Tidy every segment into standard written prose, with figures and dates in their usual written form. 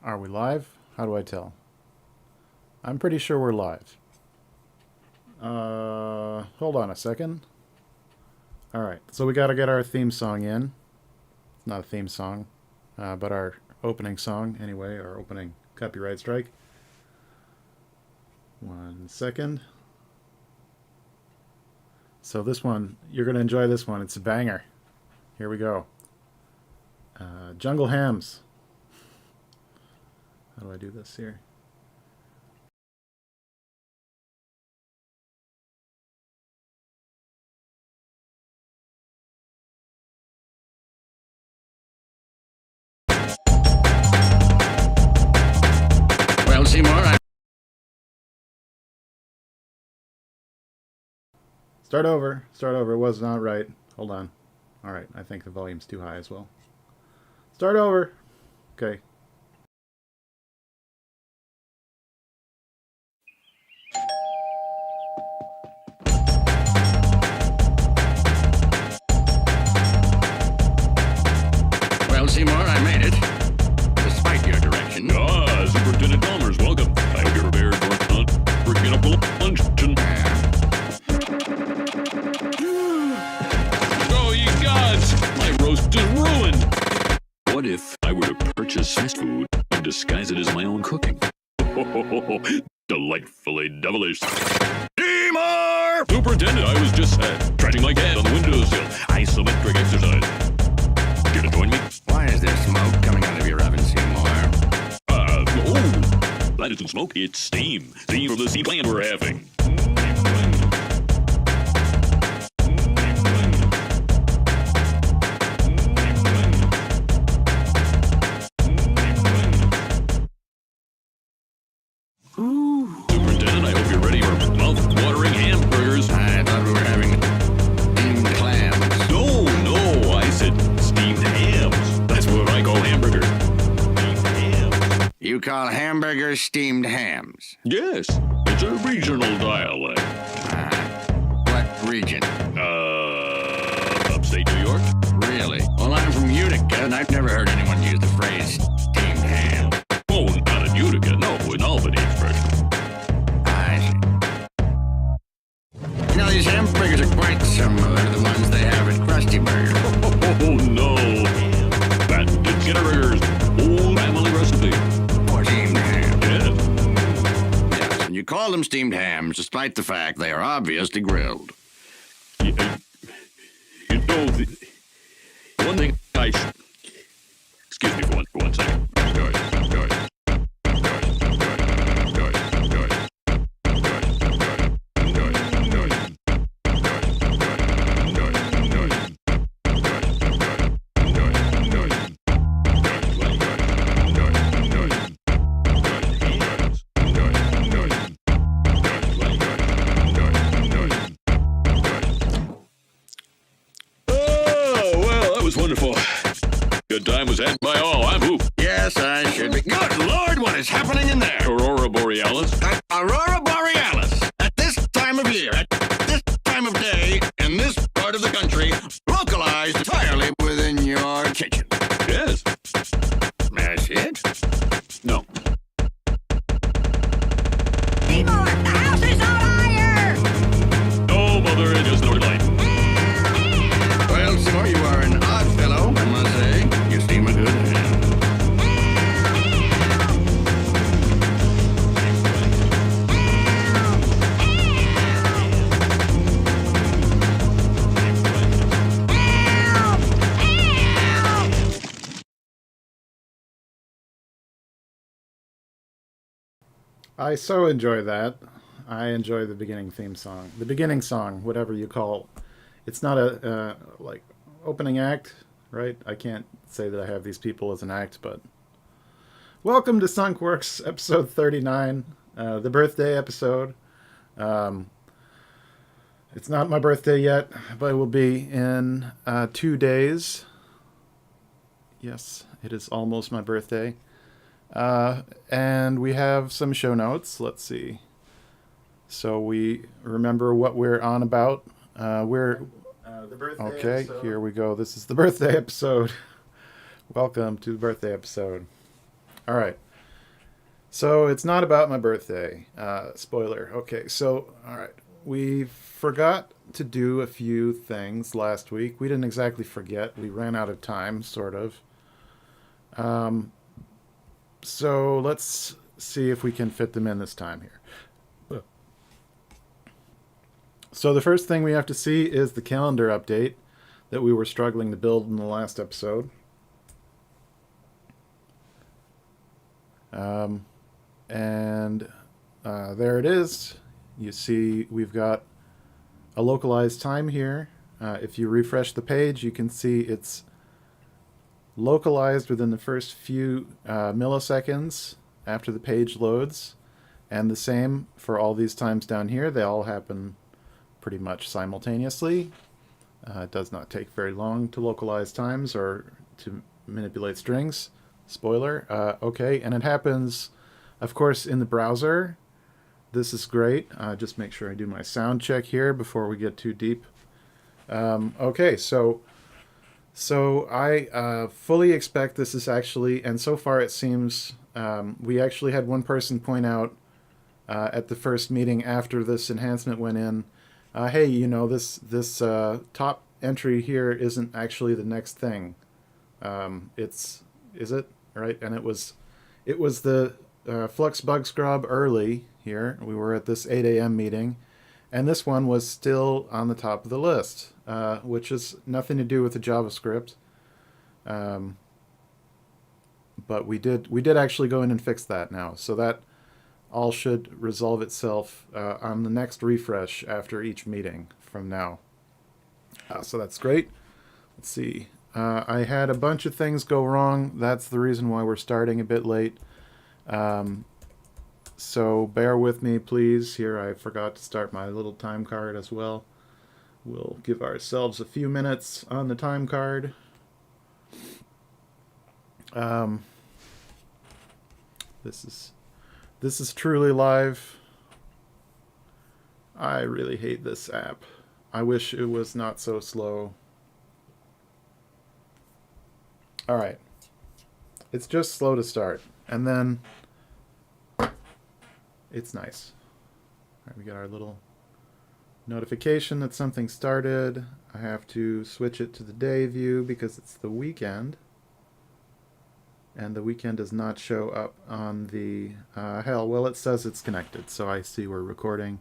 Are we live? How do I tell? I'm pretty sure we're live. Hold on a second. Alright, so we gotta get our theme song in. It's not a theme song, but our opening song, anyway, our opening copyright strike. 1 second. So this one, you're gonna enjoy this one. It's a banger. Here we go. Jungle Hams. How do I do this here? Well, Seymour, Start over. Start over. It was not right. Hold on. Alright, I think the volume's too high as well. Start over. Okay. well, Seymour, I made it. Despite your direction. Superintendent Chalmers, welcome. I hope you're prepared for unforgettable luncheon. Oh, ye gods! My roast is ruined! What if I were to purchase fast food and disguise it as my own cooking? Delightfully devilish. Seymour! Superintendent, I was just scratching my cat on the windowsill. Isometric exercise. Care to join me? Why is there smoke coming out of your oven, Seymour? That isn't smoke, it's steam. Steam from the sea plant we're having. Superintendent, I hope you're ready for mouth-watering hamburgers. I thought we were having steamed clams. No, I said steamed hams. That's what I call hamburgers. Steamed hams. You call hamburgers steamed hams? Yes, it's a regional dialect. What region? Upstate New York? Really? Well, I'm from Utica, and I've never heard anyone use the phrase steamed ham. Oh, not in Utica, no, in Albany expression. I see. You know, these hamburgers are quite similar to the ones they have at Krusty Burger. Oh, no. That did get burgers. Old family recipe. Or steamed ham. Yes. Yes, and you call them steamed hams despite the fact they are obviously grilled. You know, one thing I... Excuse me for one second. Wonderful. Good time was had by all. I'm Hoof. Yes, I should be. Good Lord, what is happening in there? Aurora Borealis. Aurora Borealis. At this time of year, at this time of day, in this part of the country, localized entirely within your kitchen. Yes. That's it? No. Seymour, the house is on fire! No, Mother, it is no light. Well, Seymour, you are an odd fellow, I must say. You steam a good ham. I so enjoy that. I enjoy the beginning theme song. The beginning song, whatever you call. It's not a, like, opening act, right? I can't say that I have these people as an act, but... Welcome to Sunkworks, episode 39, the birthday episode. It's not my birthday yet, but it will be in 2 days. Yes, it is almost my birthday. And we have some show notes. Let's see. So we remember what we're on about. The birthday episode. Here we go. This is the birthday episode. Welcome to the birthday episode. All right. So it's not about my birthday. Spoiler. Okay, so, all right. We forgot to do a few things last week. We didn't exactly forget. We ran out of time, sort of. So let's see if we can fit them in this time here. So the first thing we have to see is the calendar update that we were struggling to build in the last episode. And there it is. You see we've got a localized time here. If you refresh the page, you can see it's localized within the first few milliseconds after the page loads. And the same for all these times down here. They all happen pretty much simultaneously. It does not take very long to localize times or to manipulate strings. Spoiler. Okay, and it happens, of course, in the browser. This is great. Just make sure I do my sound check here before we get too deep. Okay, so I fully expect this is actually, and so far it seems, we actually had one person point out at the first meeting after this enhancement went in, hey, you know, this top entry here isn't actually the next thing. Is it? Right? And it was the Flux bug scrub early here. We were at this 8 a.m. meeting, and this one was still on the top of the list, which is nothing to do with the JavaScript. But we did actually go in and fix that now, so that all should resolve itself on the next refresh after each meeting from now. So that's great. Let's see. I had a bunch of things go wrong. That's the reason why we're starting a bit late. So bear with me, please. Here, I forgot to start my little time card as well. We'll give ourselves a few minutes on the time card. This is truly live. I really hate this app. I wish it was not so slow. All right. It's just slow to start, and then it's nice. All right, we got our little notification that something started. I have to switch it to the day view because it's the weekend. And the weekend does not show up on the... well, it says it's connected, so I see we're recording.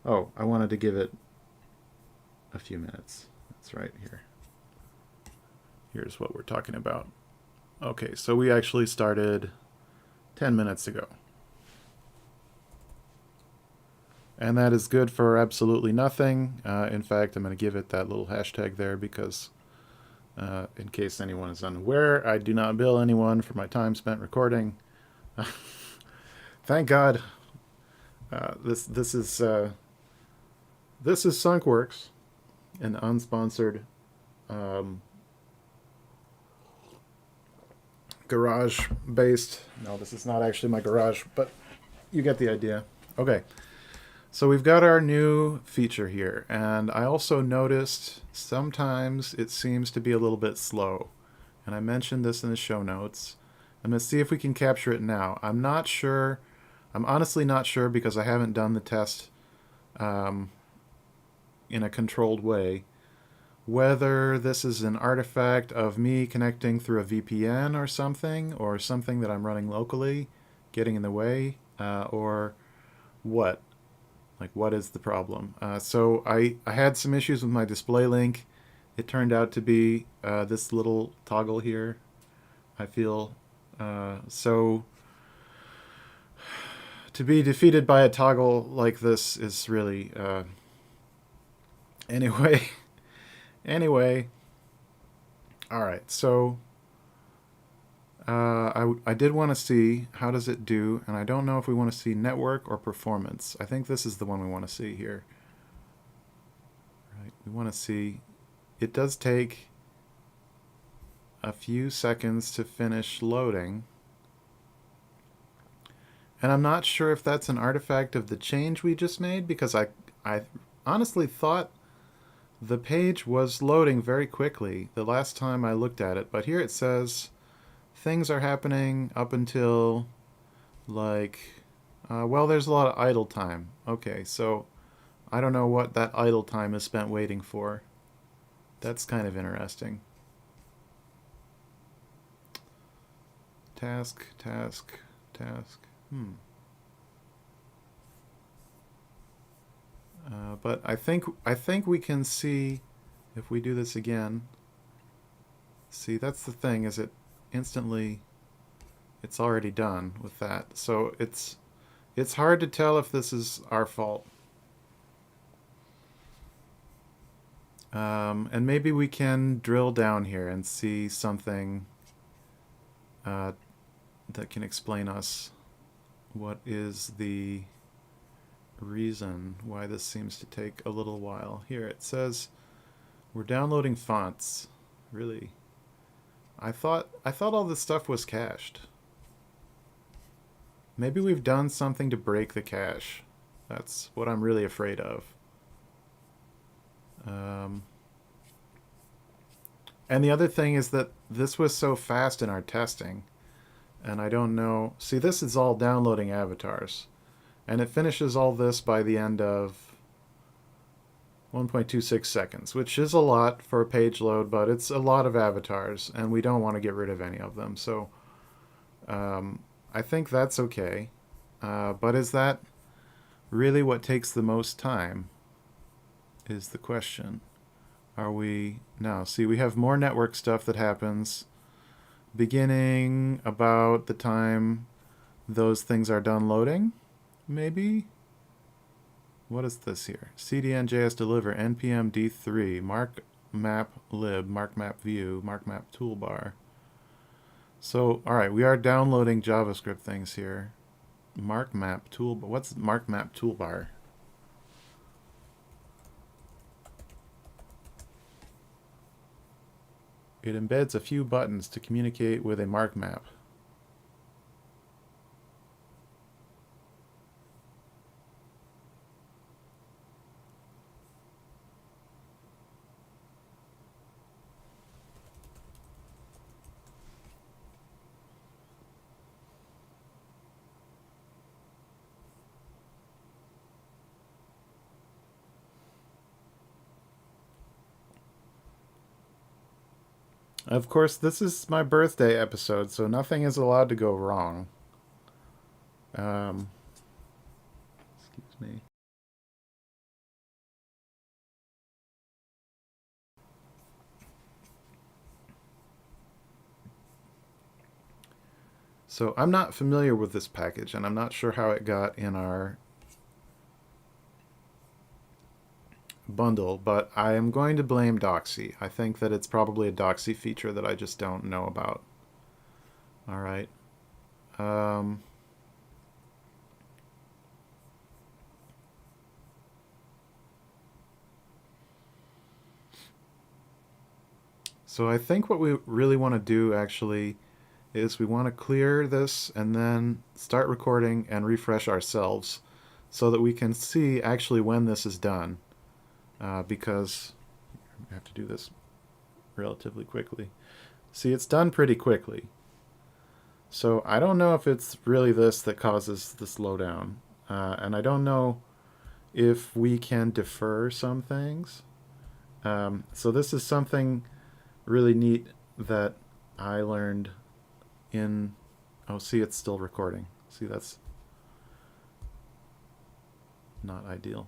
Oh, I wanted to give it a few minutes. That's right here. Here's what we're talking about. Okay, so we actually started 10 minutes ago. And that is good for absolutely nothing. In fact, I'm going to give it that little hashtag there because... in case anyone is unaware, I do not bill anyone for my time spent recording. Thank God. This is Sunkworks, an unsponsored garage-based. No, this is not actually my garage, but you get the idea. Okay. So we've got our new feature here, and I also noticed sometimes it seems to be a little bit slow. And I mentioned this in the show notes. I'm going to see if we can capture it now. I'm not sure. I'm honestly not sure because I haven't done the test in a controlled way. Whether this is an artifact of me connecting through a VPN or something that I'm running locally getting in the way, or what. Like, what is the problem? So I had some issues with my display link. It turned out to be this little toggle here. I feel so to be defeated by a toggle like this is really anyway. All right, so I did want to see how does it do, and I don't know if we want to see network or performance. I think this is the one we want to see here. Right, we want to see it does take a few seconds to finish loading. And I'm not sure if that's an artifact of the change we just made, because I honestly thought the page was loading very quickly the last time I looked at it, but here it says things are happening up until Like, well, there's a lot of idle time. Okay, so I don't know what that idle time is spent waiting for. That's kind of interesting. Task, task, task. But I think we can see if we do this again. See, that's the thing, is it instantly, it's already done with that. So it's hard to tell if this is our fault. And maybe we can drill down here and see something that can explain us what is the reason why this seems to take a little while. Here it says we're downloading fonts. Really? I thought all this stuff was cached. Maybe we've done something to break the cache. That's what I'm really afraid of. And the other thing is that this was so fast in our testing, and I don't know. See, this is all downloading avatars, and it finishes all this by the end of 1.26 seconds, which is a lot for a page load, but it's a lot of avatars, and we don't want to get rid of any of them. So I think that's okay. But is that really what takes the most time is the question. Are we... No, see, we have more network stuff that happens beginning about the time those things are done loading, maybe? What is this here? cdn.js deliver npm d3 mark map lib mark map view mark map toolbar. So, all right, we are downloading JavaScript things here. Mark map toolbar. What's mark map toolbar? It embeds a few buttons to communicate with a mark map. Of course, this is my birthday episode, so nothing is allowed to go wrong. Excuse me. So I'm not familiar with this package, and I'm not sure how it got in our bundle, but I am going to blame Doxy. I think that it's probably a Doxy feature that I just don't know about. All right. So I think what we really want to do actually is we want to clear this and then start recording and refresh ourselves so that we can see actually when this is done. Because I have to do this relatively quickly. See, it's done pretty quickly. So I don't know if it's really this that causes the slowdown. And I don't know if we can defer some things. So this is something really neat that I learned in... Oh, see, it's still recording. See, that's not ideal.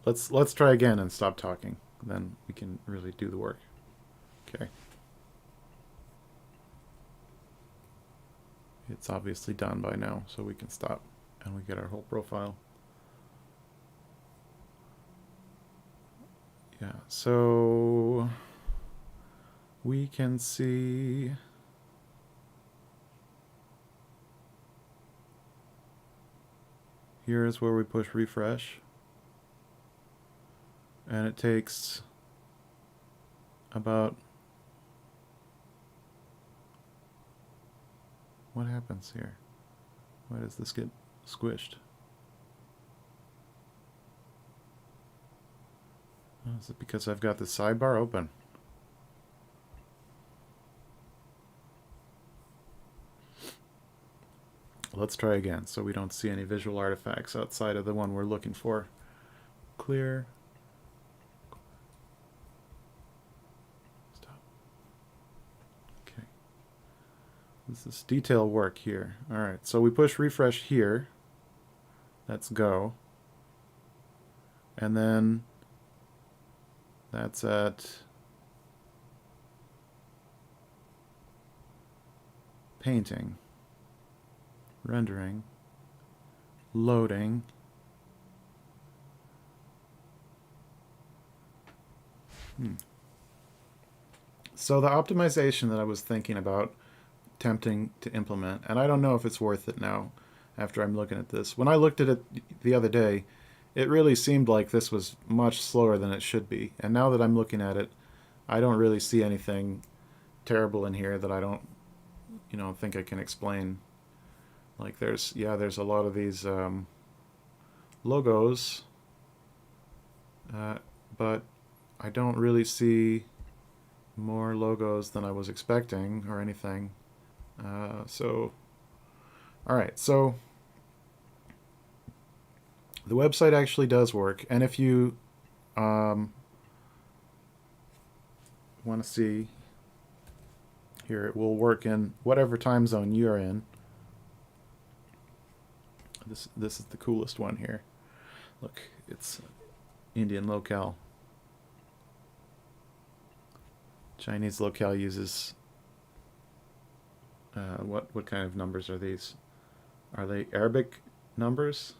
Let's try again and stop talking. Then we can really do the work. Okay. It's obviously done by now, so we can stop and we get our whole profile. Yeah, so we can see here's where we push refresh. And it takes about... What happens here? Why does this get squished? Oh, is it because I've got the sidebar open? Let's try again so we don't see any visual artifacts outside of the one we're looking for. Clear. Stop. Okay. This is detail work here. Alright, so we push refresh here. That's go. And then that's at painting, rendering, loading, So the optimization that I was thinking about attempting to implement, and I don't know if it's worth it now after I'm looking at this. When I looked at it the other day, it really seemed like this was much slower than it should be. And now that I'm looking at it, I don't really see anything terrible in here that I don't, think I can explain. Like there's a lot of these logos, but I don't really see more logos than I was expecting or anything. Alright, so the website actually does work, and if you want to see here, it will work in whatever time zone you're in. This is the coolest one here. Look, it's Indian locale. Chinese locale uses what kind of numbers are these? Are they Arabic numbers?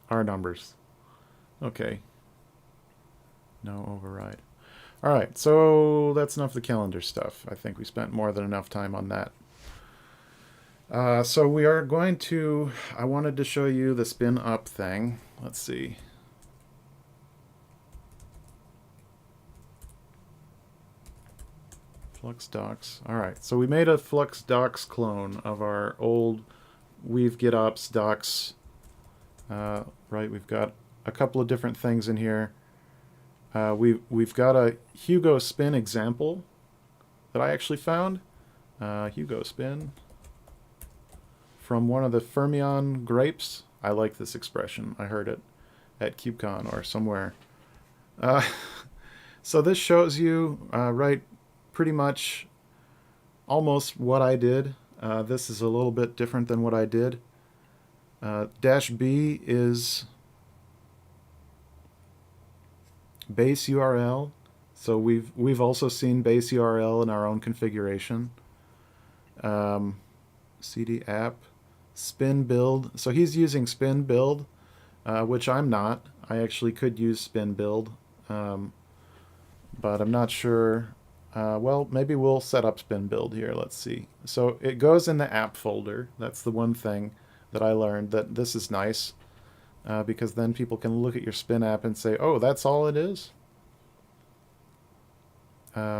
Are numbers. Okay. No override. Alright, so that's enough of the calendar stuff. I think we spent more than enough time on that. So we are going to... I wanted to show you the spin up thing. Let's see. Flux docs. Alright, so we made a Flux docs clone of our old Weave GitOps docs. Right, we've got a couple of different things in here. We've got a Hugo spin example that I actually found. Hugo spin from one of the Fermion grapes. I like this expression. I heard it at KubeCon or somewhere. So this shows you, right, pretty much almost what I did. This is a little bit different than what I did. -B is base URL. So we've also seen base URL in our own configuration. CD app, spin build. So he's using spin build, which I'm not. I actually could use spin build, but I'm not sure. Well, maybe we'll set up spin build here. Let's see. So it goes in the app folder. That's the one thing that I learned, that this is nice, because then people can look at your spin app and say, oh, that's all it is?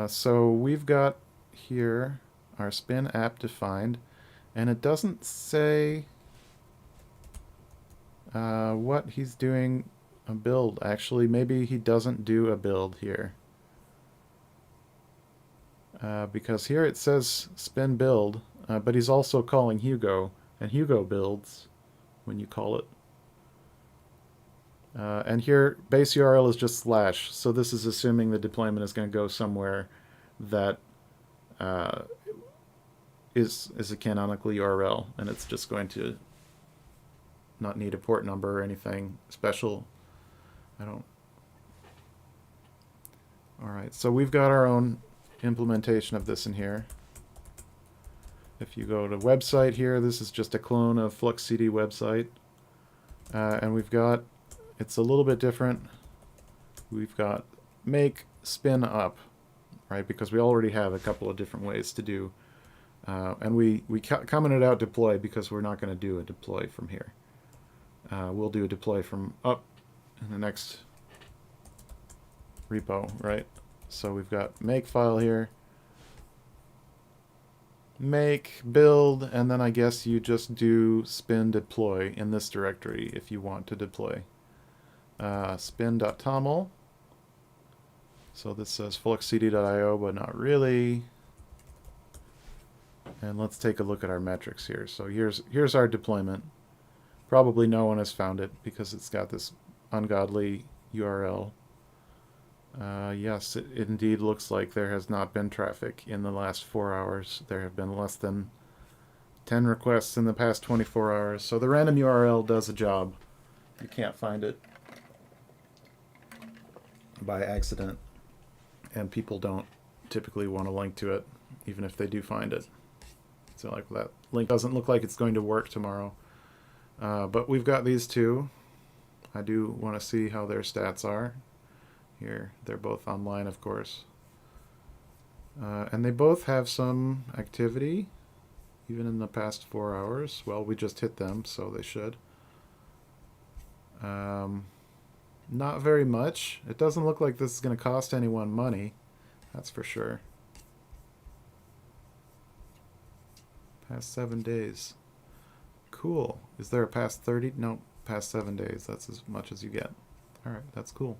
So we've got here our spin app defined, and it doesn't say what he's doing a build. Actually, maybe he doesn't do a build here. Because here it says spin build, but he's also calling Hugo, and Hugo builds when you call it. And here base URL is just /, so this is assuming the deployment is going to go somewhere that is a canonical URL, and it's just going to not need a port number or anything special. Alright, so we've got our own implementation of this in here. If you go to website here, this is just a clone of Flux CD website, and we've got, it's a little bit different. We've got make spin up, right? Because we already have a couple of different ways to do, and we commented out deploy because we're not going to do a deploy from here. We'll do a deploy from up in the next repo, right? So we've got make file here, make build, and then I guess you just do spin deploy in this directory if you want to deploy. Spin.toml. So this says fluxcd.io, but not really. And let's take a look at our metrics here. So here's our deployment. Probably no one has found it because it's got this ungodly URL. Yes, it indeed looks like there has not been traffic in the last 4 hours. There have been less than 10 requests in the past 24 hours. So the random URL does a job. You can't find it by accident. And people don't typically want to link to it, even if they do find it. So like that link doesn't look like it's going to work tomorrow. But we've got these two. I do want to see how their stats are. Here, they're both online, of course. And they both have some activity, even in the past 4 hours. Well, we just hit them, so they should. Not very much. It doesn't look like this is going to cost anyone money. That's for sure. Past 7 days. Cool. Is there a past 30? No, past 7 days. That's as much as you get. Alright, that's cool.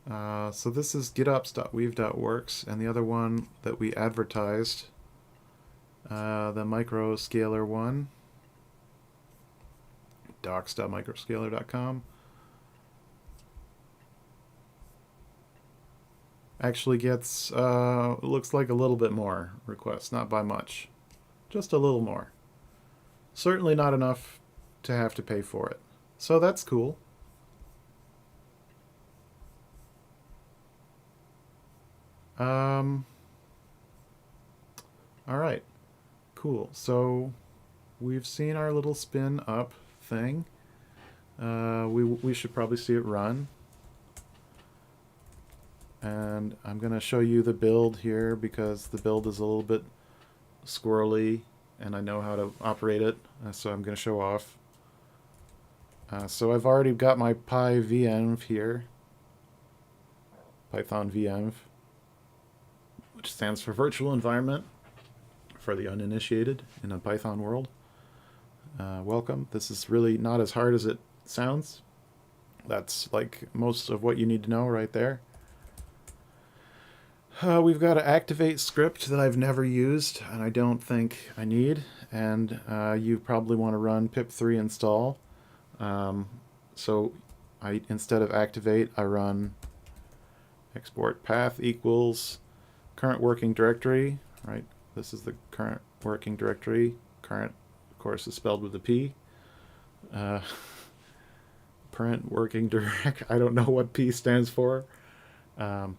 So this is getups.weave.works, and the other one that we advertised, the microscaler one, docs.microscaler.com, actually gets, looks like a little bit more requests, not by much, just a little more. Certainly not enough to have to pay for it. So that's cool. Alright, cool. So we've seen our little spin up thing. We should probably see it run. And I'm going to show you the build here because the build is a little bit squirrely and I know how to operate it, so I'm going to show off. So I've already got my PyVenv here, Python venv, which stands for Virtual Environment for the uninitiated in a Python world. Welcome. This is really not as hard as it sounds. That's like most of what you need to know right there. We've got an activate script that I've never used and I don't think I need, and you probably want to run pip3 install. So instead of activate, I run export path equals current working directory, right? This is the current working directory. Current, of course, is spelled with a P. Print working direct. I don't know what P stands for.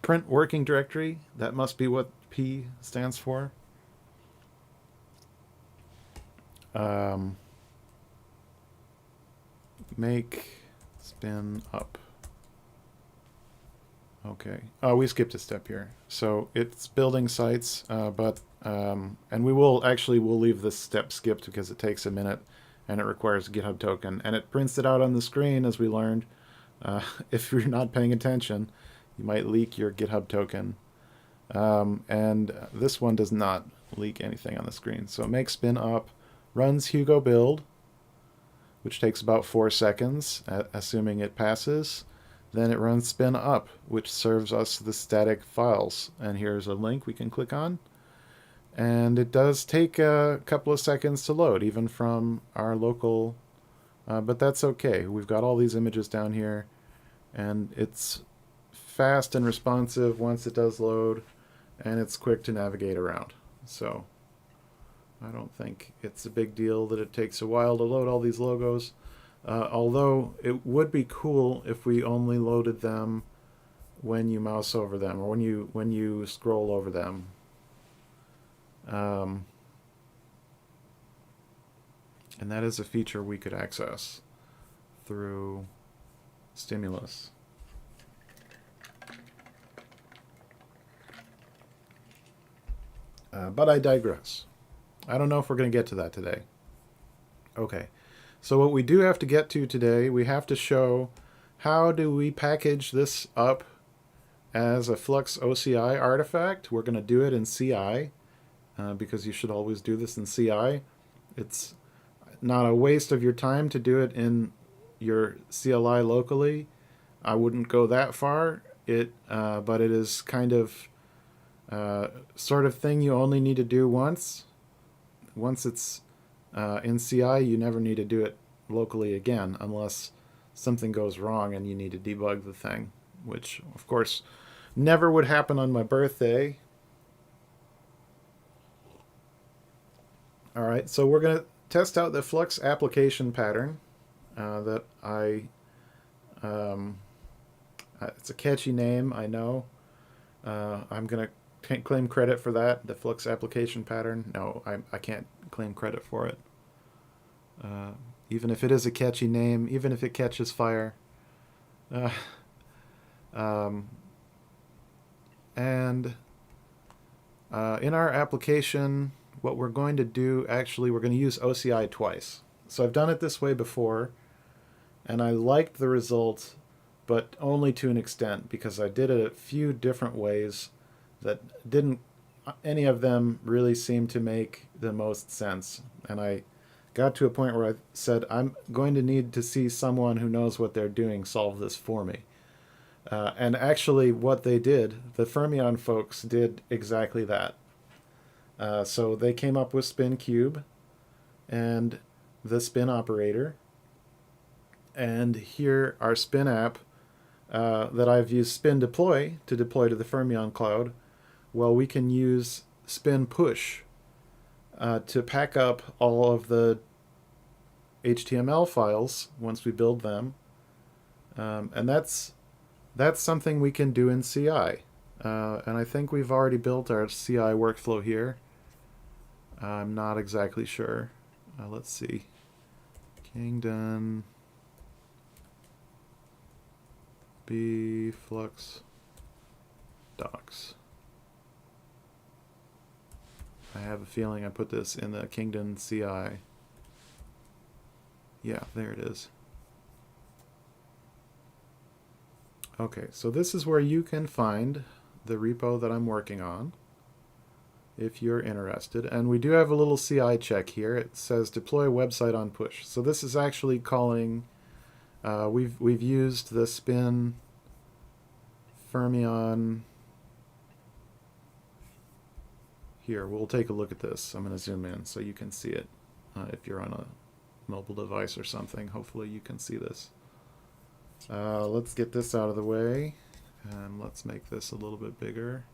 Print working directory. That must be what P stands for. Make spin up. Okay. Oh, we skipped a step here. So it's building sites, and we'll leave this step skipped because it takes a minute and it requires a GitHub token, and it prints it out on the screen, as we learned. If you're not paying attention, you might leak your GitHub token. And this one does not leak anything on the screen. So make spin up, runs Hugo build, which takes about 4 seconds, assuming it passes. Then it runs spin up, which serves us the static files. And here's a link we can click on. And it does take a couple of seconds to load, even from our local, but that's okay. We've got all these images down here, and it's fast and responsive once it does load, and it's quick to navigate around. So I don't think it's a big deal that it takes a while to load all these logos. Although it would be cool if we only loaded them when you mouse over them, or when you scroll over them. And that is a feature we could access through Stimulus. But I digress. I don't know if we're going to get to that today. Okay. So what we do have to get to today, we have to show how do we package this up as a Flux OCI artifact. We're going to do it in CI, because you should always do this in CI. It's not a waste of your time to do it in your CLI locally. I wouldn't go that far, but it is kind of sort of thing you only need to do once, once it's in CI, you never need to do it locally again unless something goes wrong and you need to debug the thing, which of course never would happen on my birthday. All right, so we're going to test out the Flux Application Pattern that it's a catchy name, I know. I'm going to claim credit for that, the Flux Application Pattern. No, I can't claim credit for it. Even if it is a catchy name, even if it catches fire. In our application, what we're going to do, actually, we're going to use OCI twice. So I've done it this way before, and I liked the results, but only to an extent, because I did it a few different ways that didn't, any of them really seemed to make the most sense. And I got to a point where I said, I'm going to need to see someone who knows what they're doing solve this for me. And actually what they did, the Fermion folks did exactly that. So they came up with SpinKube and the spin operator. And here our spin app that I've used spin deploy to deploy to the Fermion cloud. Well, we can use spin push to pack up all of the HTML files once we build them. And that's something we can do in CI. And I think we've already built our CI workflow here. I'm not exactly sure. Let's see. Kingdom B Flux docs. I have a feeling I put this in the Kingdom CI. Yeah, there it is. Okay, so this is where you can find the repo that I'm working on if you're interested. And we do have a little CI check here. It says deploy website on push. So this is actually calling, we've used the spin Fermion. Here, we'll take a look at this. I'm going to zoom in so you can see it. If you're on a mobile device or something, hopefully you can see this. Let's get this out of the way, and let's make this a little bit bigger.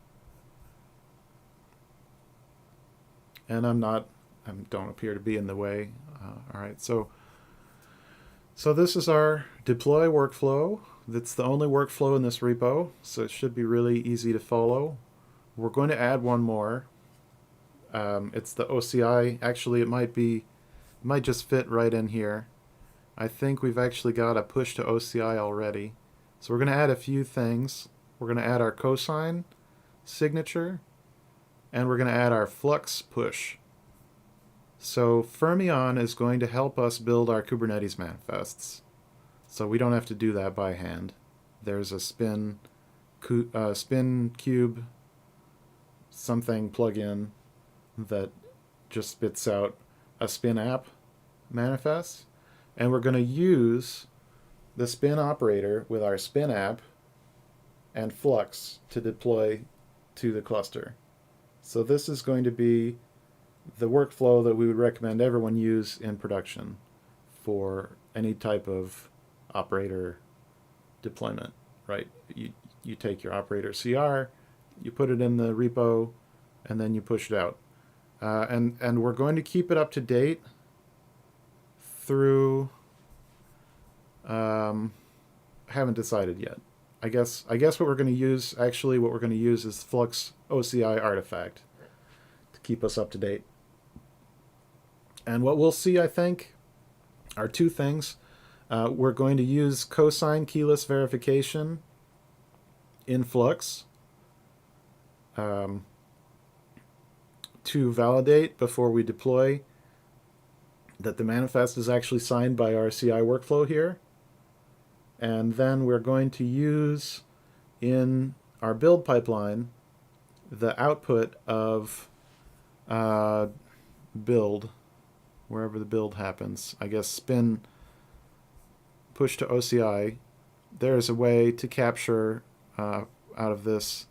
And I don't appear to be in the way. All right, so this is our deploy workflow. That's the only workflow in this repo, so it should be really easy to follow. We're going to add one more. It's the OCI. Actually, it might just fit right in here. I think we've actually got a push to OCI already. So we're going to add a few things. We're going to add our Cosign signature, and we're going to add our Flux push. So Fermion is going to help us build our Kubernetes manifests. So we don't have to do that by hand. There's a SpinKube something plugin that just spits out a spin app manifest. And we're going to use the spin operator with our spin app and Flux to deploy to the cluster. So this is going to be the workflow that we would recommend everyone use in production for any type of operator deployment, right? You take your operator CR, you put it in the repo, and then you push it out. And we're going to keep it up to date through haven't decided yet. I guess what we're going to use, actually what we're going to use is Flux OCI artifact to keep us up to date. And what we'll see, I think, are two things. We're going to use Cosign keyless verification in Flux to validate before we deploy that the manifest is actually signed by our CI workflow here. And then we're going to use in our build pipeline the output of build, wherever the build happens. I guess spin push to OCI. There's a way to capture out of this.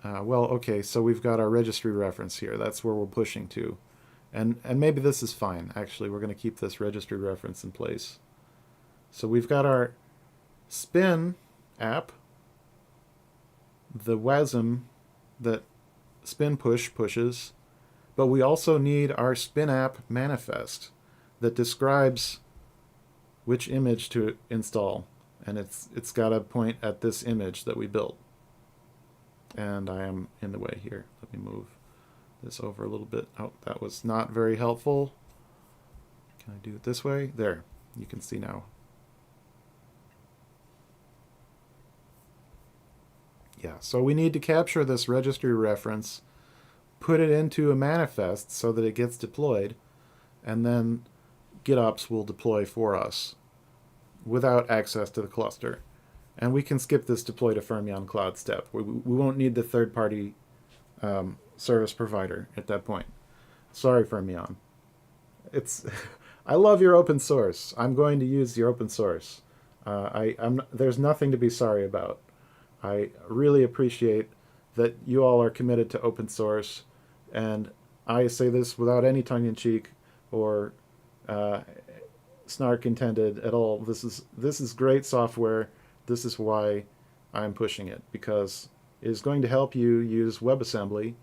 Well, okay, so we've got our registry reference here. That's where we're pushing to. And maybe this is fine. Actually, we're going to keep this registry reference in place. So we've got our spin app, the WASM that spin push pushes, but we also need our spin app manifest that describes which image to install, and it's got to point at this image that we built. And I am in the way here. Let me move this over a little bit. Oh, that was not very helpful. Can I do it this way? There, you can see now. Yeah, so we need to capture this registry reference, put it into a manifest so that it gets deployed, and then GitOps will deploy for us without access to the cluster. And we can skip this deploy to Fermyon Cloud step. We won't need the third-party service provider at that point. Sorry, Fermyon. I love your open source. I'm going to use your open source. There's nothing to be sorry about. I really appreciate that you all are committed to open source, and I say this without any tongue-in-cheek or snark intended at all. This is great software. This is why I'm pushing it, because it is going to help you use WebAssembly,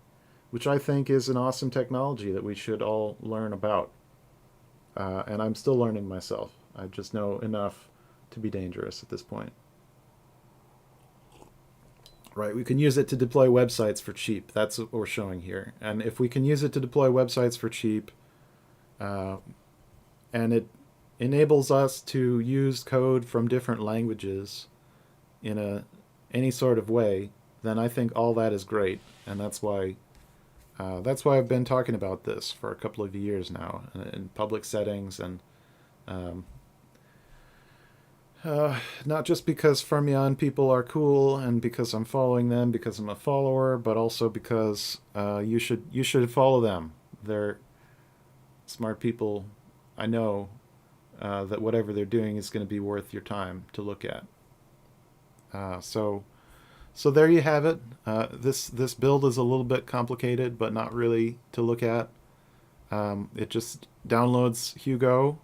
which I think is an awesome technology that we should all learn about. And I'm still learning myself. I just know enough to be dangerous at this point. Right, we can use it to deploy websites for cheap. That's what we're showing here. And if we can use it to deploy websites for cheap, and it enables us to use code from different languages in any sort of way, then I think all that is great. And that's why I've been talking about this for a couple of years now in public settings, and not just because Fermyon people are cool and because I'm following them because I'm a follower, but also because you should follow them. They're smart people. I know that whatever they're doing is going to be worth your time to look at. So there you have it. This build is a little bit complicated, but not really to look at. It just downloads Hugo.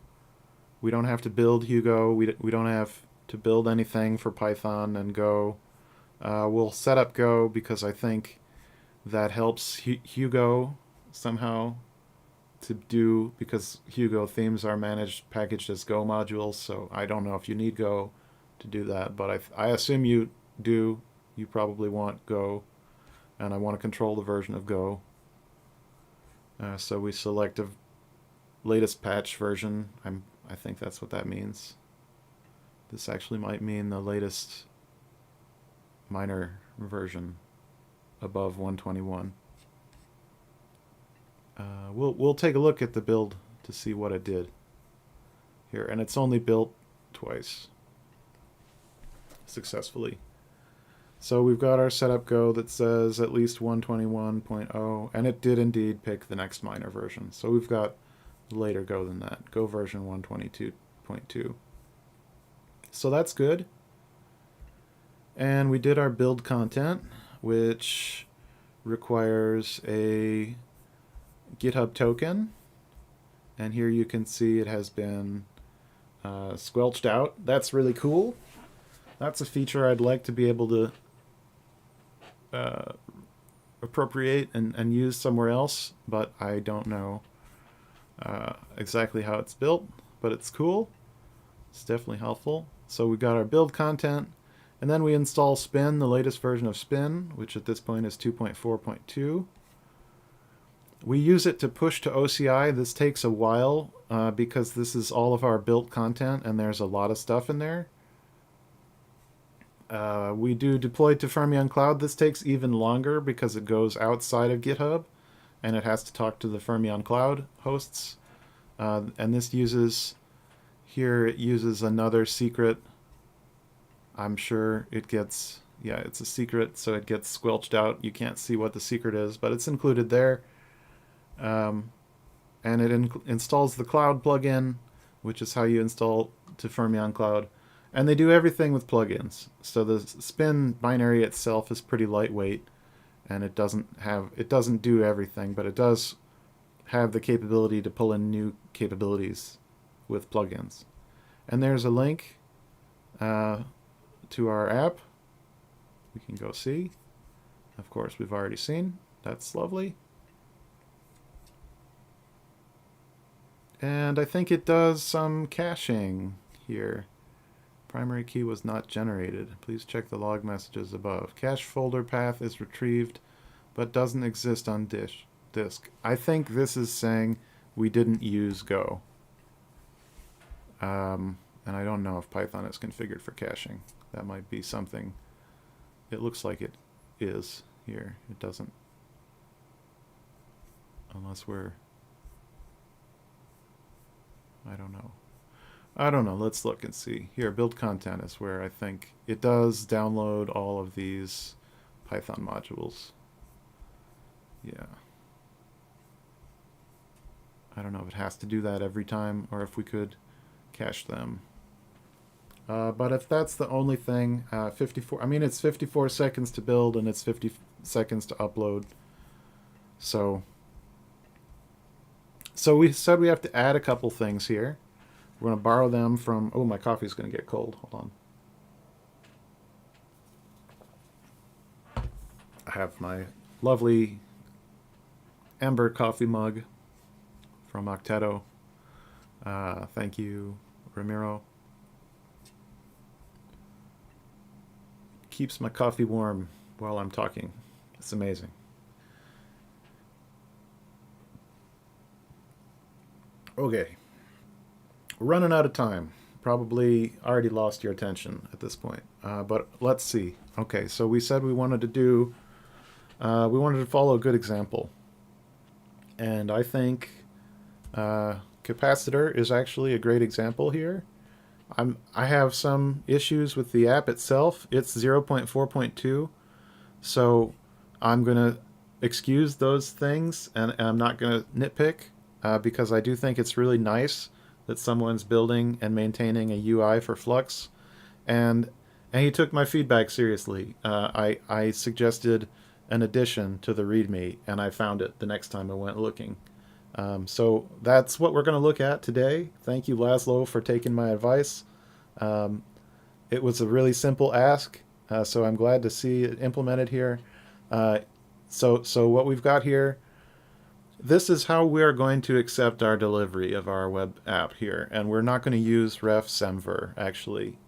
We don't have to build Hugo. We don't have to build anything for Python and Go. We'll set up Go because I think that helps Hugo somehow to do, because Hugo themes are packaged as Go modules, so I don't know if you need Go to do that, but I assume you do. You probably want Go, and I want to control the version of Go. So we select a latest patch version. I think that's what that means. This actually might mean the latest minor version above 121. We'll take a look at the build to see what it did here, and it's only built twice successfully. So we've got our setup Go that says at least 121.0, and it did indeed pick the next minor version. So we've got later Go than that, Go version 122.2. So that's good. And we did our build content, which requires a GitHub token. And here you can see it has been squelched out. That's really cool. That's a feature I'd like to be able to appropriate and use somewhere else, but I don't know exactly how it's built, but it's cool. It's definitely helpful. So we got our build content, and then we install Spin, the latest version of Spin, which at this point is 2.4.2. We use it to push to OCI. This takes a while because this is all of our built content, and there's a lot of stuff in there. We do deploy to Fermyon Cloud. This takes even longer because it goes outside of GitHub, and it has to talk to the Fermyon Cloud hosts. And this uses another secret. I'm sure it gets, yeah, it's a secret, so it gets squelched out. You can't see what the secret is, but it's included there. And it installs the Cloud plugin, which is how you install to Fermyon Cloud. And they do everything with plugins. So the Spin binary itself is pretty lightweight, and it doesn't do everything, but it does have the capability to pull in new capabilities with plugins. And there's a link to our app. We can go see. Of course, we've already seen. That's lovely. And I think it does some caching here. Primary key was not generated. Please check the log messages above. Cache folder path is retrieved, but doesn't exist on disk. I think this is saying we didn't use Go. And I don't know if Python is configured for caching. That might be something. It looks like it is here. It doesn't. Unless we're... I don't know. Let's look and see. Here, build content is where I think it does download all of these Python modules. Yeah. I don't know if it has to do that every time or if we could cache them. But if that's the only thing, 54, I mean, it's 54 seconds to build and it's 50 seconds to upload. So we said we have to add a couple things here. We're going to borrow them from... Oh, my coffee's going to get cold. Hold on. I have my lovely amber coffee mug from Octeto. Thank you, Ramiro. Keeps my coffee warm while I'm talking. It's amazing. Okay. We're running out of time. Probably already lost your attention at this point. But let's see. Okay, so we said we wanted to do... we wanted to follow a good example. And I think capacitor is actually a great example here. I have some issues with the app itself. It's 0.4.2. So I'm going to excuse those things and I'm not going to nitpick because I do think it's really nice that someone's building and maintaining a UI for Flux, and he took my feedback seriously. I suggested an addition to the README, and I found it the next time I went looking. So that's what we're going to look at today. Thank you, Laszlo, for taking my advice. It was a really simple ask, so I'm glad to see it implemented here. So what we've got here, this is how we're going to accept our delivery of our web app here, and we're not going to use ref semver actually,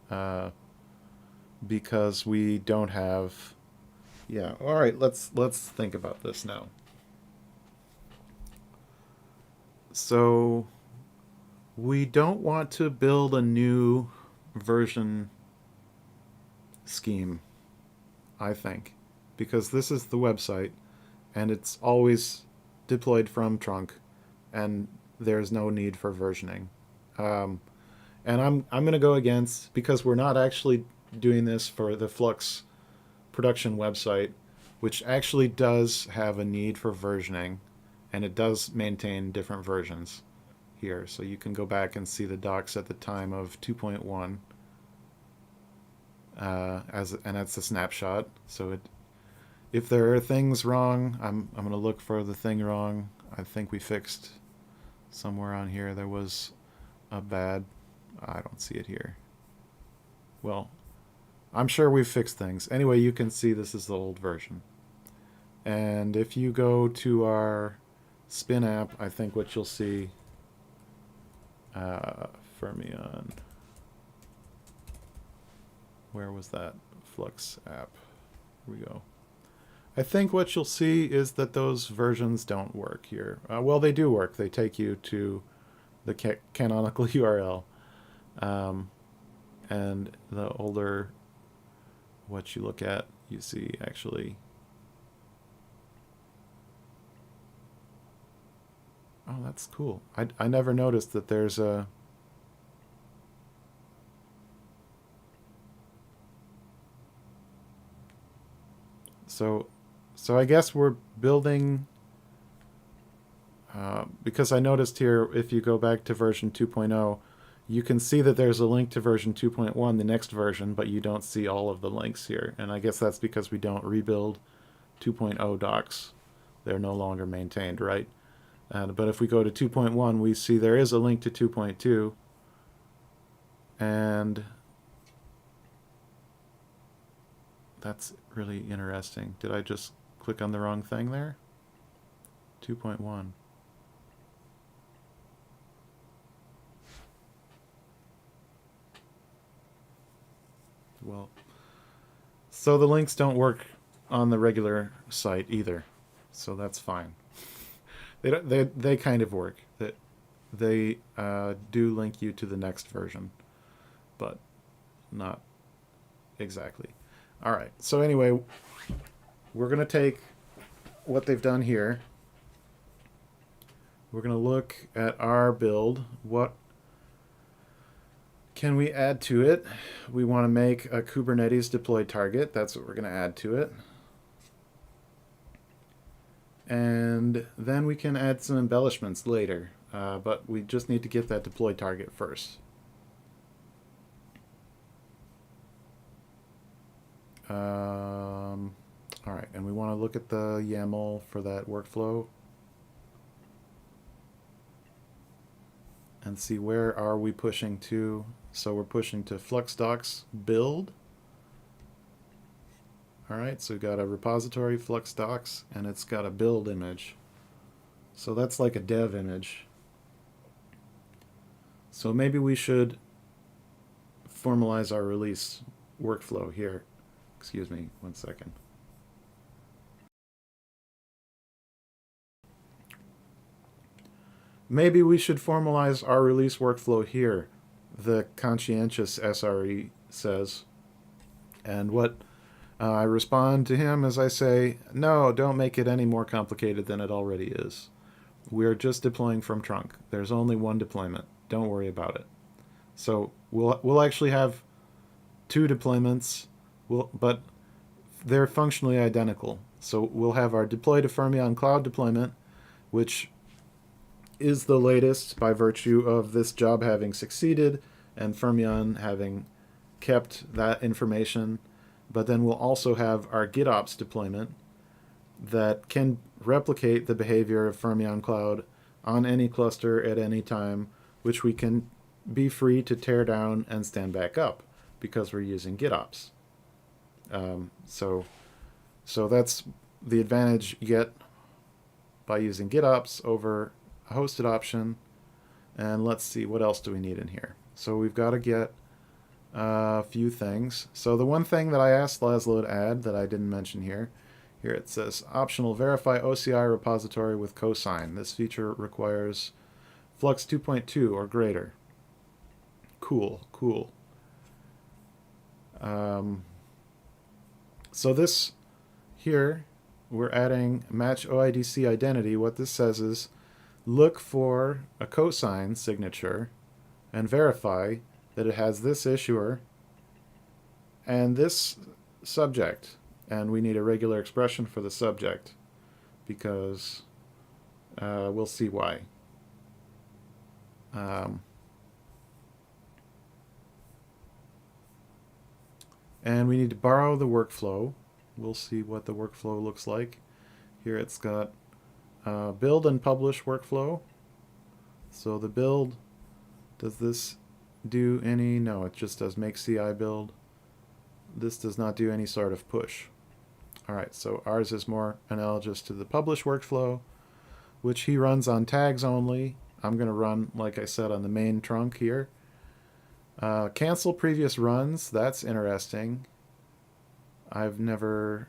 because we don't have. Yeah. All right. Let's think about this now. So we don't want to build a new version scheme, I think, because this is the website, and it's always deployed from trunk, and there's no need for versioning. And I'm going to go against, because we're not actually doing this for the Flux production website, which actually does have a need for versioning, and it does maintain different versions here. So you can go back and see the docs at the time of 2.1, and that's a snapshot. So if there are things wrong, I'm going to look for the thing wrong. I think we fixed somewhere on here. There was a bad... I don't see it here. Well, I'm sure we've fixed things. Anyway, you can see this is the old version. And if you go to our Spin app, I think what you'll see... Fermion... Where was that? Flux app. Here we go. I think what you'll see is that those versions don't work here. Well, they do work. They take you to the canonical URL. And the older what you look at, you see actually... Oh, that's cool. I never noticed that there's a... So I guess we're building... because I noticed here, if you go back to version 2.0, you can see that there's a link to version 2.1, the next version, but you don't see all of the links here. And I guess that's because we don't rebuild 2.0 docs. They're no longer maintained, right? But if we go to 2.1, we see there is a link to 2.2. And that's really interesting. Did I just click on the wrong thing there? 2.1. Well, so the links don't work on the regular site either. So that's fine. They kind of work. They do link you to the next version, but not exactly. All right. So anyway, we're going to take what they've done here. We're going to look at our build. What can we add to it? We want to make a Kubernetes deployed target. That's what we're going to add to it. And then we can add some embellishments later. But we just need to get that deployed target first. All right, and we want to look at the YAML for that workflow and see where are we pushing to. So we're pushing to Flux docs build. All right, so we've got a repository, Flux docs, and it's got a build image. So that's like a dev image. So maybe we should formalize our release workflow here. Excuse me, 1 second. Maybe we should formalize our release workflow here, the conscientious SRE says. And what I respond to him as I say, no, don't make it any more complicated than it already is. We're just deploying from trunk. There's only one deployment. Don't worry about it. So we'll actually have 2 deployments, but they're functionally identical. So we'll have our deploy to Fermyon Cloud deployment, which is the latest by virtue of this job having succeeded and Fermyon having kept that information. But then we'll also have our GitOps deployment that can replicate the behavior of Fermyon Cloud on any cluster at any time, which we can be free to tear down and stand back up because we're using GitOps. So that's the advantage you get by using GitOps over a hosted option. And let's see, what else do we need in here? So we've got to get a few things. So the one thing that I asked Laszlo to add that I didn't mention here it says optional verify OCI repository with Cosign. This feature requires Flux 2.2 or greater. Cool. So this here, we're adding match OIDC identity. What this says is look for a Cosign signature and verify that it has this issuer and this subject. And we need a regular expression for the subject because we'll see why. And we need to borrow the workflow. We'll see what the workflow looks like. Here it's got build and publish workflow. So the build, does this do any? No, it just does make CI build. This does not do any sort of push. All right, so ours is more analogous to the publish workflow, which he runs on tags only. I'm going to run, like I said, on the main trunk here. Cancel previous runs, that's interesting. I've never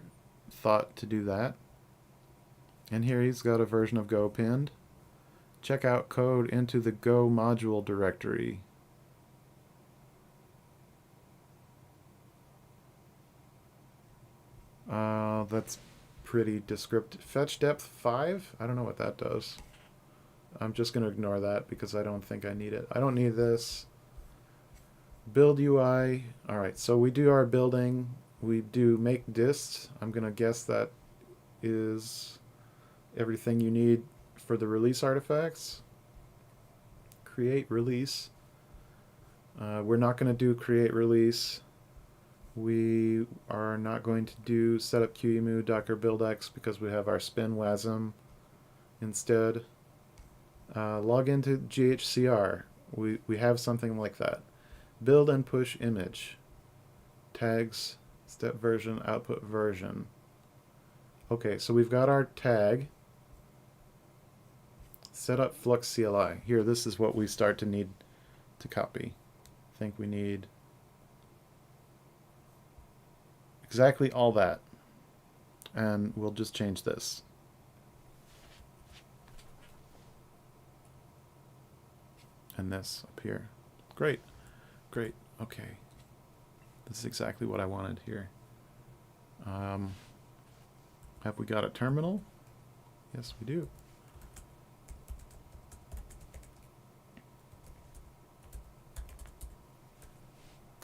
thought to do that. And here he's got a version of Go pinned. Check out code into the Go module directory. That's pretty descriptive. Fetch depth 5? I don't know what that does. I'm just going to ignore that because I don't think I need it. I don't need this. Build UI. Alright, so we do our building. We do make dist. I'm going to guess that is everything you need for the release artifacts. Create release. We're not going to do create release. We are not going to do setup QEMU docker buildx because we have our spin wasm instead. Log into GHCR. We have something like that. Build and push image. Tags, step version, output version. Okay, so we've got our tag. Set up Flux CLI. Here, this is what we start to need to copy. I think we need exactly all that. And we'll just change this. And this up here. Great. Great. Okay. This is exactly what I wanted here. Have we got a terminal? Yes, we do.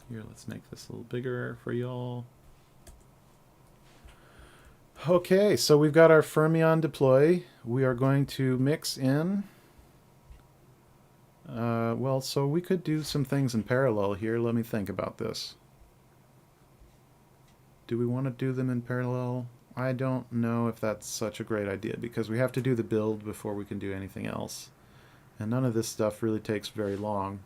Here, let's make this a little bigger for y'all. Okay, so we've got our Fermion deploy. We are going to mix in. Well, so we could do some things in parallel here. Let me think about this. Do we want to do them in parallel? I don't know if that's such a great idea because we have to do the build before we can do anything else. And none of this stuff really takes very long.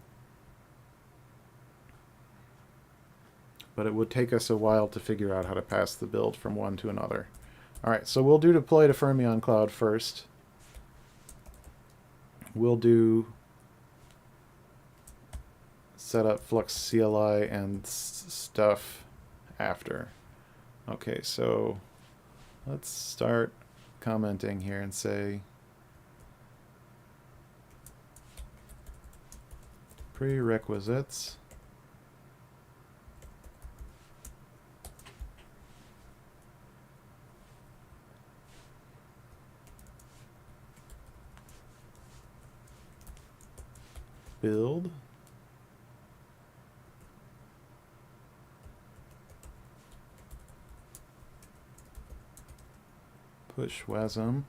But it would take us a while to figure out how to pass the build from one to another. Alright, so we'll do deploy to Fermion Cloud first. We'll do set up Flux CLI and stuff after. Okay, so let's start commenting here and say prerequisites. Build. Push WASM.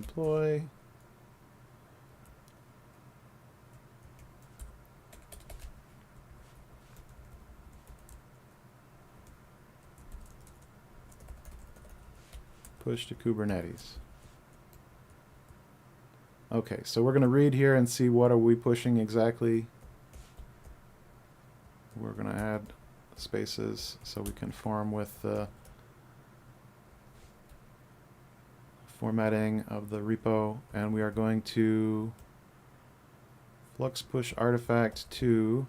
Deploy. Push to Kubernetes. Okay, so we're going to read here and see what are we pushing exactly. We're going to add spaces so we conform with the formatting of the repo, and we are going to flux push artifact to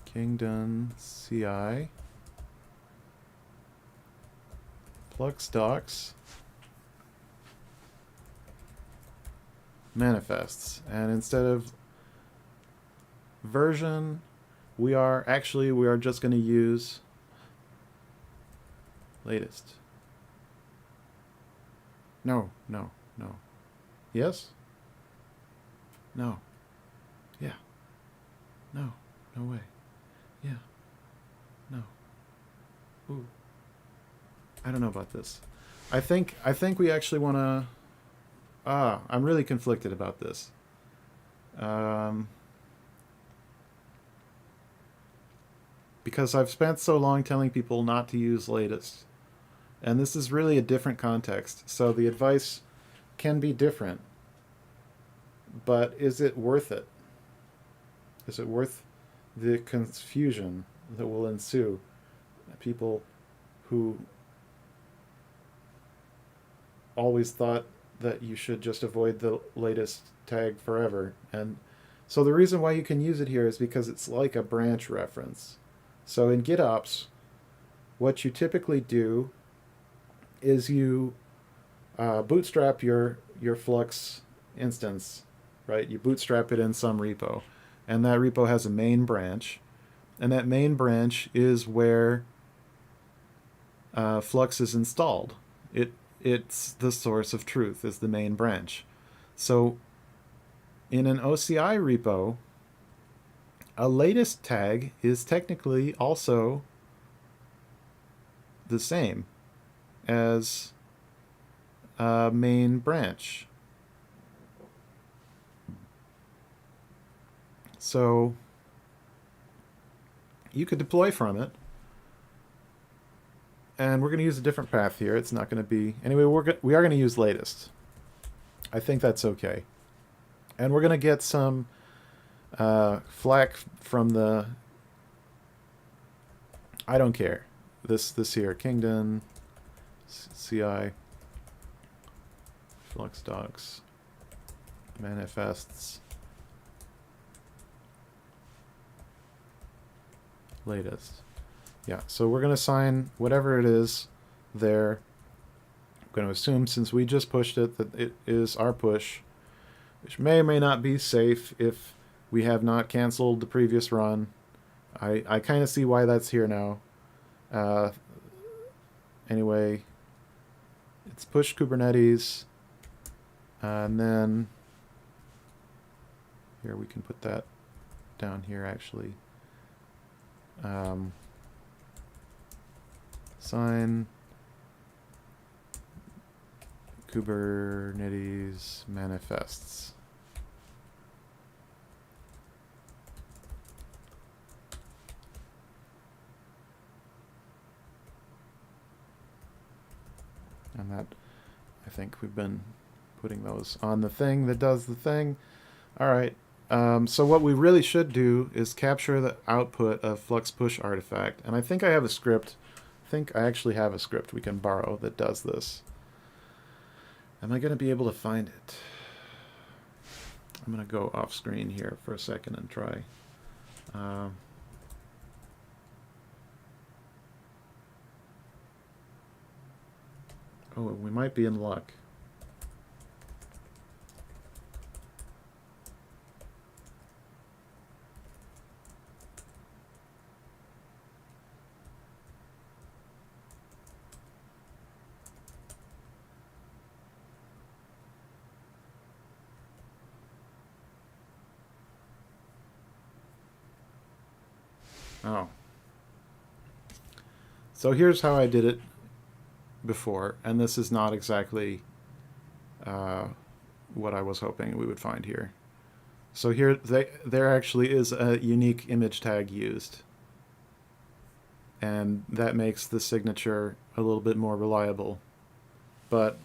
Kingdom CI Flux docs manifests, and instead of version we are just going to use latest. No. Yes? No. Yeah. No. No way. Yeah. No. Ooh. I don't know about this. I think we actually want to... I'm really conflicted about this. Because I've spent so long telling people not to use latest. And this is really a different context. So the advice can be different. But is it worth it? Is it worth the confusion that will ensue? People who always thought that you should just avoid the latest tag forever. And so the reason why you can use it here is because it's like a branch reference. So in GitOps, what you typically do is you bootstrap your Flux instance, right? You bootstrap it in some repo, and that repo has a main branch, and that main branch is where Flux is installed. It's the source of truth, is the main branch. So in an OCI repo, a latest tag is technically also the same as a main branch. So you could deploy from it. And we're going to use a different path here. It's not going to be... Anyway, we are going to use latest. I think that's okay. And we're going to get some flack from the... I don't care. This here. Kingdom, CI, Flux docs, manifests, latest. Yeah, so we're going to assign whatever it is there. I'm going to assume, since we just pushed it, that it is our push, which may or may not be safe if we have not canceled the previous run. I kind of see why that's here now. Anyway, it's push Kubernetes, and then here we can put that down here actually. Sign Kubernetes manifests. And that, I think we've been putting those on the thing that does the thing. All right. So what we really should do is capture the output of Flux push artifact. And I think I have a script. I think I actually have a script we can borrow that does this. Am I going to be able to find it? I'm going to go off screen here for a second and try. Oh, we might be in luck. Oh. So here's how I did it before, and this is not exactly what I was hoping we would find here. So here there actually is a unique image tag used, and that makes the signature a little bit more reliable. But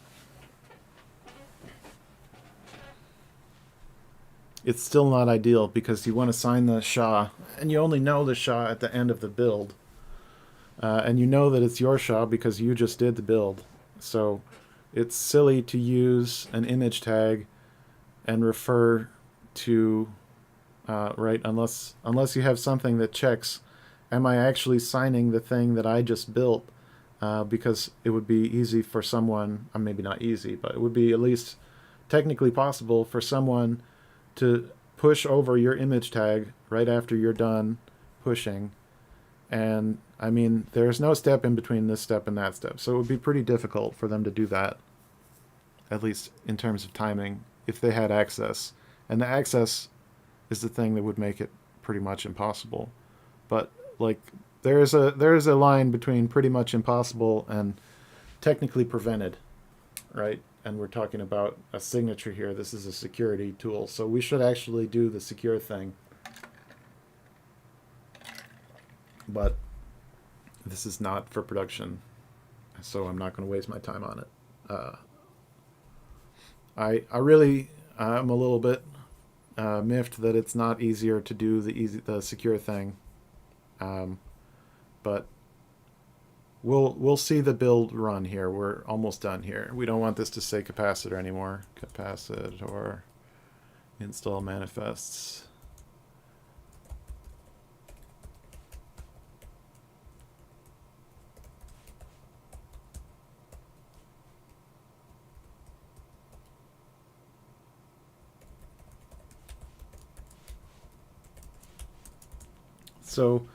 it's still not ideal because you want to sign the SHA, and you only know the SHA at the end of the build. And you know that it's your SHA because you just did the build. So it's silly to use an image tag and refer to, right, unless you have something that checks, am I actually signing the thing that I just built? Because it would be easy for someone, maybe not easy, but it would be at least technically possible for someone to push over your image tag right after you're done pushing. And I mean, there's no step in between this step and that step, so it would be pretty difficult for them to do that, at least in terms of timing, if they had access. And the access is the thing that would make it pretty much impossible. But like, there is a line between pretty much impossible and technically prevented, right? And we're talking about a signature here. This is a security tool, so we should actually do the secure thing. But this is not for production, so I'm not going to waste my time on it. I really am a little bit miffed that it's not easier to do the secure thing, but we'll see the build run here. We're almost done here. We don't want this to say capacitor anymore. Capacitor install manifests. So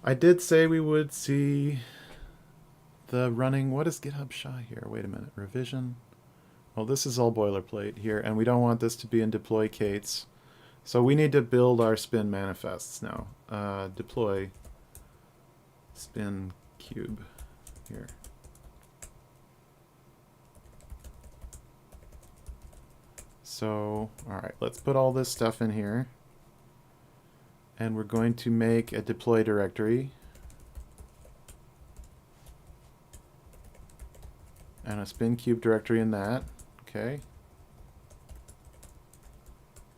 I did say we would see the running. What is GitHub SHA here? Wait a minute. Revision. Well, this is all boilerplate here, and we don't want this to be in deploy Kates. So we need to build our spin manifests now. Deploy SpinKube here. So, all right, let's put all this stuff in here. And we're going to make a deploy directory. And a SpinKube directory in that. Okay.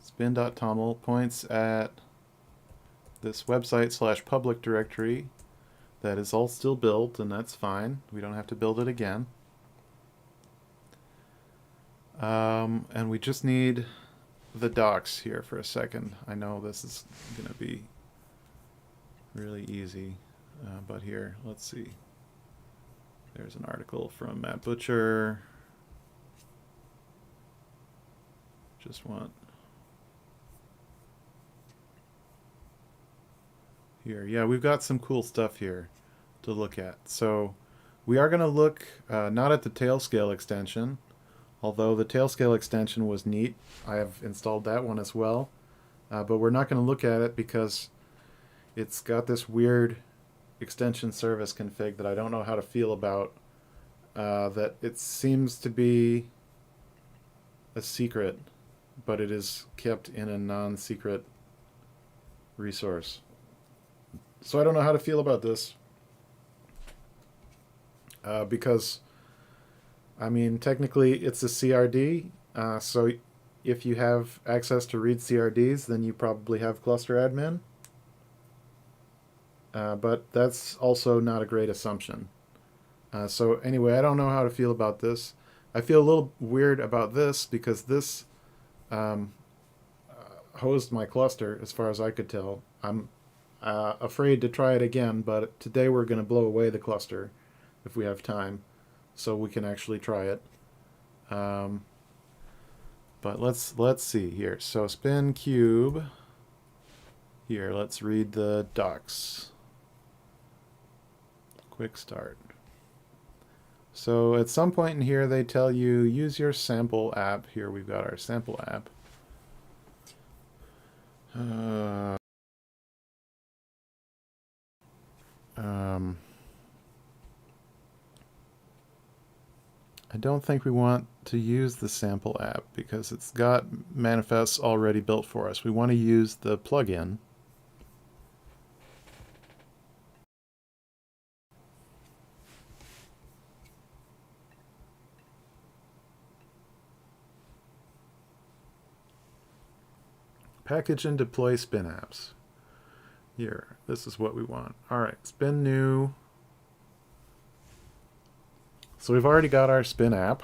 Spin.toml points at this website / public directory that is all still built, and that's fine. We don't have to build it again. And we just need the docs here for a second. I know this is going to be really easy, but here, let's see. There's an article from Matt Butcher. Just want here. Yeah, we've got some cool stuff here to look at. So we are going to look not at the Tailscale extension, although the Tailscale extension was neat. I have installed that one as well, but we're not going to look at it because it's got this weird extension service config that I don't know how to feel about. That it seems to be a secret, but it is kept in a non-secret resource. So I don't know how to feel about this. Because, I mean, technically it's a CRD, so if you have access to read CRDs, then you probably have cluster admin. But that's also not a great assumption. So anyway, I don't know how to feel about this. I feel a little weird about this because this hosed my cluster as far as I could tell. I'm afraid to try it again, but today we're going to blow away the cluster if we have time, so we can actually try it. But let's see here. So SpinKube. Here, let's read the docs. Quick start. So at some point in here, they tell you use your sample app. Here we've got our sample app. I don't think we want to use the sample app because it's got manifests already built for us. We want to use the plugin. Package and deploy spin apps. Here, this is what we want. All right, spin new. So we've already got our spin app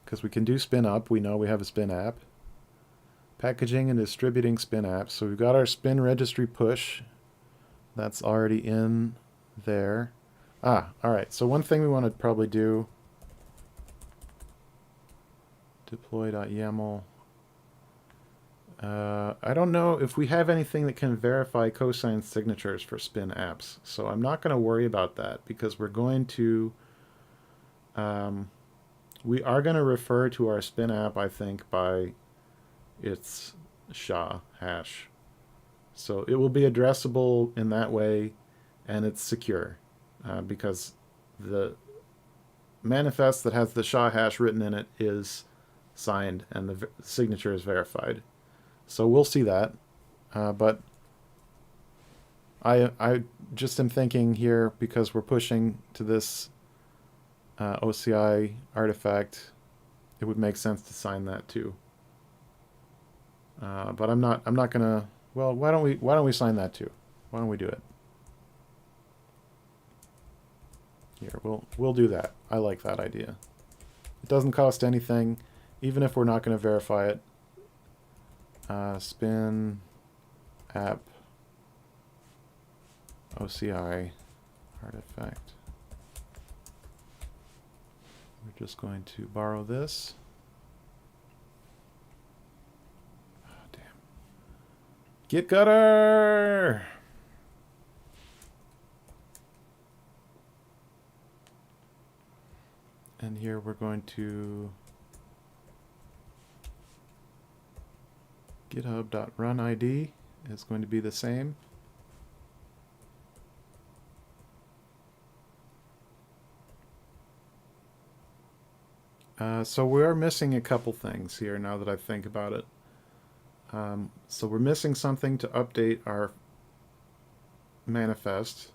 because we can do spin up. We know we have a spin app. Packaging and distributing spin apps. So we've got our spin registry push. That's already in there. All right. So one thing we want to probably do, deploy.yaml. I don't know if we have anything that can verify Cosign signatures for spin apps. So I'm not going to worry about that because we're going to we are going to refer to our spin app, I think, by its SHA hash. So it will be addressable in that way, and it's secure because the manifest that has the SHA hash written in it is signed and the signature is verified. So we'll see that, but I just am thinking here because we're pushing to this OCI artifact, it would make sense to sign that too. But I'm not gonna. Well, why don't we sign that too? Why don't we do it? Here, we'll do that. I like that idea. It doesn't cost anything, even if we're not going to verify it. Spin app OCI artifact. We're just going to borrow this. Oh, damn. Git gutter! And here we're going to github.run ID is going to be the same. So we are missing a couple things here now that I think about it. So we're missing something to update our manifest.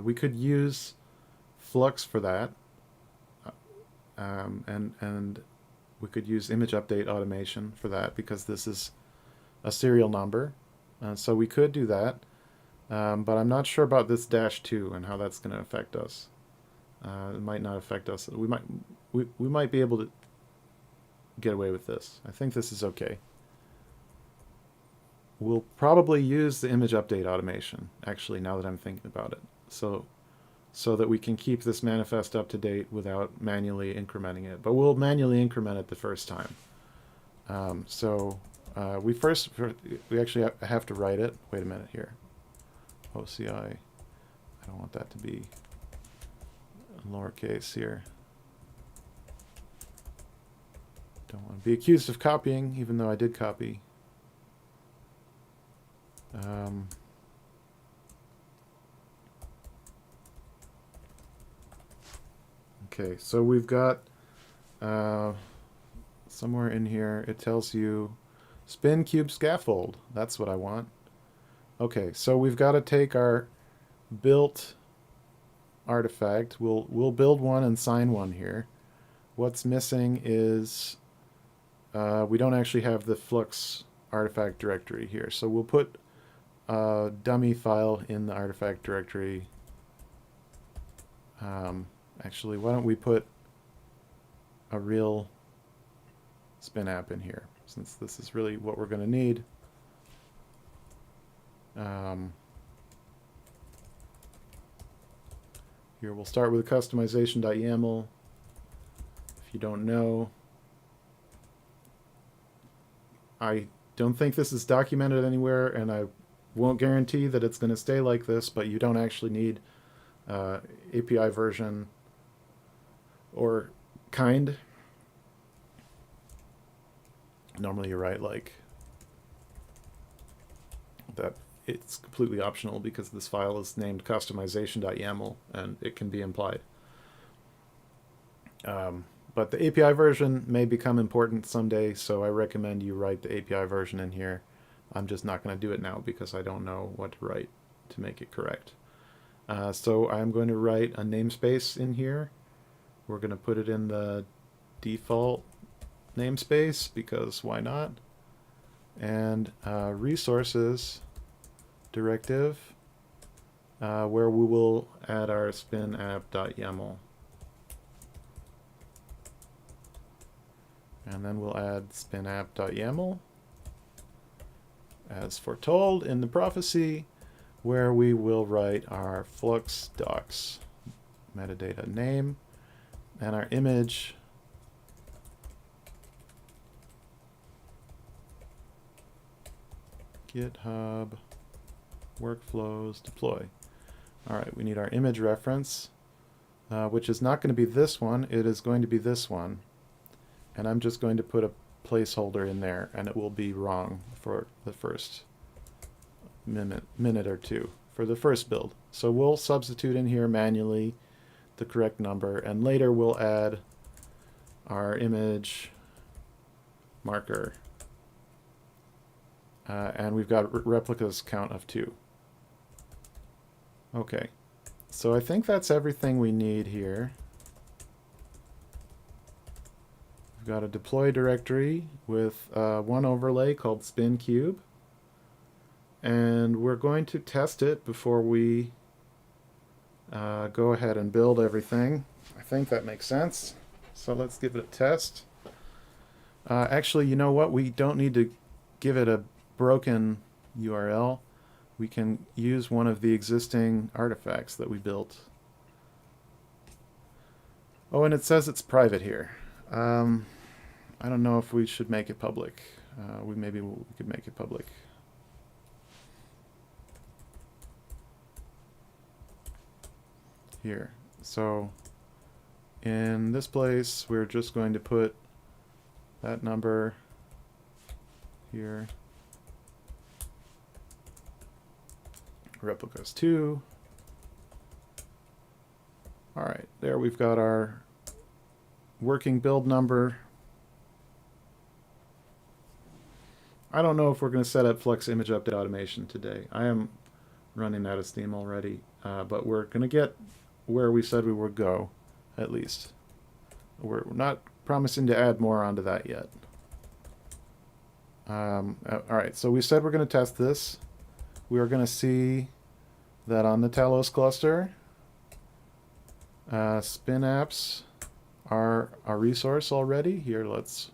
We could use Flux for that, and we could use image update automation for that because this is a serial number. So we could do that, but I'm not sure about this -2 and how that's going to affect us. It might not affect us. We might be able to get away with this. I think this is okay. We'll probably use the image update automation, actually, now that I'm thinking about it. So that we can keep this manifest up to date without manually incrementing it. But we'll manually increment it the first time. We actually have to write it. Wait a minute here. OCI. I don't want that to be lowercase here. Don't want to be accused of copying, even though I did copy. Okay, so we've got somewhere in here it tells you SpinKube scaffold. That's what I want. Okay, so we've got to take our built artifact. We'll build one and sign one here. What's missing is we don't actually have the Flux artifact directory here, so we'll put a dummy file in the artifact directory. Actually, why don't we put a real spin app in here, since this is really what we're going to need. Here we'll start with a customization.yaml. If you don't know, I don't think this is documented anywhere, and I won't guarantee that it's going to stay like this, but you don't actually need API version or kind. Normally you write like that. It's completely optional because this file is named customization.yaml and it can be implied. But the API version may become important someday, so I recommend you write the API version in here. I'm just not going to do it now because I don't know what to write to make it correct. So I'm going to write a namespace in here. We're going to put it in the default namespace because why not? And resources directive where we will add our spinapp.yaml. And then we'll add spinapp.yaml as foretold in the prophecy, where we will write our Flux docs metadata name and our image GitHub workflows deploy. All right, we need our image reference, which is not going to be this one. It is going to be this one. And I'm just going to put a placeholder in there, and it will be wrong for the first minute or two for the first build. So we'll substitute in here manually the correct number, and later we'll add our image marker. And we've got replicas count of 2. Okay, so I think that's everything we need here. We've got a deploy directory with one overlay called SpinKube, and we're going to test it before we go ahead and build everything. I think that makes sense. So let's give it a test. Actually, you know what? We don't need to give it a broken URL. We can use one of the existing artifacts that we built. Oh, and it says it's private here. I don't know if we should make it public. Maybe we could make it public. Here. So in this place, we're just going to put that number here. Replicas 2. All right, there we've got our working build number. I don't know if we're going to set up Flux image update automation today. I am running out of steam already, but we're going to get where we said we would go, at least. We're not promising to add more onto that yet. All right, so we said we're going to test this. We are going to see that on the Talos cluster, spin apps are a resource already. Here, let's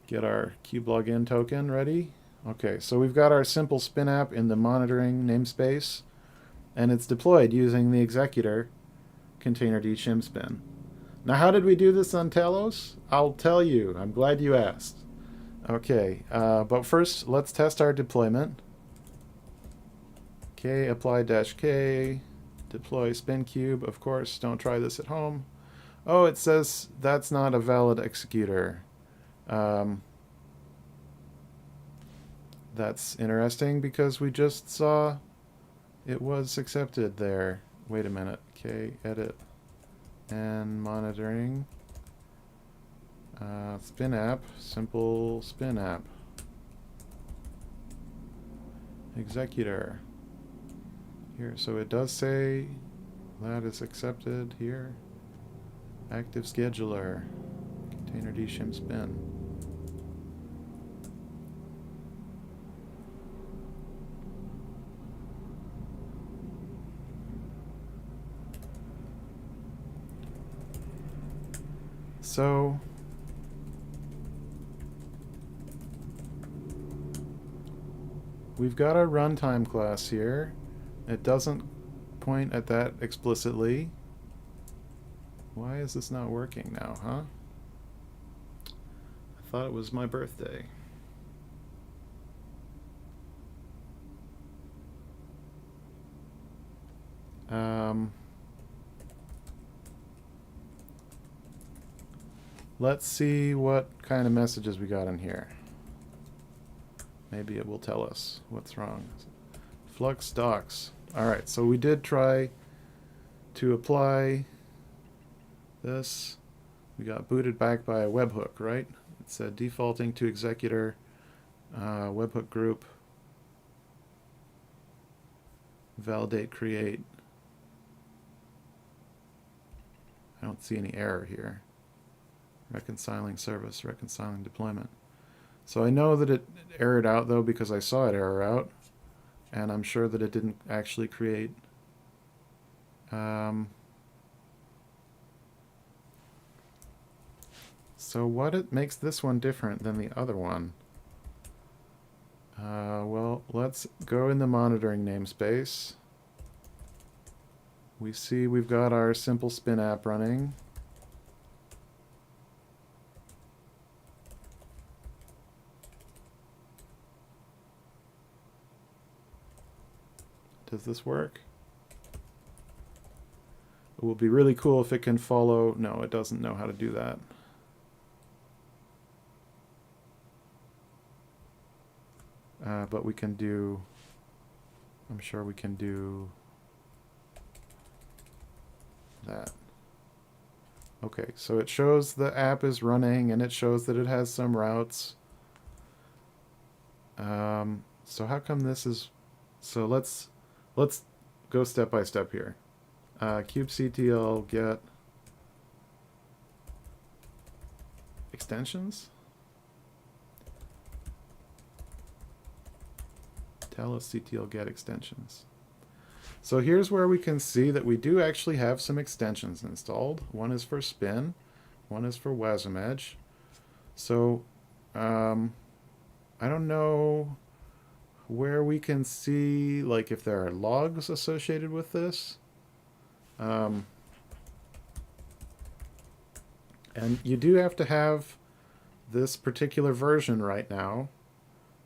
get our cube login token ready. Okay, so we've got our simple spin app in the monitoring namespace, and it's deployed using the executor containerd shim spin. Now, how did we do this on Talos? I'll tell you. I'm glad you asked. Okay, but first, let's test our deployment. K apply -k, deploy SpinKube. Of course, don't try this at home. Oh, it says that's not a valid executor. That's interesting because we just saw it was accepted there. Wait a minute. K edit and monitoring. Spin app, simple spin app. Executor. Here, so it does say that is accepted here. Active scheduler. Containerd shim spin. So we've got our runtime class here. It doesn't point at that explicitly. Why is this not working now, huh? I thought it was my birthday. Let's see what kind of messages we got in here. Maybe it will tell us what's wrong. Flux docs. Alright, so we did try to apply this. We got booted back by a webhook, right? It said defaulting to executor, webhook group, validate create. I don't see any error here. Reconciling service, reconciling deployment. So I know that it errored out though because I saw it error out, and I'm sure that it didn't actually create so what makes this one different than the other one? Well, let's go in the monitoring namespace. We see we've got our simple spin app running. Does this work? It will be really cool if it can follow. No, it doesn't know how to do that. But we can do, I'm sure we can do that. Okay, so it shows the app is running and it shows that it has some routes. So how come this is, so let's go step by step here. kubectl get extensions. Talos ctl get extensions. So here's where we can see that we do actually have some extensions installed. One is for spin, one is for WASM-Edge. So I don't know where we can see like if there are logs associated with this. And you do have to have this particular version right now.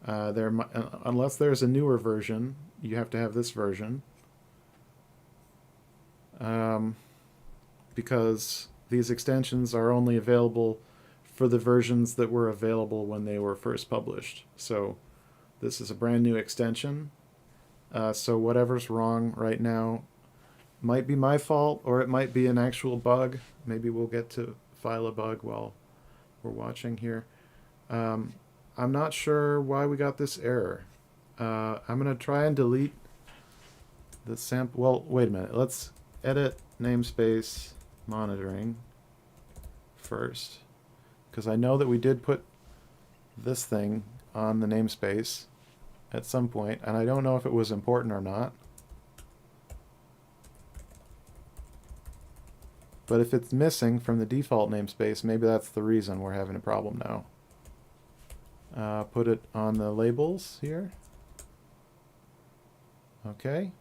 Unless there's a newer version, you have to have this version. Because these extensions are only available for the versions that were available when they were first published. So this is a brand new extension. So whatever's wrong right now might be my fault, or it might be an actual bug. Maybe we'll get to file a bug while we're watching here. I'm not sure why we got this error. I'm going to try and delete the sample. Well, wait a minute. Let's edit namespace monitoring first, because I know that we did put this thing on the namespace at some point, and I don't know if it was important or not. But if it's missing from the default namespace, maybe that's the reason we're having a problem now. Put it on the labels here. Okay.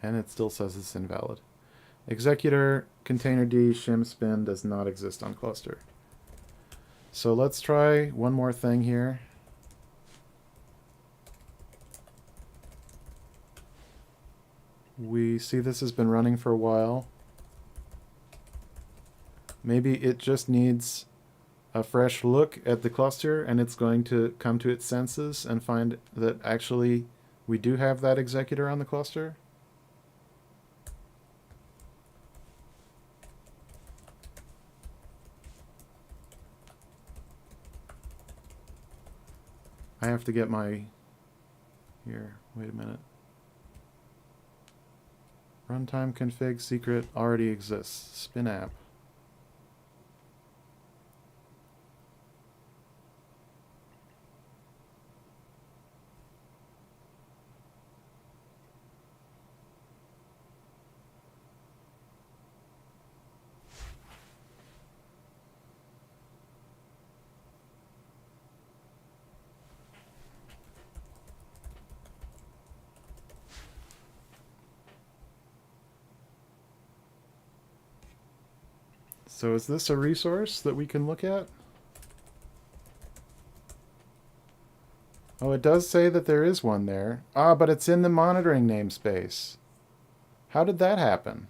And it still says it's invalid. Executor container D shim spin does not exist on cluster. So let's try one more thing here. We see this has been running for a while. Maybe it just needs a fresh look at the cluster, and it's going to come to its senses and find that actually we do have that executor on the cluster. I have to get my... Here, wait a minute. Runtime config secret already exists. Spin app. So is this a resource that we can look at? Oh, it does say that there is one there. Ah, but it's in the monitoring namespace. How did that happen?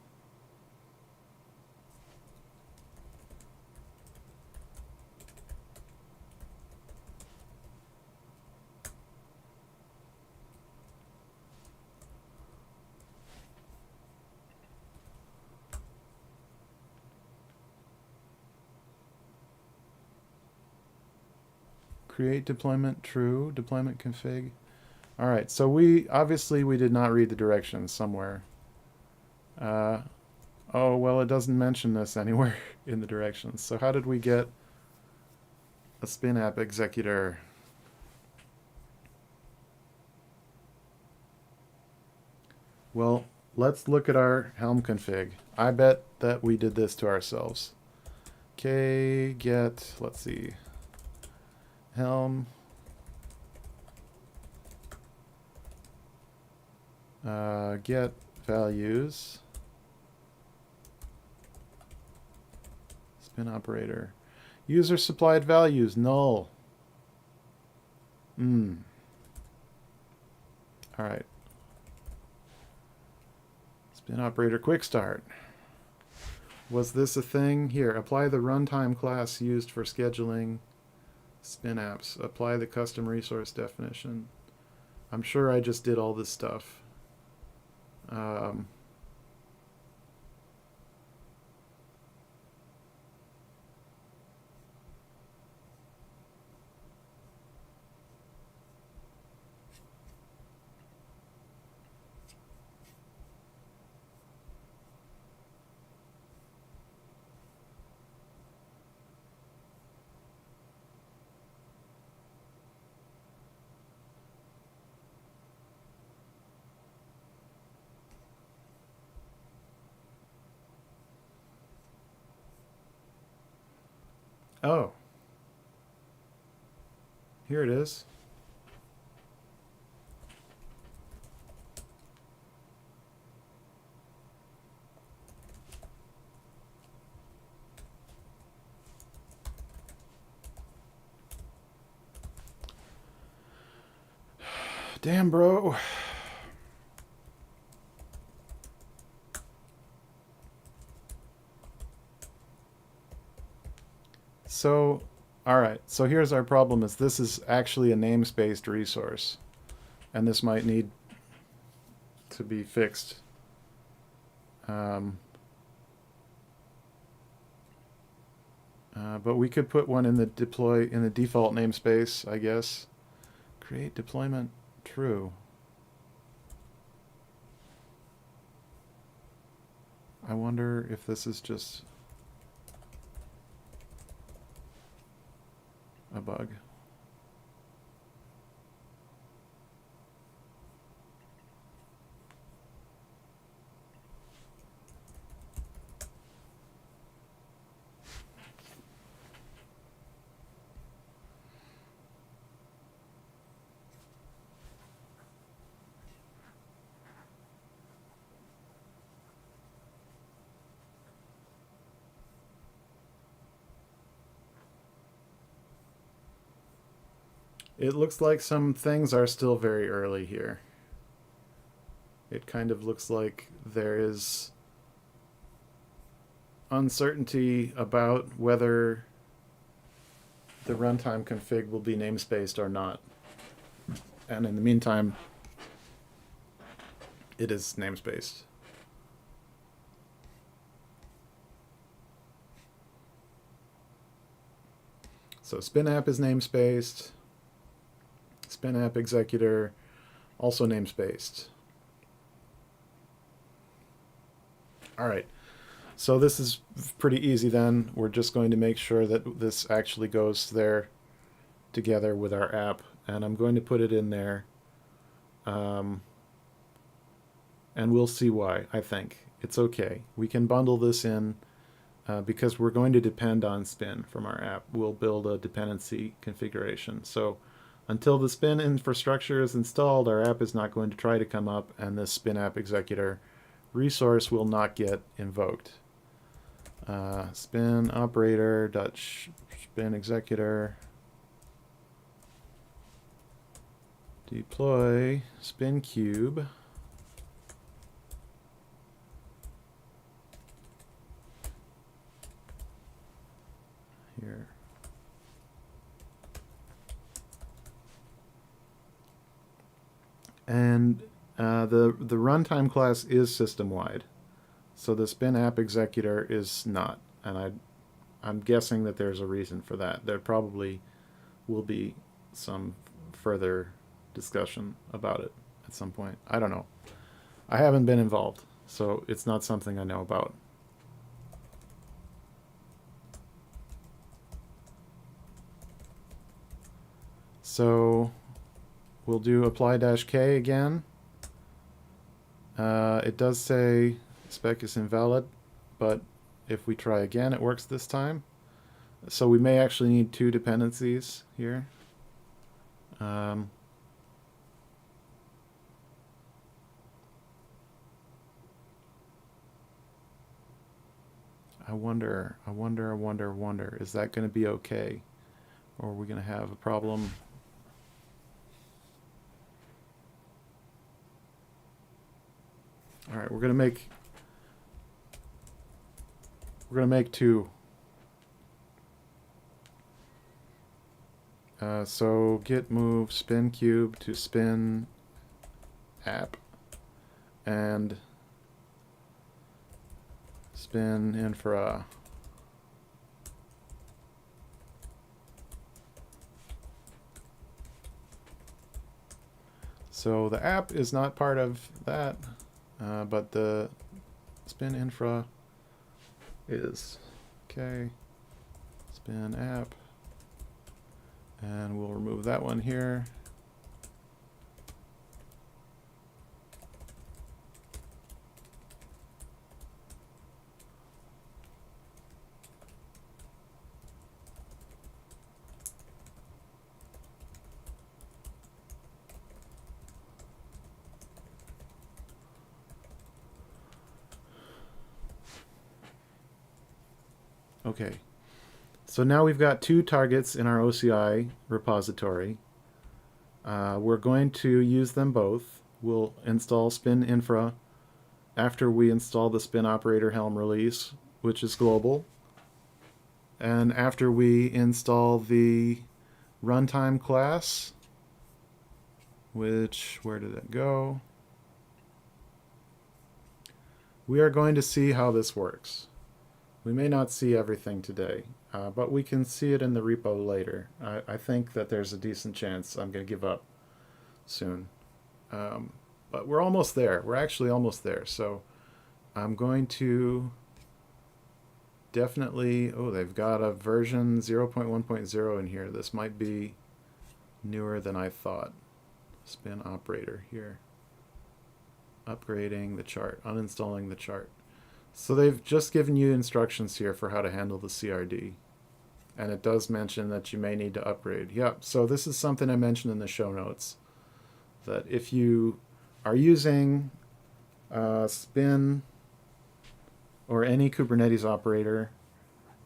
Create deployment true, deployment config. All right, so we did not read the directions somewhere. Oh, well, it doesn't mention this anywhere in the directions. So how did we get a spin app executor? Well, let's look at our Helm config. I bet that we did this to ourselves. Okay, get, let's see. Helm get values spin operator user supplied values null. All right, spin operator quick start. Was this a thing? Here, apply the runtime class used for scheduling spin apps. Apply the custom resource definition. I'm sure I just did all this stuff. Oh. Here it is. Damn, bro. So, all right. So here's our problem: is this is actually a namespaced resource, and this might need to be fixed. But we could put one in the default namespace, I guess. Create deployment true. I wonder if this is just a bug. It looks like some things are still very early here. It kind of looks like there is uncertainty about whether the runtime config will be namespaced or not. And in the meantime, it is namespaced. So SpinApp is namespaced. SpinApp executor also namespaced. All right, so this is pretty easy then. We're just going to make sure that this actually goes there together with our app, and I'm going to put it in there, and we'll see why. I think it's okay. We can bundle this in because we're going to depend on Spin from our app. We'll build a dependency configuration. So until the Spin infrastructure is installed, our app is not going to try to come up, and this SpinApp executor resource will not get invoked. Spin operator dot spin executor deploy SpinKube here. And the runtime class is system-wide, so the Spin App Executor is not, and I'm guessing that there's a reason for that. There probably will be some further discussion about it at some point. I don't know. I haven't been involved, so it's not something I know about. So we'll do apply-k again. It does say spec is invalid, but if we try again, it works this time. So we may actually need two dependencies here. I wonder, is that going to be okay? Or are we going to have a problem? All right, we're gonna make two. So git move SpinKube to spin app and spin infra. So the app is not part of that. But the spin infra is. Okay. Spin app. And we'll remove that one here. Okay, so now we've got two targets in our OCI repository. We're going to use them both. We'll install spin infra after we install the spin operator Helm release, which is global, and after we install the runtime class, which, where did it go? We are going to see how this works. We may not see everything today. but we can see it in the repo later. I think that there's a decent chance I'm going to give up soon. But we're almost there. We're actually almost there. So I'm going to definitely... Oh, they've got a version 0.1.0 in here. This might be newer than I thought. Spin operator here. Upgrading the chart. Uninstalling the chart. So they've just given you instructions here for how to handle the CRD. And it does mention that you may need to upgrade. Yep, so this is something I mentioned in the show notes. That if you are using Spin or any Kubernetes operator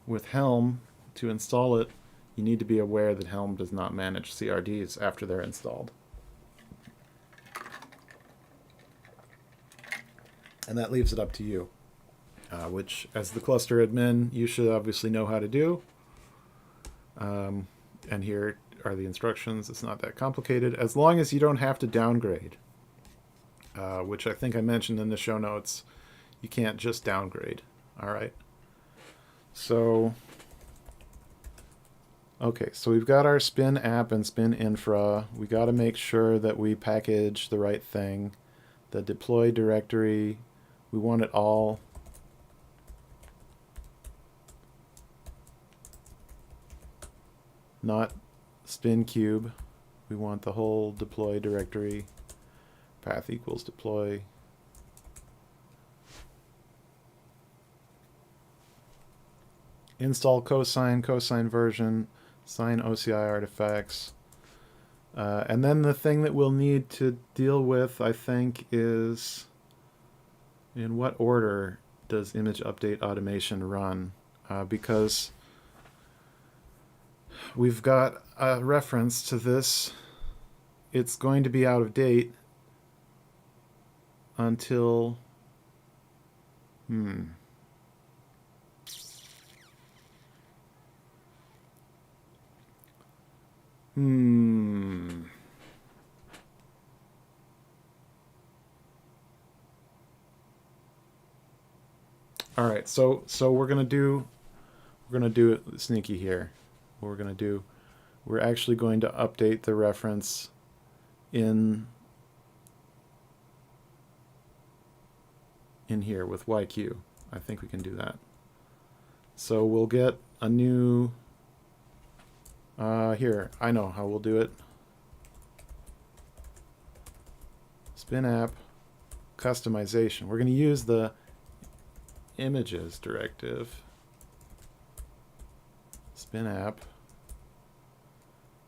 with Helm to install it, you need to be aware that Helm does not manage CRDs after they're installed. And that leaves it up to you. Which, as the cluster admin, you should obviously know how to do. And here are the instructions. It's not that complicated, as long as you don't have to downgrade, which I think I mentioned in the show notes. You can't just downgrade. All right. So, okay, so we've got our Spin app and Spin infra. We got to make sure that we package the right thing. The deploy directory, we want it all. Not SpinKube. We want the whole deploy directory. Path equals deploy. Install Cosign, Cosign version, sign OCI artifacts. And then the thing that we'll need to deal with, I think, is in what order does image update automation run? Because we've got a reference to this. It's going to be out of date until... All right, so we're gonna do it sneaky here. What we're gonna do, we're actually going to update the reference in here with YQ. I think we can do that. So we'll get a new here, I know how we'll do it. Spin app customization. We're going to use the images directive. Spin app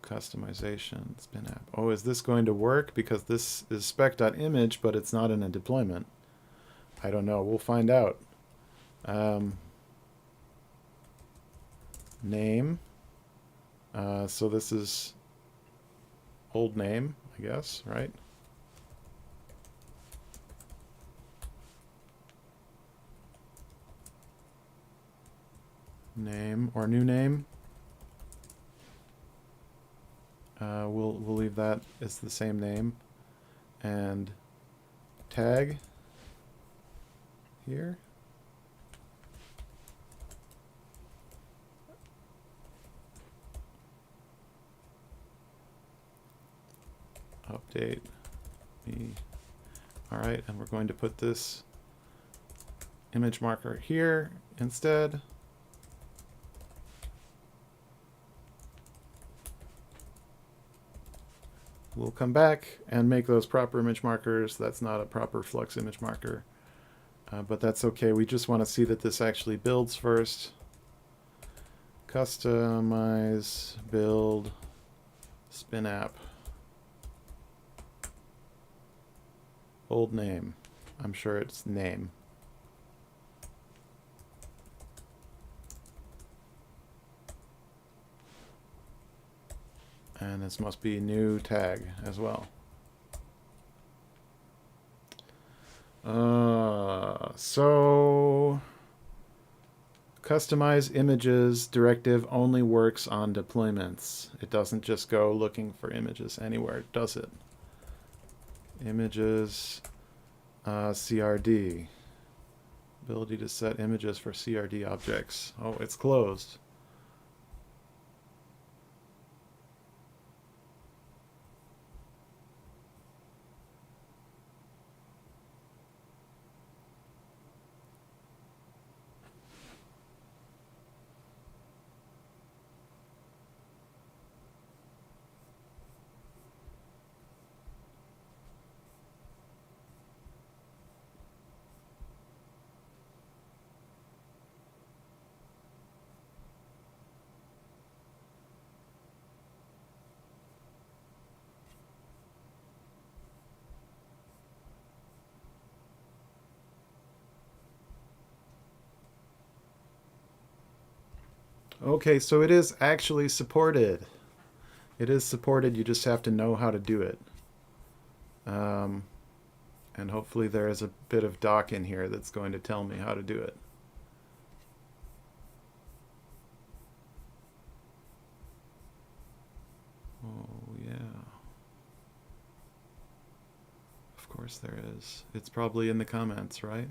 customization. Spin app. Oh, is this going to work? Because this is spec.image, but it's not in a deployment. I don't know. We'll find out. Name. So this is old name, I guess, right? Name or new name. We'll leave that as the same name. And tag here. Update me. All right, and we're going to put this image marker here instead. We'll come back and make those proper image markers. That's not a proper Flux image marker, but that's okay. We just want to see that this actually builds first. Customize, build, spin app. Old name. I'm sure it's name. And this must be new tag as well. So customize images directive only works on deployments. It doesn't just go looking for images anywhere, does it? Images, CRD. Ability to set images for CRD objects. Oh, it's closed. Okay, so it is actually supported. It is supported, you just have to know how to do it. And hopefully there is a bit of doc in here that's going to tell me how to do it. Oh, yeah. Of course there is. It's probably in the comments, right?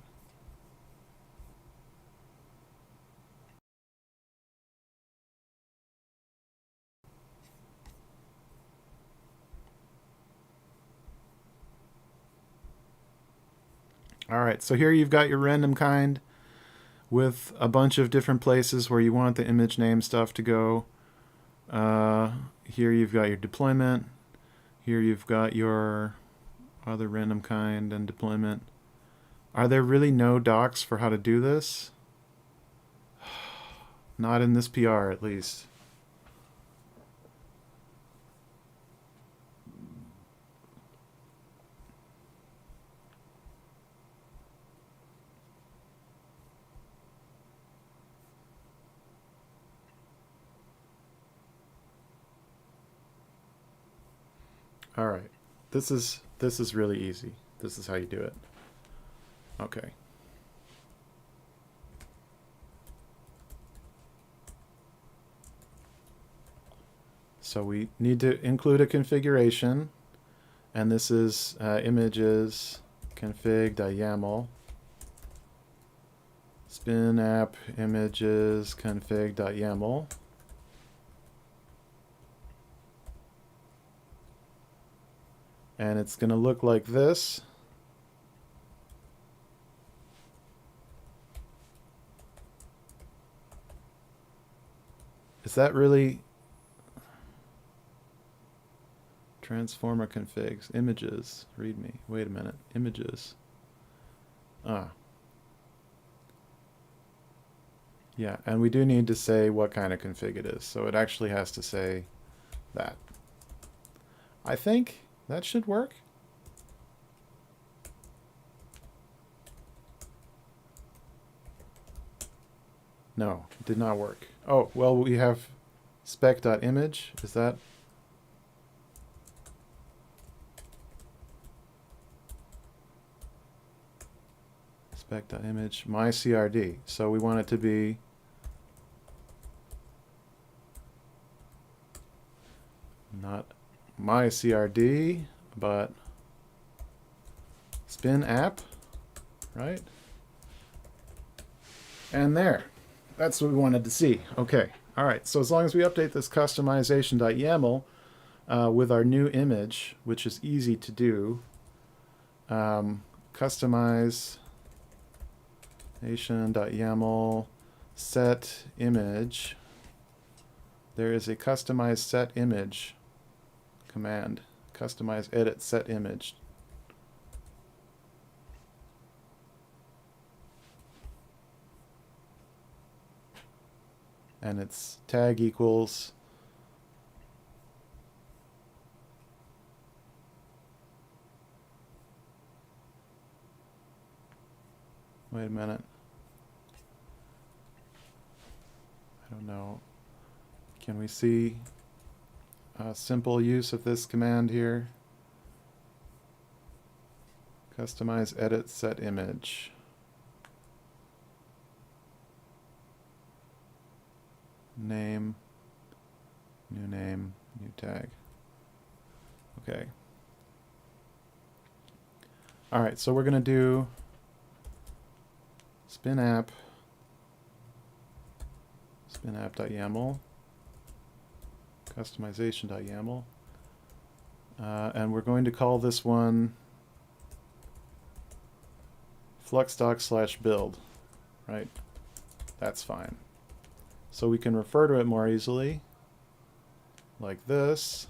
All right, so here you've got your random kind with a bunch of different places where you want the image name stuff to go. Here you've got your deployment. Here you've got your other random kind and deployment. Are there really no docs for how to do this? Not in this PR, at least. All right, this is really easy. This is how you do it. Okay. So we need to include a configuration, and this is images config.yaml spin app images config.yaml. And it's going to look like this. Is that really transformer configs? Images, readme. Wait a minute. Images. Ah. Yeah, and we do need to say what kind of config it is. So it actually has to say that. I think that should work. No, it did not work. Oh, well, we have spec.image. Is that? Spec.image, myCRD. So we want it to be not myCRD, but spin app, right? And there. That's what we wanted to see. Okay. All right. So as long as we update this customization.yaml with our new image, which is easy to do, customization.yaml set image. There is a customize set image command. Customize edit set image. And its tag equals wait a minute. I don't know. Can we see a simple use of this command here? Customize edit set image. Name, new tag. Okay. All right, so we're going to do spin app.yaml, customization.yaml, and we're going to call this one fluxdoc/build, right? That's fine. So we can refer to it more easily, like this.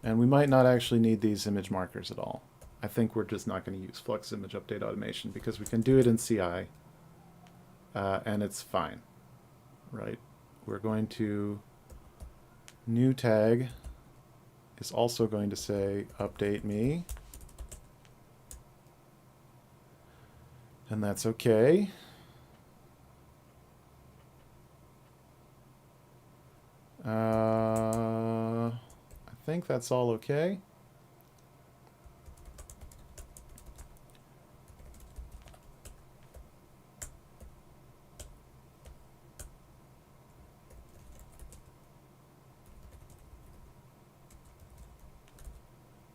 And we might not actually need these image markers at all. I think we're just not going to use Flux image update automation because we can do it in CI, and it's fine, right? We're going to new tag is also going to say update me, and that's okay. think that's all okay.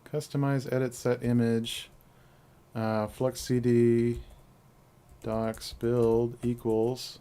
Customize, edit, set image, Flux CD, docs, build equals.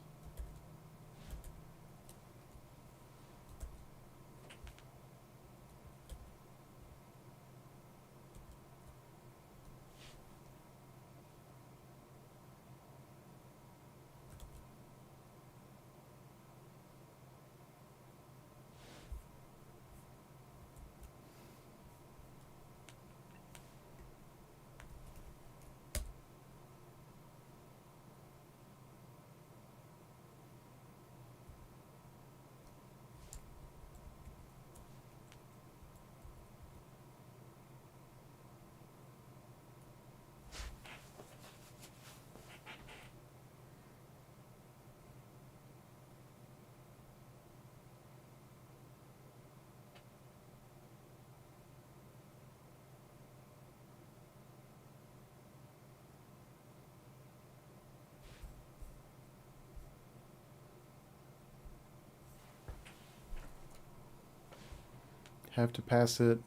Have to pass it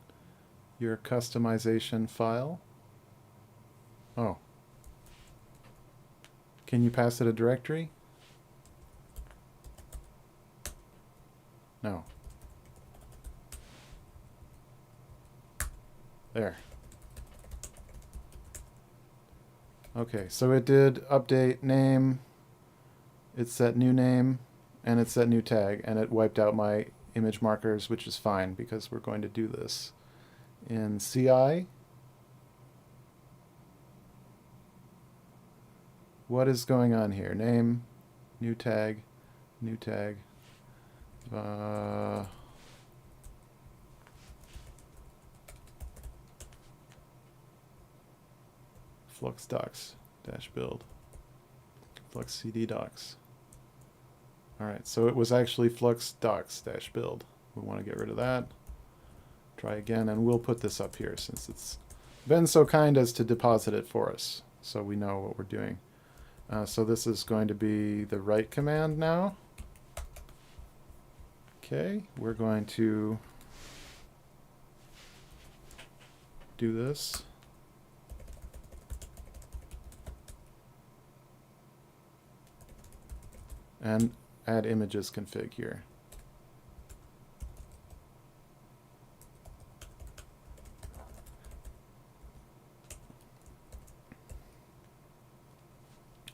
your customization file. Oh. Can you pass it a directory? No. There. Okay, so it did update name, it set new name, and it set new tag, and it wiped out my image markers, which is fine because we're going to do this in CI. What is going on here? Name, new tag, Flux docs dash build, Flux CD docs. Alright, so it was actually Flux docs dash build. We want to get rid of that. Try again, and we'll put this up here since it's been so kind as to deposit it for us, so we know what we're doing. So this is going to be the write command now. Okay, we're going to do this. And add images config here.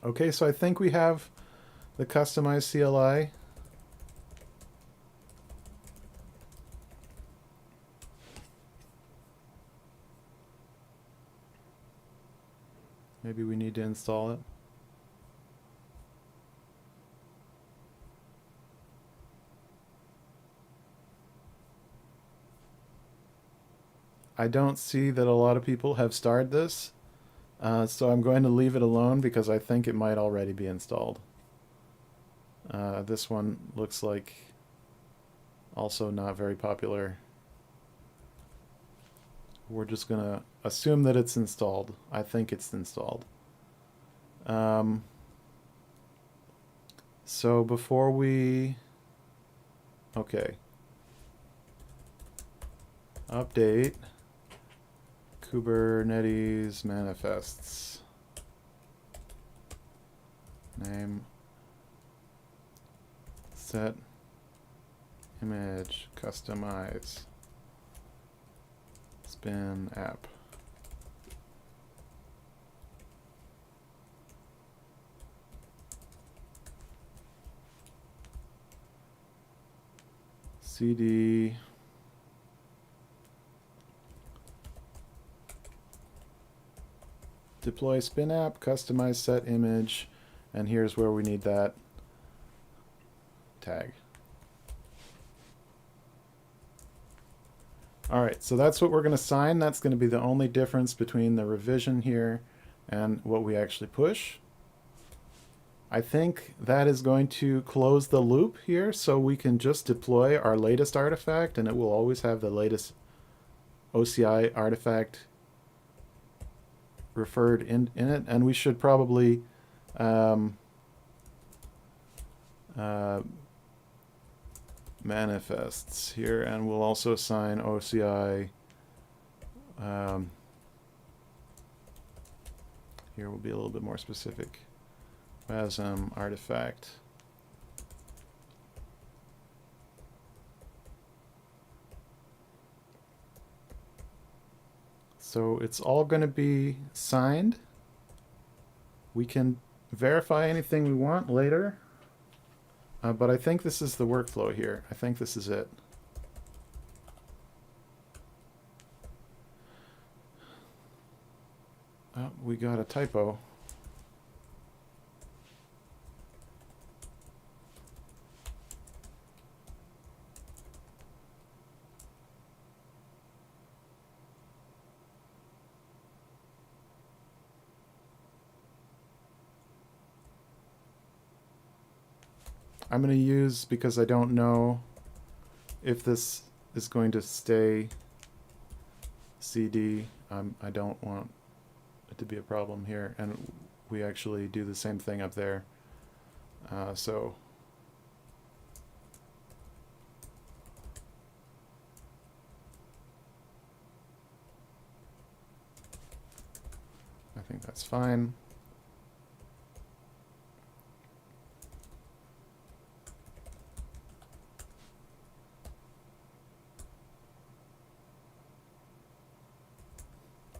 Okay, so I think we have the customized CLI. Maybe we need to install it. I don't see that a lot of people have started this, so I'm going to leave it alone because I think it might already be installed. This one looks like also not very popular. We're just going to assume that it's installed. I think it's installed. So before we... Okay. Update Kubernetes manifests. Name, set, image, customize, spin app. CD deploy spin app, customize set image, and here's where we need that tag. Alright, so that's what we're going to sign. That's going to be the only difference between the revision here and what we actually push. I think that is going to close the loop here, so we can just deploy our latest artifact and it will always have the latest OCI artifact referred in it, and we should probably manifests here, and we'll also assign OCI. Here we'll be a little bit more specific. WASM artifact. So it's all going to be signed. We can verify anything we want later. But I think this is the workflow here. I think this is it. Oh, we got a typo. I'm going to use, because I don't know if this is going to stay CD, I don't want it to be a problem here, and we actually do the same thing up there. So I think that's fine.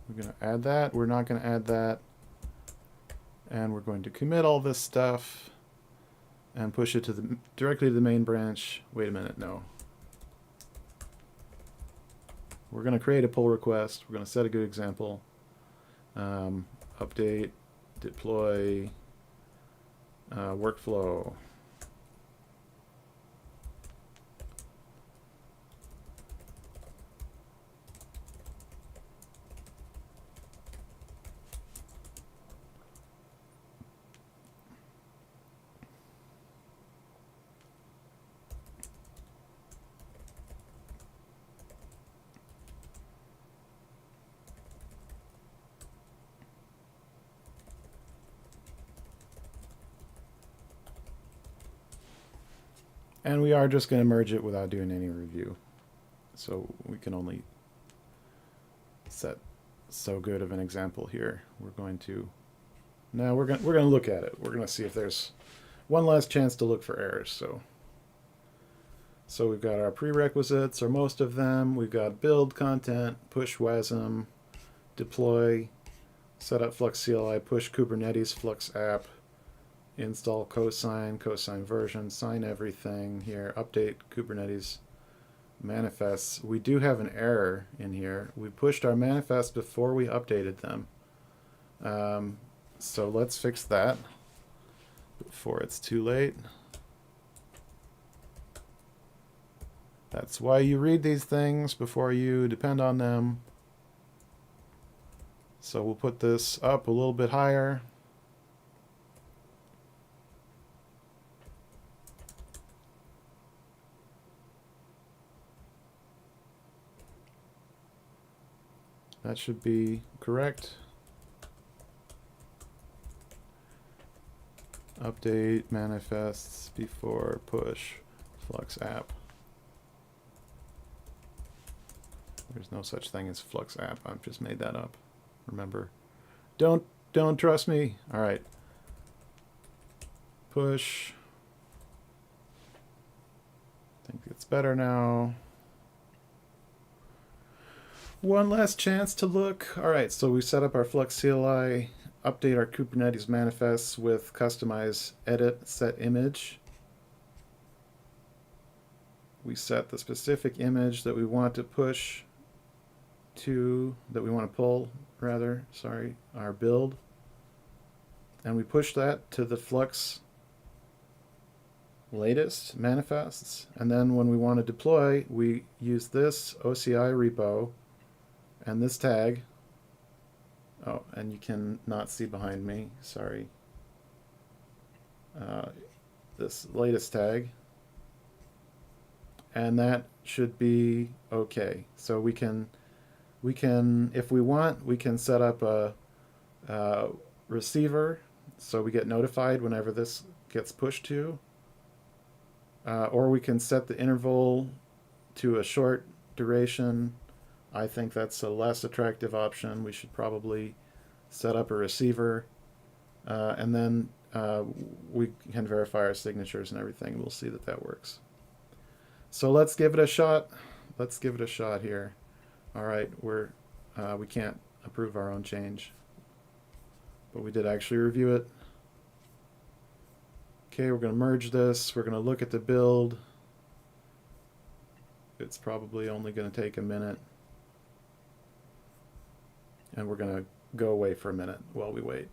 We're going to add that. We're not going to add that. And we're going to commit all this stuff and push it to the directly to the main branch. Wait a minute, no. We're going to create a pull request. We're going to set a good example. Update, deploy, workflow. And we are just going to merge it without doing any review. So we can only set so good of an example here. We're going to now we're going to look at it. We're going to see if there's one last chance to look for errors. So we've got our prerequisites, or most of them. We've got build content, push WASM, deploy, set up Flux CLI, push Kubernetes Flux app, install Cosign, Cosign version, sign everything here, update Kubernetes manifests. We do have an error in here. We pushed our manifests before we updated them. So let's fix that before it's too late. That's why you read these things before you depend on them. So we'll put this up a little bit higher. That should be correct. Update manifests before push Flux app. There's no such thing as Flux app. I've just made that up. Remember, don't trust me. All right. Push. I think it's better now. One last chance to look. All right, so we set up our Flux CLI, update our Kubernetes manifests with customize, edit, set image. We set the specific image that we want to push to, that we want to pull, rather, sorry, our build. And we push that to the Flux latest manifests. And then when we want to deploy, we use this OCI repo and this tag. Oh, and you can not see behind me, sorry. This latest tag. And that should be okay. So we can We can, if we want, we can set up a receiver so we get notified whenever this gets pushed to. Or we can set the interval to a short duration. I think that's a less attractive option. We should probably set up a receiver, and then we can verify our signatures and everything. We'll see that that works. So let's give it a shot. Let's give it a shot here. All right, we can't approve our own change, but we did actually review it. Okay, we're going to merge this. We're going to look at the build. It's probably only going to take a minute. And we're going to go away for a minute while we wait.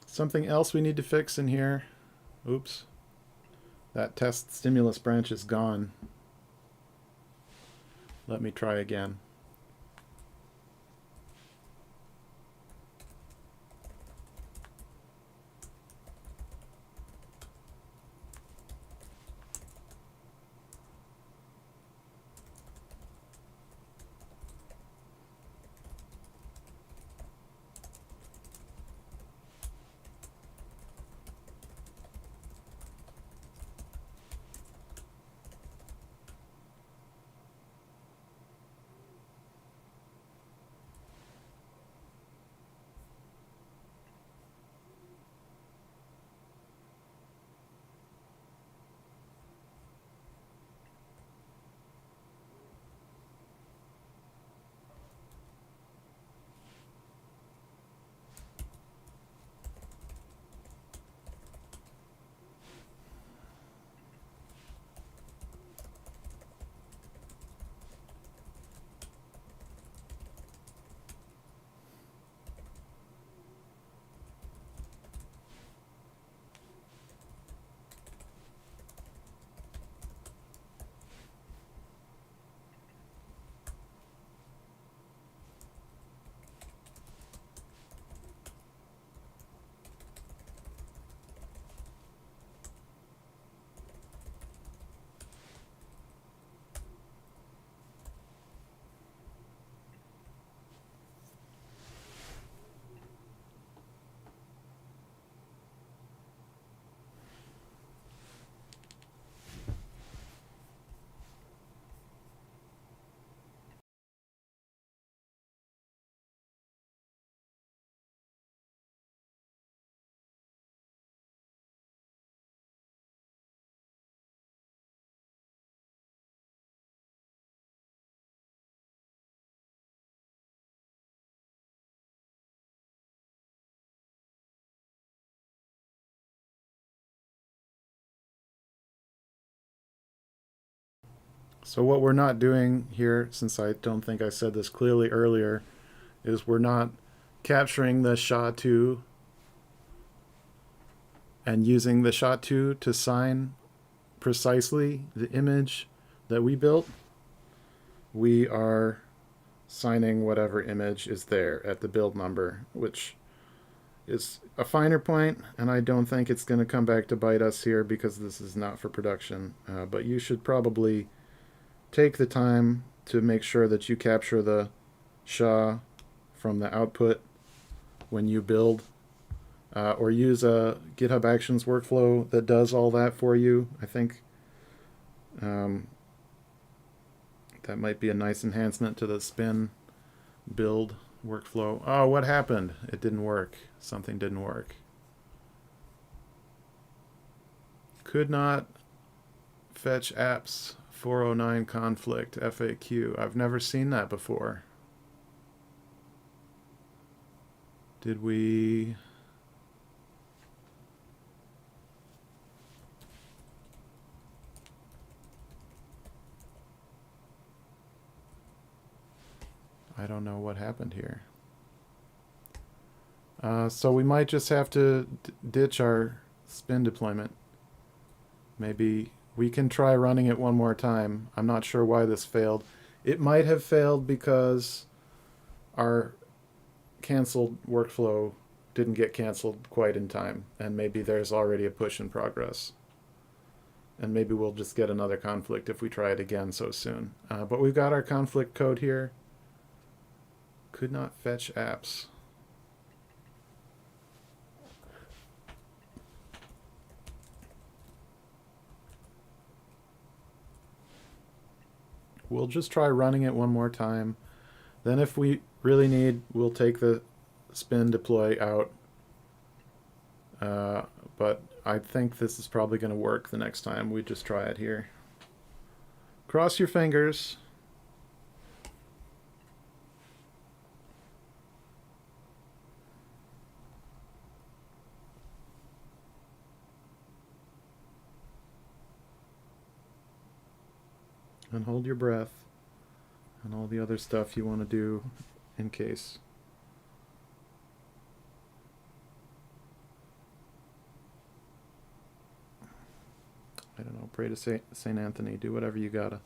Something else we need to fix in here. Oops. That test stimulus branch is gone. Let me try again. So what we're not doing here, since I don't think I said this clearly earlier, is we're not capturing the SHA-2 and using the SHA-2 to sign precisely the image that we built. We are signing whatever image is there at the build number, which is a finer point, and I don't think it's going to come back to bite us here because this is not for production. But you should probably take the time to make sure that you capture the SHA from the output when you build, or use a GitHub Actions workflow that does all that for you. I think that might be a nice enhancement to the spin build workflow. Oh, what happened? It didn't work. Something didn't work. Could not fetch apps 409 conflict FAQ. I've never seen that before. Did we... I don't know what happened here. So we might just have to ditch our spin deployment. Maybe we can try running it one more time. I'm not sure why this failed. It might have failed because our canceled workflow didn't get canceled quite in time, and maybe there's already a push in progress. And maybe we'll just get another conflict if we try it again so soon. But we've got our conflict code here. Could not fetch apps. We'll just try running it one more time. Then if we really need, we'll take the spin deploy out. But I think this is probably going to work the next time we just try it here. Cross your fingers. And hold your breath. And all the other stuff you want to do in case. I don't know, pray to Saint Anthony, do whatever you gotta.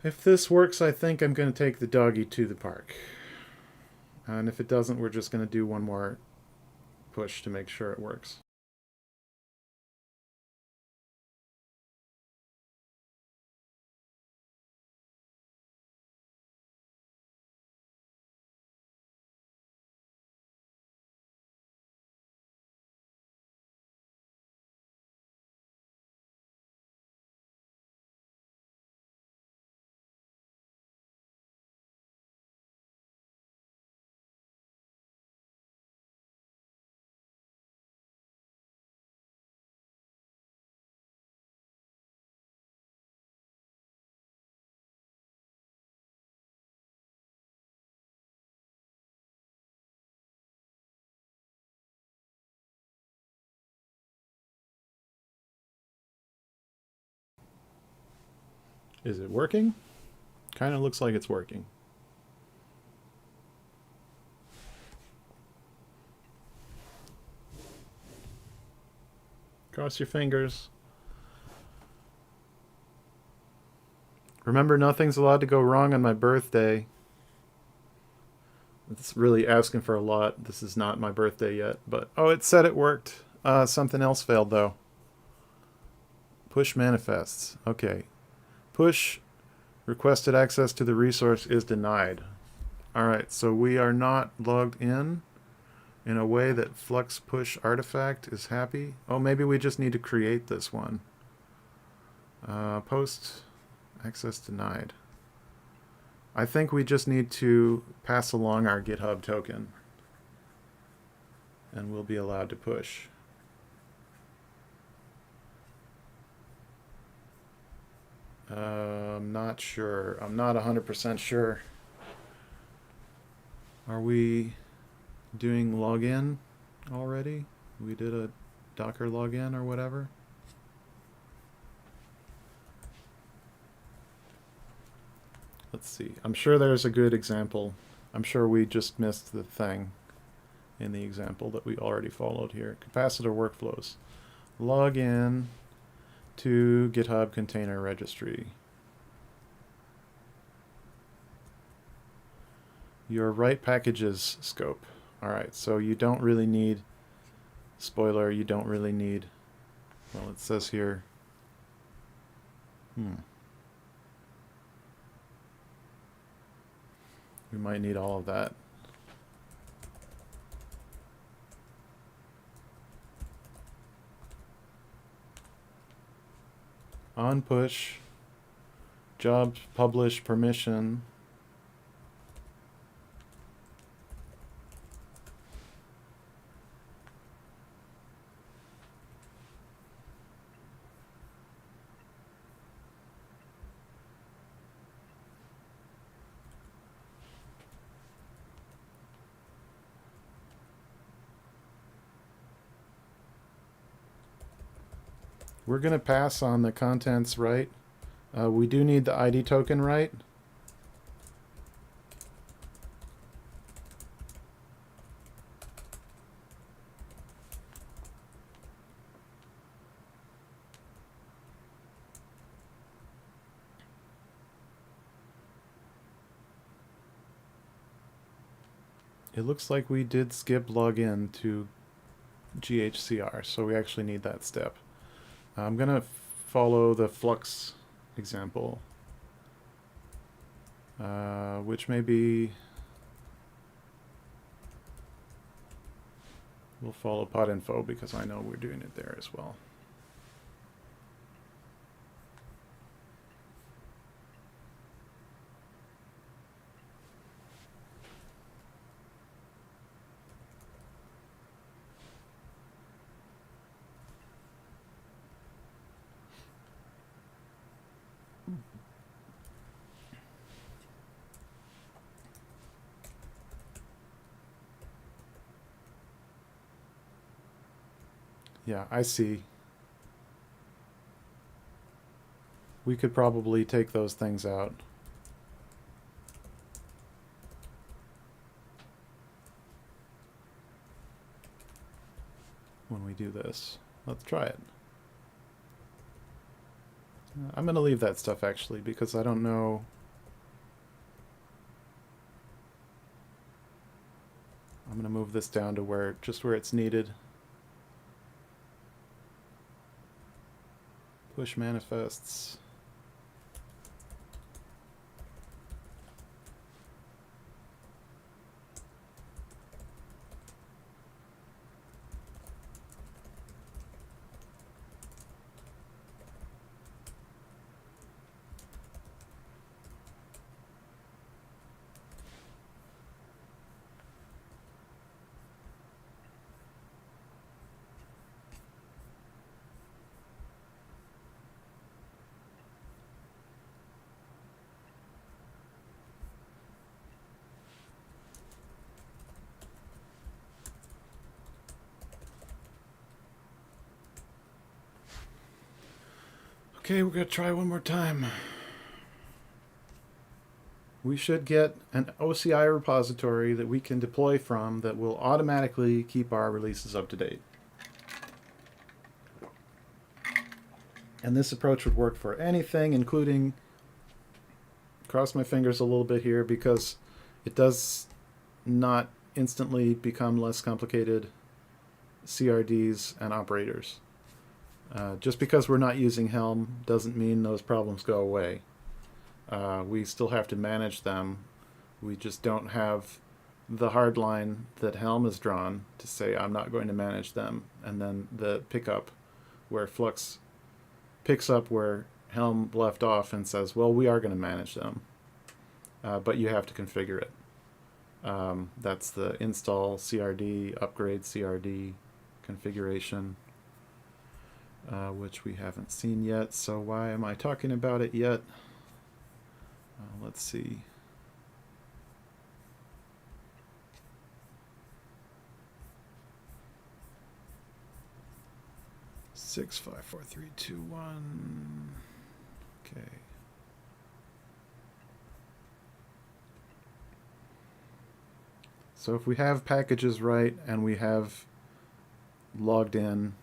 If this works, I think I'm going to take the doggy to the park. And if it doesn't, we're just going to do one more push to make sure it works. Is it working? Kind of looks like it's working. Cross your fingers. Remember, nothing's allowed to go wrong on my birthday. It's really asking for a lot. This is not my birthday yet, but oh, it said it worked. Something else failed though. Push manifests. Okay. Push requested access to the resource is denied. Alright, so we are not logged in a way that Flux push artifact is happy. Oh, maybe we just need to create this one. Post access denied. I think we just need to pass along our GitHub token and we'll be allowed to push. I'm not sure. I'm not 100% sure. Are we doing login already? We did a Docker login or whatever. Let's see. I'm sure there's a good example. I'm sure we just missed the thing in the example that we already followed here. Capacitor workflows. Login to GitHub container registry. Your write packages scope. Alright, so you don't really need, spoiler, you don't really need, well, it says here, we might need all of that. On push, job publish permission. We're going to pass on the contents right. We do need the ID token right. It looks like we did skip login to GHCR, so we actually need that step. I'm going to follow the Flux example, which maybe we'll follow pod info because I know we're doing it there as well. Yeah, I see. We could probably take those things out. When we do this. Let's try it. I'm going to leave that stuff actually because I don't know. I'm going to move this down to where just where it's needed. Push manifests. Okay, we're going to try one more time. We should get an OCI repository that we can deploy from that will automatically keep our releases up to date. And this approach would work for anything, including, cross my fingers a little bit here, because it does not instantly become less complicated CRDs and operators. Just because we're not using Helm doesn't mean those problems go away. We still have to manage them. We just don't have the hard line that Helm has drawn to say I'm not going to manage them, and then the pickup where Flux picks up where Helm left off and says, well, we are going to manage them, but you have to configure it. That's the install CRD, upgrade CRD configuration. Which we haven't seen yet, so why am I talking about it yet? Let's see. Six, 5, 4, 3, 2, 1. Okay. So if we have packages right and we have logged in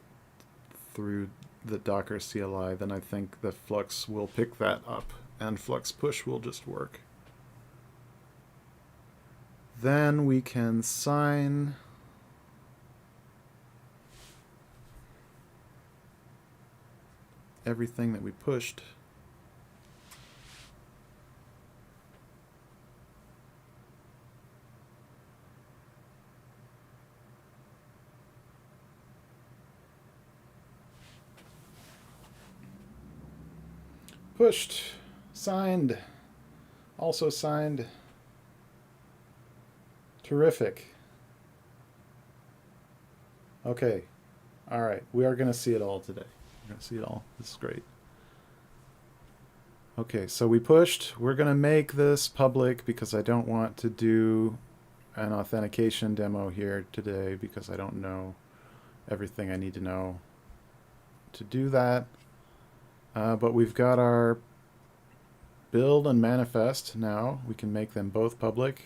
through the Docker CLI, then I think the Flux will pick that up and Flux push will just work. Then we can sign everything that we pushed. Pushed, signed, also signed. Terrific. Okay, all right, we are going to see it all today. We're going to see it all. This is great. Okay, so we pushed. We're going to make this public because I don't want to do an authentication demo here today because I don't know everything I need to know to do that. But we've got our build and manifest now. We can make them both public.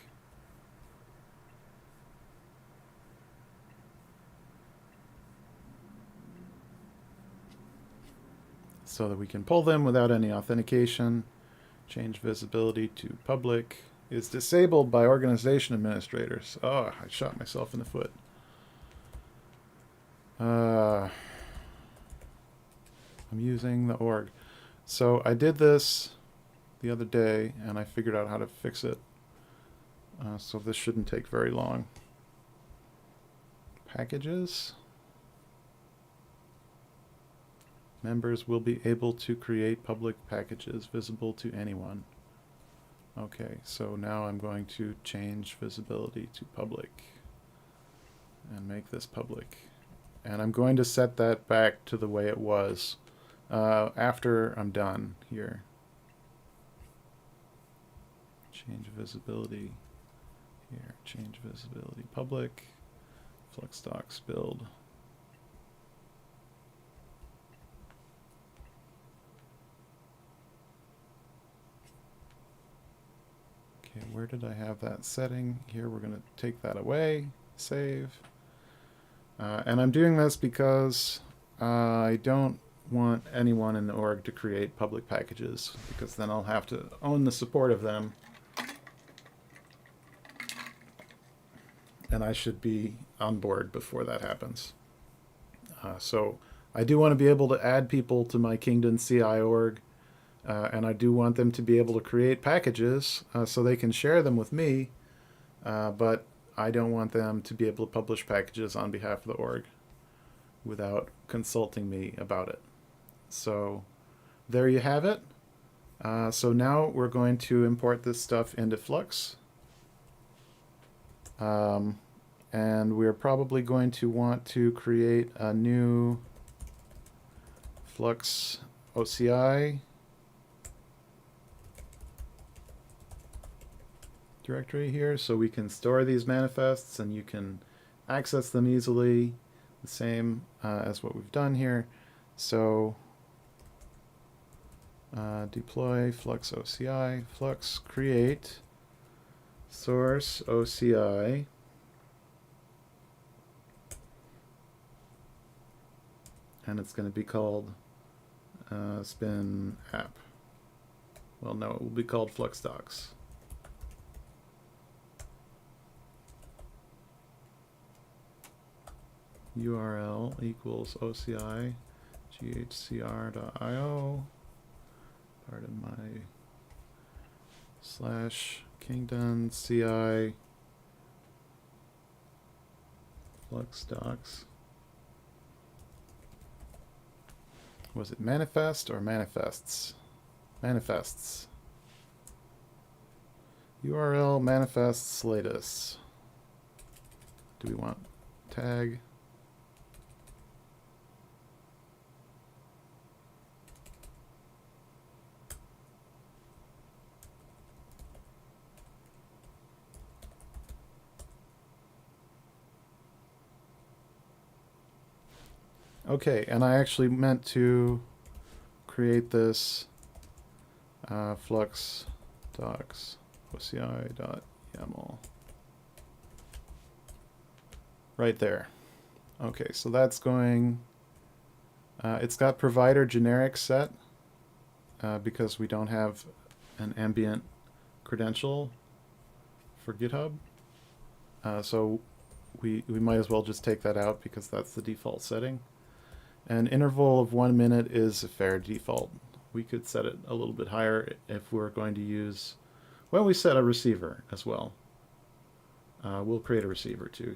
So that we can pull them without any authentication. Change visibility to public is disabled by organization administrators. Oh, I shot myself in the foot. I'm using the org. So I did this the other day and I figured out how to fix it. So this shouldn't take very long. Packages. Members will be able to create public packages visible to anyone. Okay, so now I'm going to change visibility to public and make this public. And I'm going to set that back to the way it was after I'm done here. Change visibility here, change visibility public, Flux docs build. Okay, where did I have that setting? Here, we're going to take that away, save. And I'm doing this because I don't want anyone in the org to create public packages, because then I'll have to own the support of them. And I should be on board before that happens. So I do want to be able to add people to my Kingdom CI org. And I do want them to be able to create packages so they can share them with me, but I don't want them to be able to publish packages on behalf of the org without consulting me about it. So there you have it. So now we're going to import this stuff into Flux. And we're probably going to want to create a new Flux OCI directory here, so we can store these manifests and you can access them easily, the same as what we've done here. So deploy Flux OCI, Flux create source OCI, and it's going to be called Spin App. Well, no, it will be called Flux Docs. URL equals OCI ghcr.io, pardon my /kingdom CI Flux Docs. Was it manifest or manifests? Manifests. URL manifests latest. Do we want tag? Okay, and I actually meant to create this Flux docs OCI.yaml right there. Okay, so that's going, it's got provider generic set because we don't have an ambient credential for GitHub. So we might as well just take that out because that's the default setting. An interval of 1 minute is a fair default. We could set it a little bit higher if we're going to use, well, we set a receiver as well. We'll create a receiver too.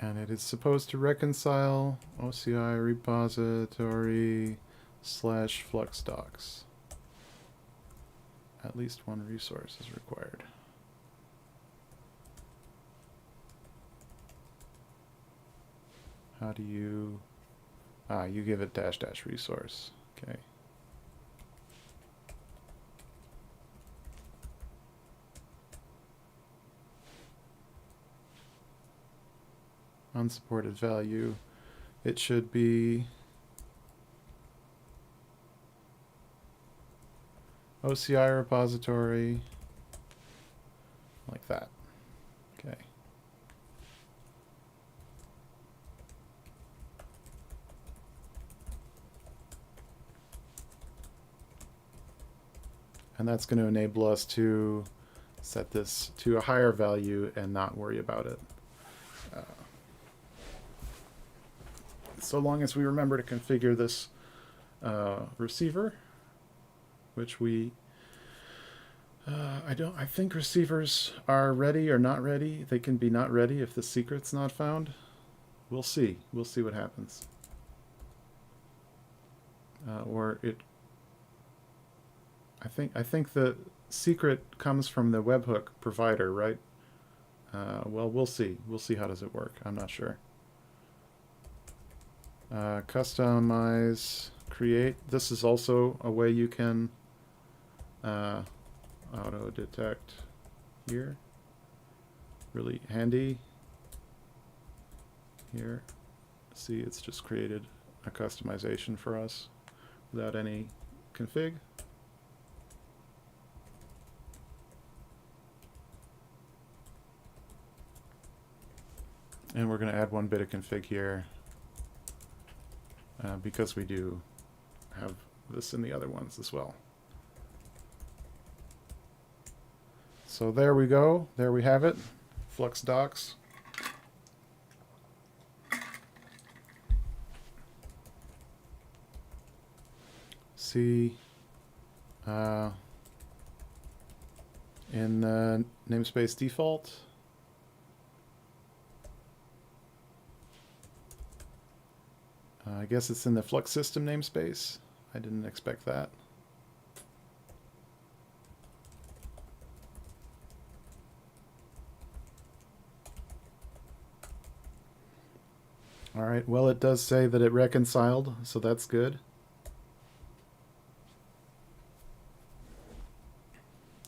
And it is supposed to reconcile OCI repository /flux docs. At least one resource is required. How do you... you give it -- resource. Okay. Unsupported value. It should be OCI repository, like that. Okay. And that's going to enable us to set this to a higher value and not worry about it. So long as we remember to configure this receiver, which we I think receivers are ready or not ready. They can be not ready if the secret's not found. We'll see. We'll see what happens. Or it. I think the secret comes from the webhook provider, right? Well, we'll see. We'll see how does it work. I'm not sure. Customize, create. This is also a way you can auto detect here. Really handy. Here, see, it's just created a customization for us without any config. And we're going to add one bit of config here because we do have this in the other ones as well. So there we go. There we have it. Flux docs. See in namespace default. I guess it's in the Flux system namespace. I didn't expect that. All right, well, it does say that it reconciled, so that's good.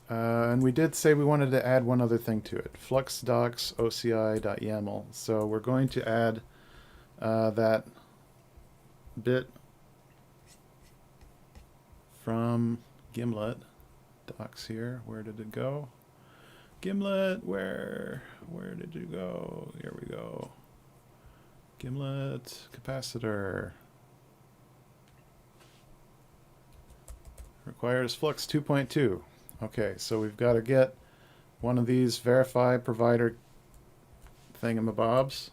And we did say we wanted to add one other thing to it, flux docs oci.yaml. So we're going to add that bit from Gimlet docs here. Where did it go? Gimlet, where did you go? Here we go. Gimlet capacitor requires Flux 2.2. Okay, so we've got to get one of these verify provider thingamabobs.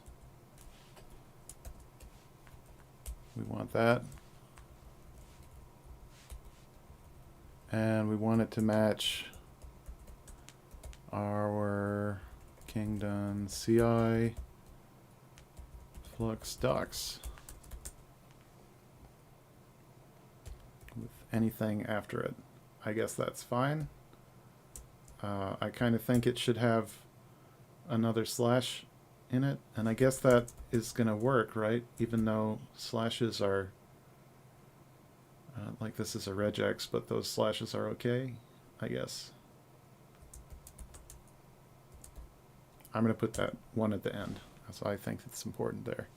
We want that. And we want it to match our Kingdom CI Flux docs with anything after it. I guess that's fine. I kind of think it should have another slash in it, and I guess that is going to work, right? Even though slashes are like this is a regex, but those slashes are okay, I guess. I'm going to put that one at the end, so I think it's important there.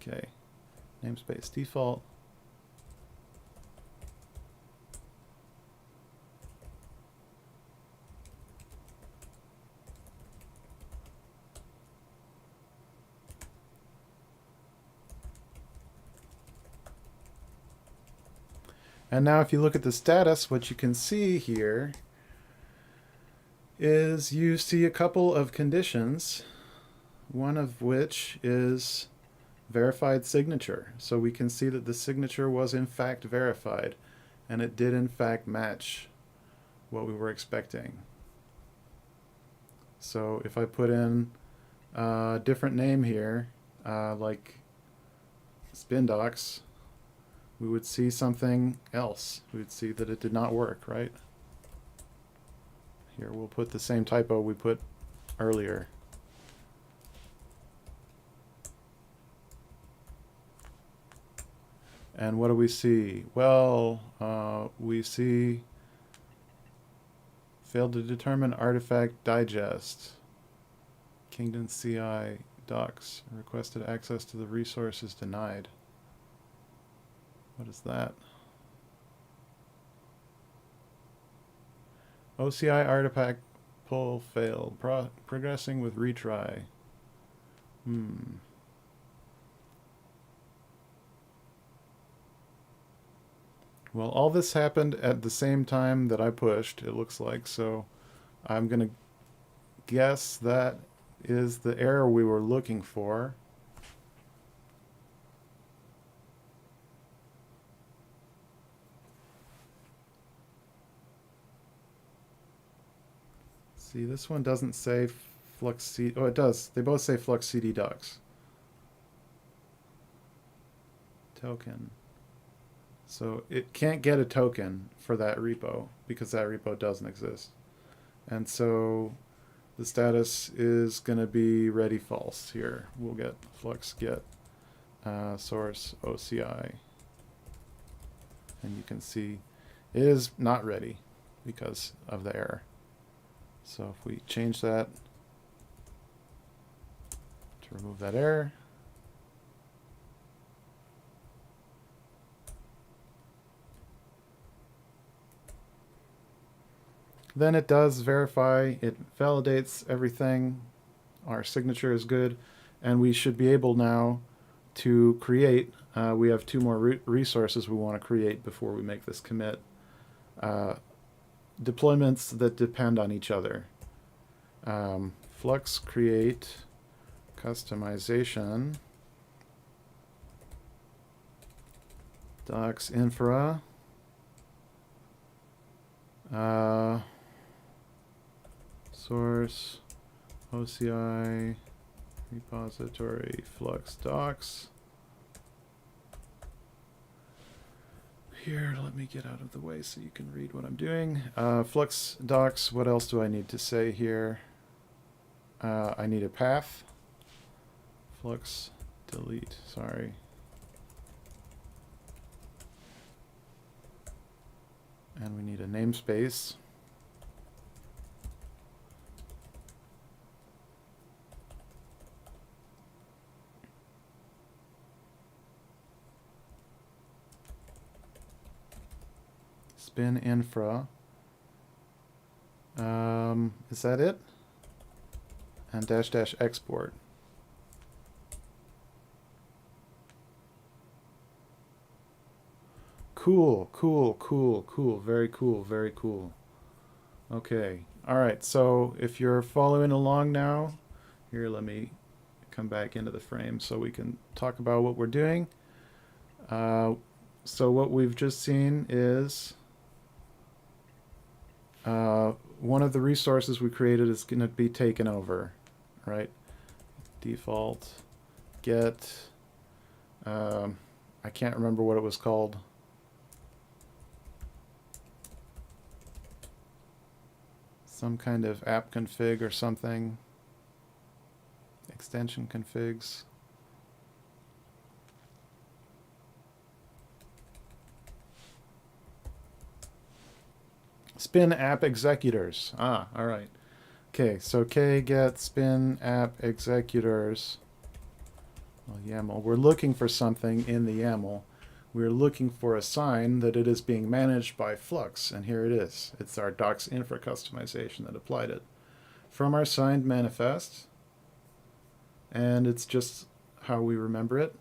Okay, namespace default. And now if you look at the status, what you can see here is you see a couple of conditions, one of which is verified signature. So we can see that the signature was in fact verified, and it did in fact match what we were expecting. So if I put in a different name here, like spin docs, we would see something else. We would see that it did not work, right? Here, we'll put the same typo we put earlier. And what do we see? Well, we see failed to determine artifact digest. Kingdom CI docs. Requested access to the resources denied. What is that? OCI artifact pull failed. Progressing with retry. Well, all this happened at the same time that I pushed, it looks like, so I'm going to guess that is the error we were looking for. See, this one doesn't say Flux CD. Oh, it does. They both say Flux CD docs. Token. So it can't get a token for that repo because that repo doesn't exist. And so the status is going to be ready false here. We'll get flux get source OCI. And you can see it is not ready because of the error. So if we change that to remove that error, then it does verify, it validates everything, our signature is good, and we should be able now to create, we have 2 more resources we want to create before we make this commit, deployments that depend on each other. Flux create customization docs infra source OCI repository flux docs. Here, let me get out of the way so you can read what I'm doing. Flux docs, what else do I need to say here? I need a path. Flux delete, sorry. And we need a namespace. Spin infra. Is that it? And dash dash export. Cool, cool, cool, cool. Very cool, very cool. Okay. All right. So if you're following along now, here, let me come back into the frame so we can talk about what we're doing. So what we've just seen is one of the resources we created is going to be taken over, right? Default get, I can't remember what it was called. Some kind of app config or something. Extension configs. Spin app executors. Ah, all right. Okay, so k get spin app executors. Well, YAML. We're looking for something in the YAML. We're looking for a sign that it is being managed by Flux, and here it is. It's our docs infra customization that applied it from our signed manifest, and it's just how we remember it.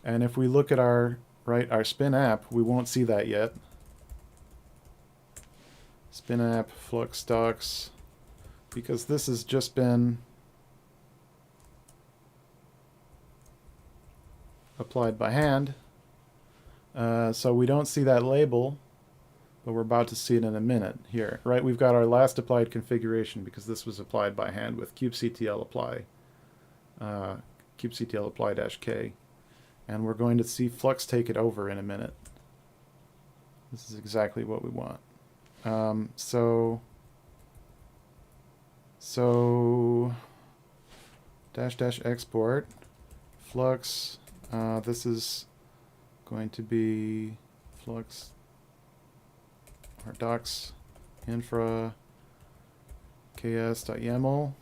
And if we look at our spin app, we won't see that yet. Spin app Flux docs, because this has just been applied by hand, so we don't see that label, but we're about to see it in a minute here, right? We've got our last applied configuration because this was applied by hand with kubectl apply. kubectl apply-k, and we're going to see Flux take it over in a minute. This is exactly what we want. So dash export Flux. This is going to be Flux or docs infra ks.yaml,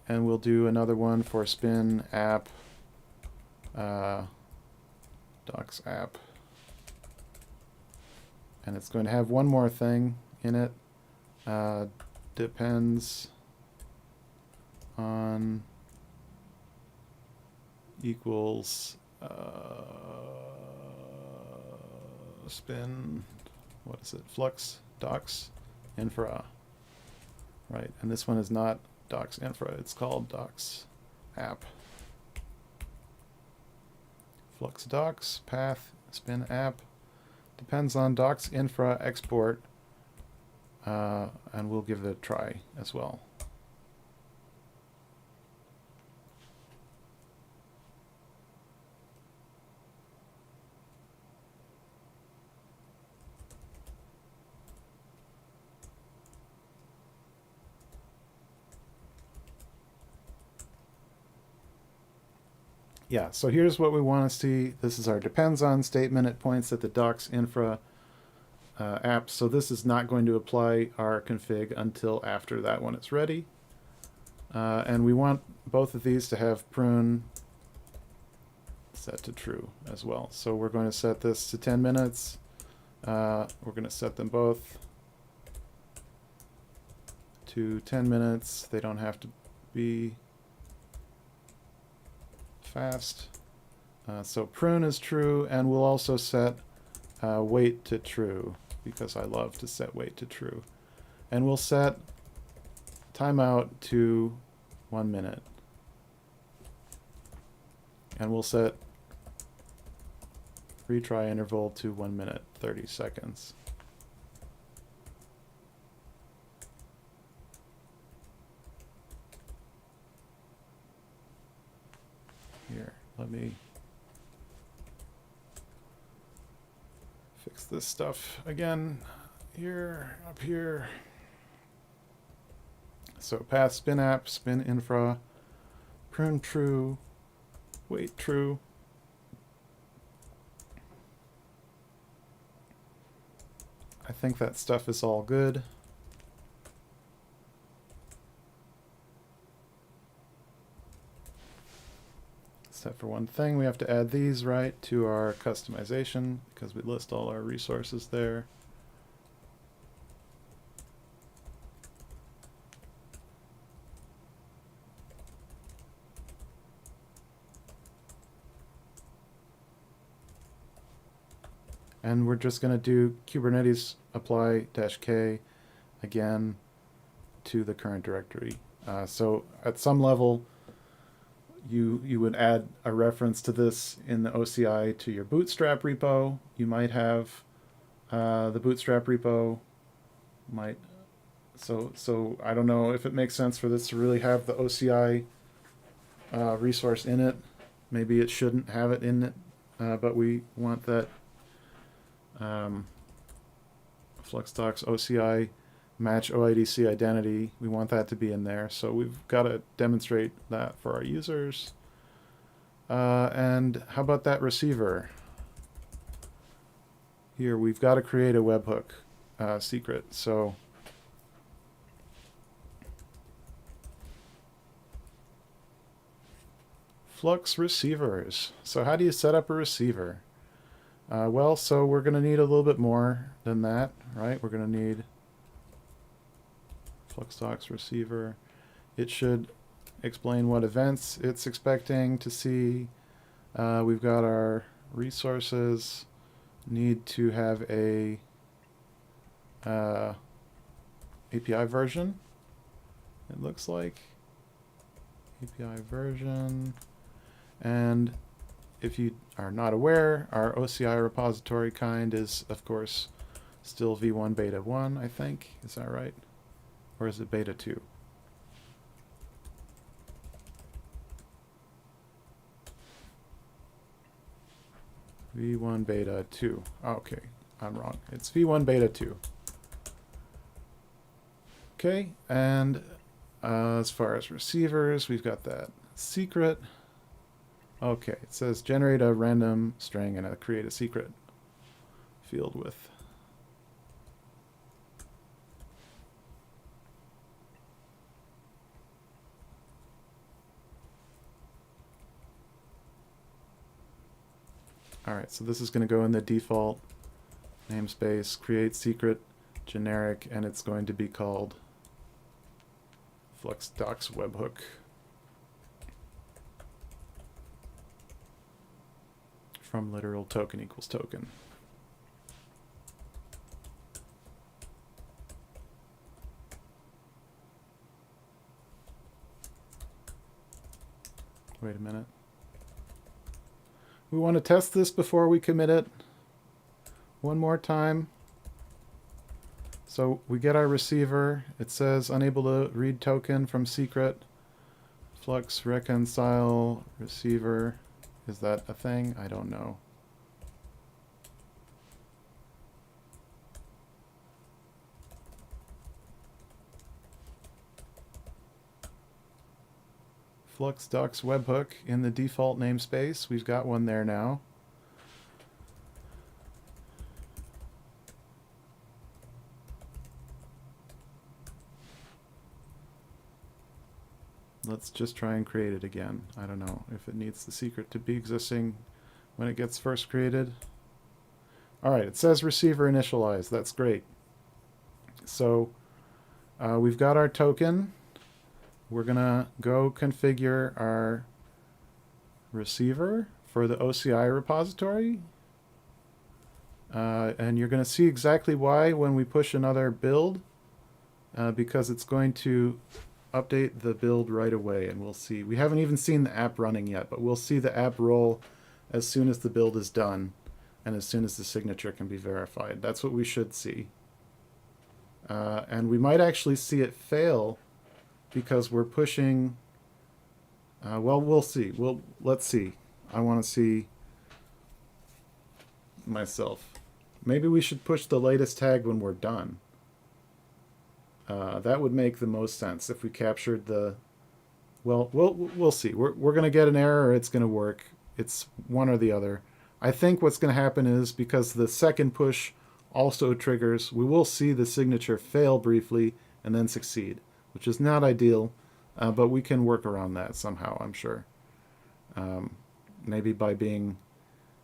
and we'll do another one for spin app docs app, and it's going to have one more thing in it. Depends on equals spin, what is it, Flux docs infra, right? And this one is not docs infra, it's called docs app. Flux docs path spin app depends on docs infra export, and we'll give it a try as well. Yeah, so here's what we want to see. This is our depends on statement. It points at the docs infra app. So this is not going to apply our config until after that one is ready. And we want both of these to have prune set to true as well. So we're going to set this to 10 minutes. We're going to set them both to 10 minutes. They don't have to be fast. So prune is true, and we'll also set wait to true, because I love to set wait to true. And we'll set timeout to 1 minute. And we'll set retry interval to 1 minute 30 seconds. Here, let me fix this stuff again. Here, up here. So path spin app, spin infra, prune true, wait true. I think that stuff is all good. Except for one thing, we have to add these right to our customization because we list all our resources there. And we're just going to do Kubernetes apply-k again to the current directory. So at some level, you would add a reference to this in the OCI to your Bootstrap repo. You might have the Bootstrap repo might, so I don't know if it makes sense for this to really have the OCI resource in it. Maybe it shouldn't have it in it, but we want that Flux docs OCI match OIDC identity. We want that to be in there, so we've got to demonstrate that for our users. And how about that receiver? Here we've got to create a webhook secret. So Flux receivers. So how do you set up a receiver? Well, so we're going to need a little bit more than that, right? We're going to need Flux docs receiver. It should explain what events it's expecting to see. We've got our resources. Need to have a API version. It looks like API version. And if you are not aware, our OCI repository kind is, of course, still v1 beta 1, I think. Is that right? Or is it beta 2? V1 beta 2. Okay, I'm wrong. It's V1 beta 2. Okay, and as far as receivers, we've got that secret. Okay, it says generate a random string and create a secret field with. Alright, so this is going to go in the default namespace, create secret generic, and it's going to be called Flux docs webhook. From literal token equals token. Wait a minute. We want to test this before we commit it. One more time. So we get our receiver. It says unable to read token from secret. Flux reconcile receiver. Is that a thing? I don't know. Flux docs webhook in the default namespace. We've got one there now. Let's just try and create it again. I don't know if it needs the secret to be existing when it gets first created. Alright, it says receiver initialized. That's great. So we've got our token. We're going to go configure our receiver for the OCI repository. And you're going to see exactly why when we push another build, because it's going to update the build right away, and we'll see. We haven't even seen the app running yet, but we'll see the app roll as soon as the build is done and as soon as the signature can be verified. That's what we should see. And we might actually see it fail because we're pushing... well, we'll see. Let's see. I want to see myself. Maybe we should push the latest tag when we're done. That would make the most sense if we captured the... Well, we'll see. We're going to get an error or it's going to work. It's one or the other. I think what's going to happen is because the second push also triggers, we will see the signature fail briefly and then succeed, which is not ideal, but we can work around that somehow, I'm sure. Maybe by being...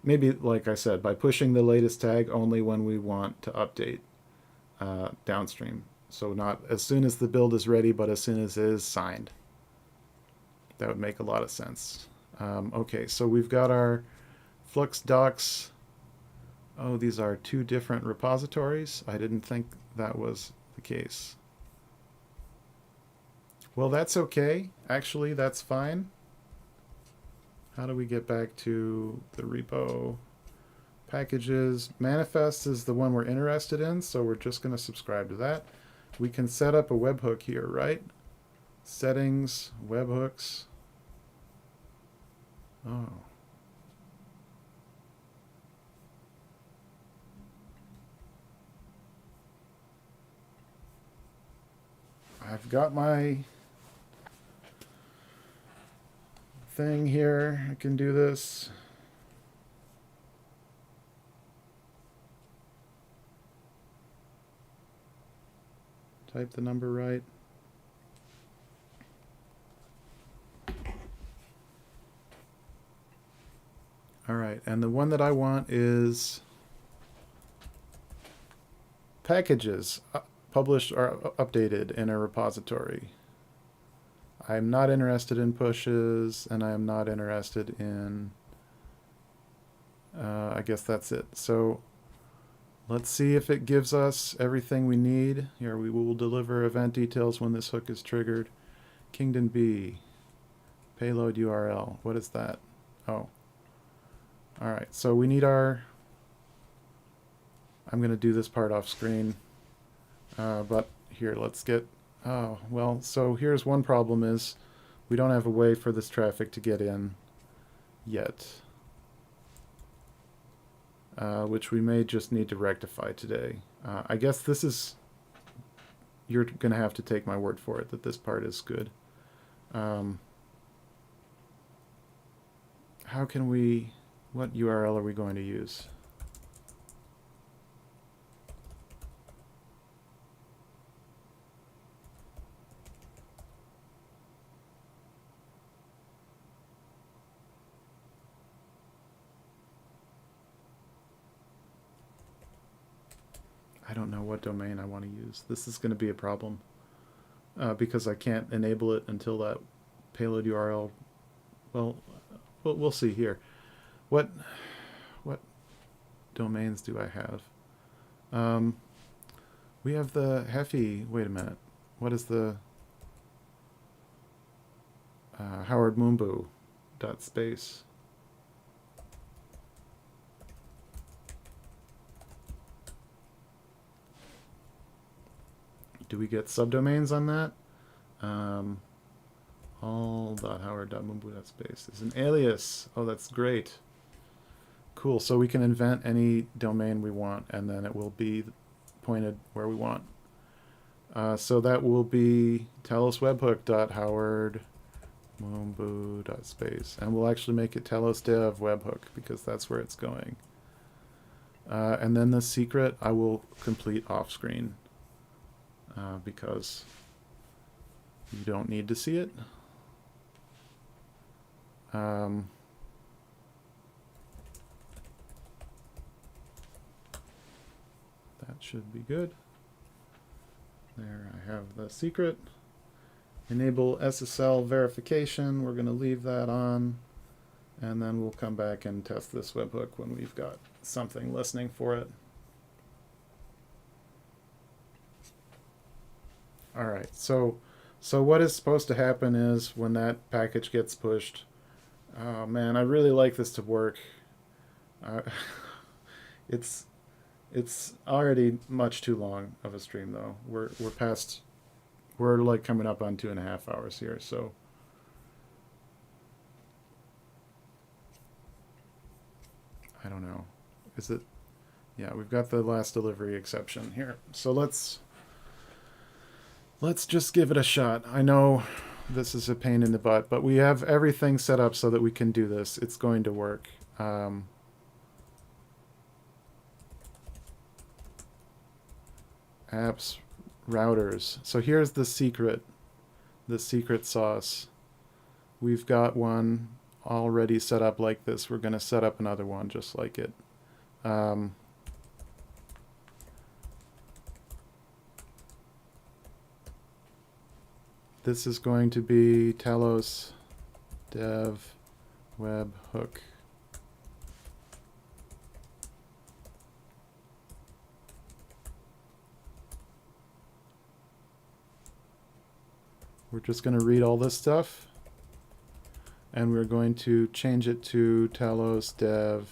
Maybe, like I said, by pushing the latest tag only when we want to update downstream. So not as soon as the build is ready, but as soon as it is signed. That would make a lot of sense. Okay, so we've got our Flux docs. Oh, these are two different repositories. I didn't think that was the case. Well, that's okay. Actually, that's fine. How do we get back to the repo? Packages. Manifest is the one we're interested in, so we're just going to subscribe to that. We can set up a webhook here, right? Settings, webhooks. Oh. I've got my thing here. I can do this. Type the number right. All right, and the one that I want is packages published or updated in a repository. I'm not interested in pushes, and I'm not interested in... I guess that's it. So let's see if it gives us everything we need. Here, we will deliver event details when this hook is triggered. Kingdom B. Payload URL. What is that? Oh. Alright, so we need our... I'm going to do this part off screen. But here, let's get... Oh, well, so here's one problem is we don't have a way for this traffic to get in yet. which we may just need to rectify today. I guess this is, you're going to have to take my word for it that this part is good. How can we, what URL are we going to use? I don't know what domain I want to use. This is going to be a problem because I can't enable it until that payload URL. Well, we'll see here. What domains do I have? We have the Heffy. Wait a minute. What is the Howard Moombu .space? Do we get subdomains on that? All.howard.moombu.space is an alias. Oh, that's great. Cool. So we can invent any domain we want, and then it will be pointed where we want. So that will be taloswebhook.howard.moombu.space, and we'll actually make it talosdev webhook because that's where it's going. And then the secret I will complete off screen. Because you don't need to see it. That should be good. There, I have the secret. Enable SSL verification. We're going to leave that on. And then we'll come back and test this webhook when we've got something listening for it. All right, so what is supposed to happen is when that package gets pushed, oh man, I really like this to work. It's already much too long of a stream though. We're like coming up on 2.5 hours here, so I don't know. Is it? Yeah, we've got the last delivery exception here. So let's just give it a shot. I know this is a pain in the butt, but we have everything set up so that we can do this. It's going to work. Apps, routers. So here's the secret sauce. We've got one already set up like this. We're going to set up another one just like it. This is going to be Talos dev webhook. We're just going to read all this stuff, and we're going to change it to Talos dev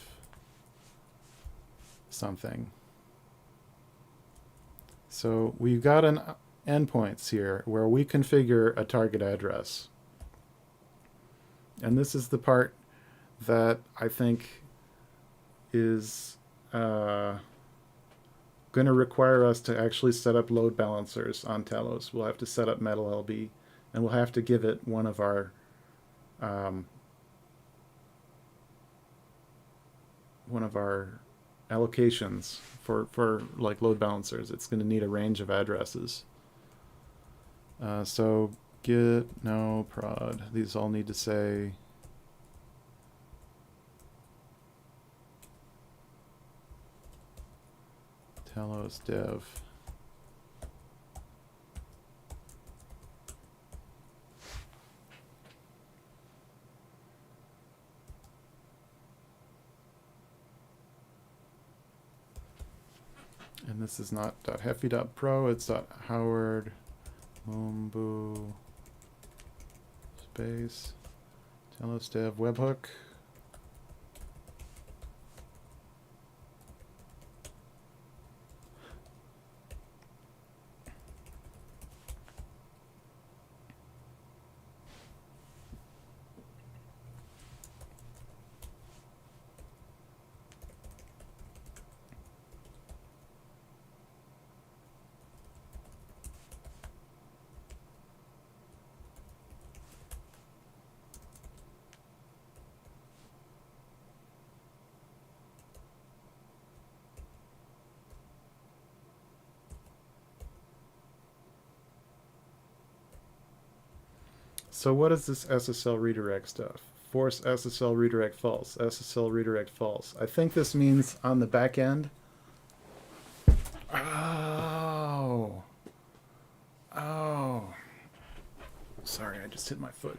something. So we've got an endpoints here where we configure a target address. And this is the part that I think is going to require us to actually set up load balancers on Talos. We'll have to set up MetalLB, and we'll have to give it one of our allocations for like load balancers. It's going to need a range of addresses. So git no prod. These all need to say Talos dev. And this is not .heffy.pro, it's .howard Moombu space Talos dev webhook. So what is this SSL redirect stuff? Force SSL redirect false. SSL redirect false. I think this means on the back end. Oh. Oh. Sorry, I just hit my foot.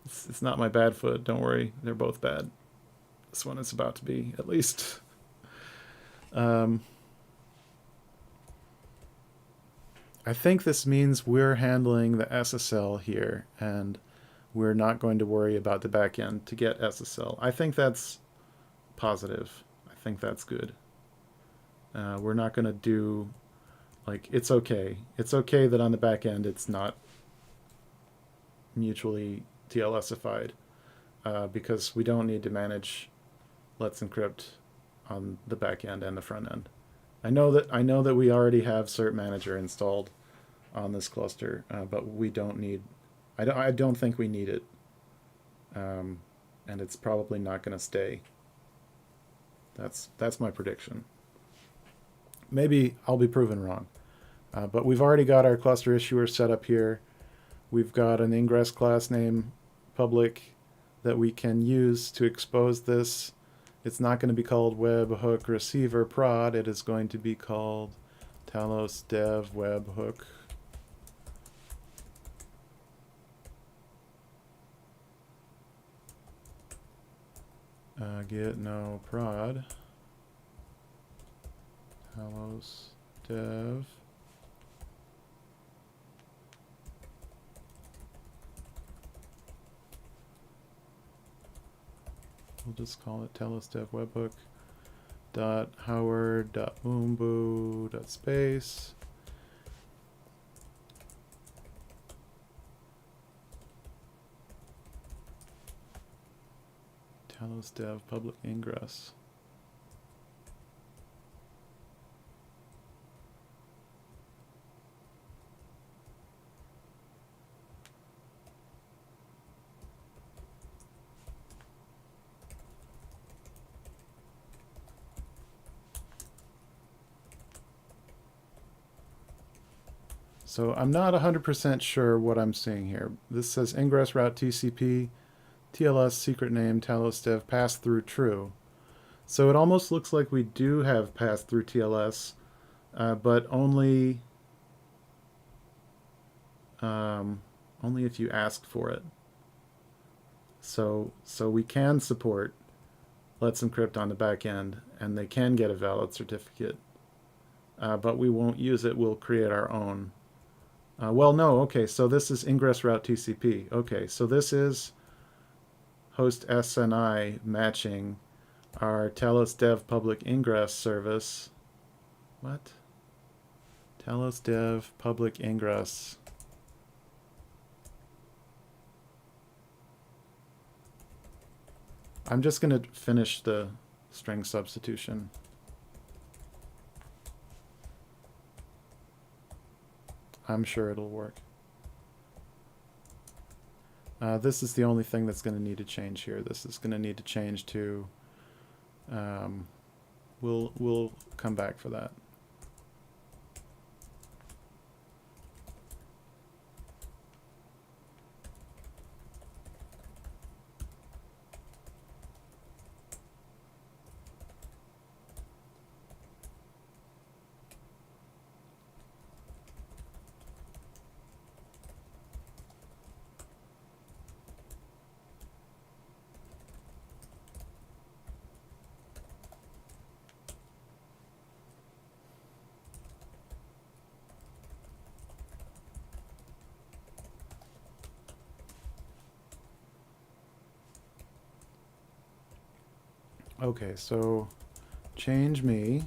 It's not my bad foot. Don't worry. They're both bad. This one is about to be, at least. I think this means we're handling the SSL here, and we're not going to worry about the backend to get SSL. I think that's positive. I think that's good. We're not going to do, like, it's okay. It's okay that on the backend it's not mutually TLSified, because we don't need to manage Let's Encrypt on the backend and the front end. I know that we already have Cert Manager installed on this cluster, but we don't need. I don't think we need it, and it's probably not going to stay. That's my prediction. Maybe I'll be proven wrong, but we've already got our cluster issuer set up here. We've got an ingress class name public that we can use to expose this. It's not going to be called webhook receiver prod. It is going to be called Talos dev webhook. Get no prod. Talos dev. We'll just call it Talos dev webhook dot howard dot moombo dot space. Talos dev public ingress. So I'm not 100% sure what I'm seeing here. This says ingress route TCP, TLS secret name, Talos dev pass through true. So it almost looks like we do have pass through TLS, but only if you ask for it. So we can support Let's Encrypt on the back end, and they can get a valid certificate, but we won't use it. We'll create our own. Well, no, okay, so this is ingress route TCP. Okay, so this is host SNI matching our Talos dev public ingress service. What? Talos dev public ingress. I'm just going to finish the string substitution. I'm sure it'll work. This is the only thing that's going to need to change here. This is going to need to change to. We'll come back for that. Okay, so change me.